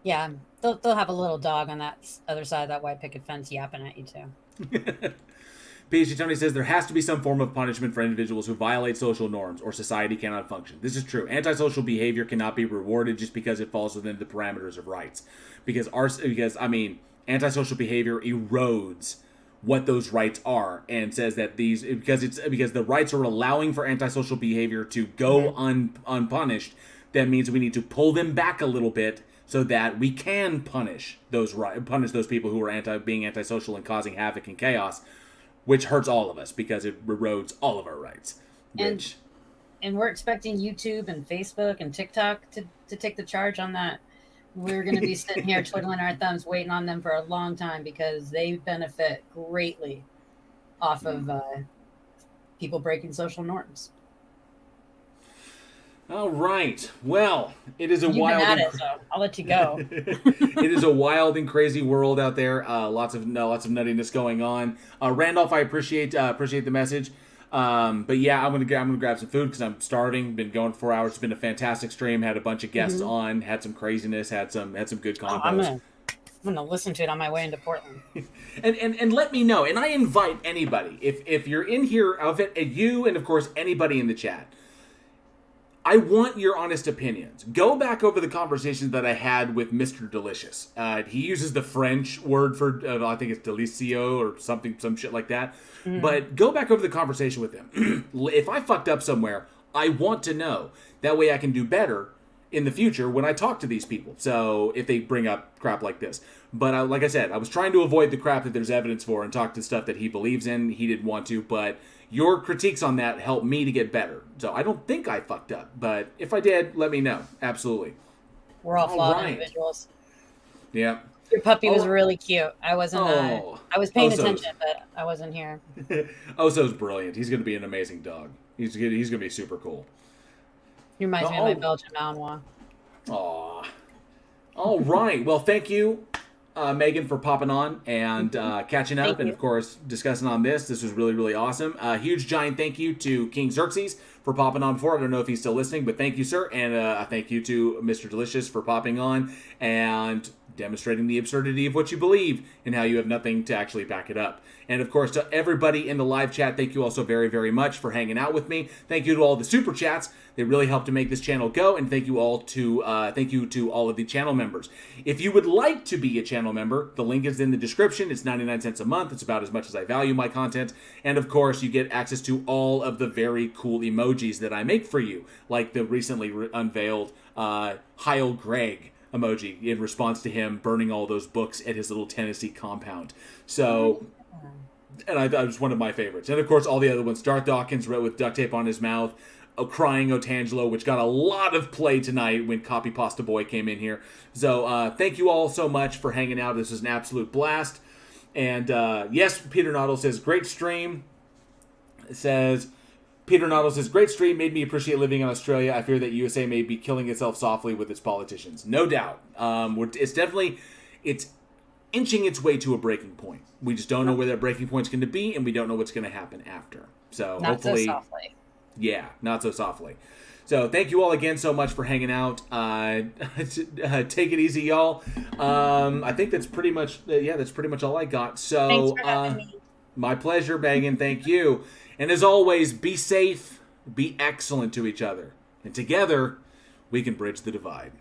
Yeah. They'll have a little dog on that other side of that white picket fence yapping at you too. PhD Tony says there has to be some form of punishment for individuals who violate social norms or society cannot function. This is true. Antisocial behavior cannot be rewarded just because it falls within the parameters of rights. Because antisocial behavior erodes what those rights are and says that because the rights are allowing for antisocial behavior to go unpunished, that means we need to pull them back a little bit so that we can punish those people who are being antisocial and causing havoc and chaos, which hurts all of us because it erodes all of our rights. And we're expecting YouTube and Facebook and TikTok to take the charge on that. We're going to be sitting here twiddling our thumbs, waiting on them for a long time because they benefit greatly off of people breaking social norms. All right. Well, it is a You've wild. been at it, so I'll let you go. It is a wild and crazy world out there. Lots of nuttiness going on. Randolph, I appreciate the message. But yeah, I'm gonna grab some food because I'm starving. Been going for 4 hours. It's been a fantastic stream. Had a bunch of guests on. Had some craziness. Had some good combos. I'm gonna listen to it on my way into Portland. and let me know. And I invite anybody if you're in here, you and of course anybody in the chat. I want your honest opinions. Go back over the conversations that I had with Mr. Delicious. He uses the French word for, I think it's Delicio or some shit like that. But go back over the conversation with him. If I fucked up somewhere, I want to know. That way I can do better in the future when I talk to these people. So if they bring up crap like this. But like I said, I was trying to avoid the crap that there's evidence for and talk to stuff that he believes in. He didn't want to, but your critiques on that helped me to get better. So I don't think I fucked up, but if I did, let me know. Absolutely. We're all flawed individuals. Yeah. Your puppy was really cute. I wasn't. I was paying attention, but I wasn't here. Oso's brilliant. He's going to be an amazing dog. He's going to be super cool. He reminds me of my Belgian Malinois. Aw. All right. Well, thank you, Megan, for popping on and catching up and, of course, discussing on this. This was really, really awesome. Huge, giant thank you to King Xerxes for popping on before. I don't know if he's still listening, but thank you, sir. And a thank you to Mr. Delicious for popping on and demonstrating the absurdity of what you believe and how you have nothing to actually back it up. And, of course, to everybody in the live chat, thank you all so very, very much for hanging out with me. Thank you to all the super chats. They really help to make this channel go. And thank you to all of the channel members. If you would like to be a channel member, the link is in the description. It's 99 cents a month. It's about as much as I value my content. And, of course, you get access to all of the very cool emojis that I make for you, like the recently unveiled Heil Greg emoji in response to him burning all those books at his little Tennessee compound. So, and that was one of my favorites. And of course, all the other ones. Darth Dawkins wrote with duct tape on his mouth. Crying Otangelo, which got a lot of play tonight when Copy Pasta Boy came in here. So, thank you all so much for hanging out. This was an absolute blast. And, yes, Peter Noddle says, great stream. It says, Peter Noddle says, great stream, made me appreciate living in Australia. I fear that USA may be killing itself softly with its politicians. No doubt. It's inching its way to a breaking point. We just don't know where that breaking point's going to be, and we don't know what's going to happen after. So Not hopefully, so softly. Yeah, not so softly. So thank you all again so much for hanging out. Take it easy, y'all. I think that's pretty much all I got. So Thanks for having me. My pleasure, Megan. Thank you. And as always, be safe, be excellent to each other, and together we can bridge the divide.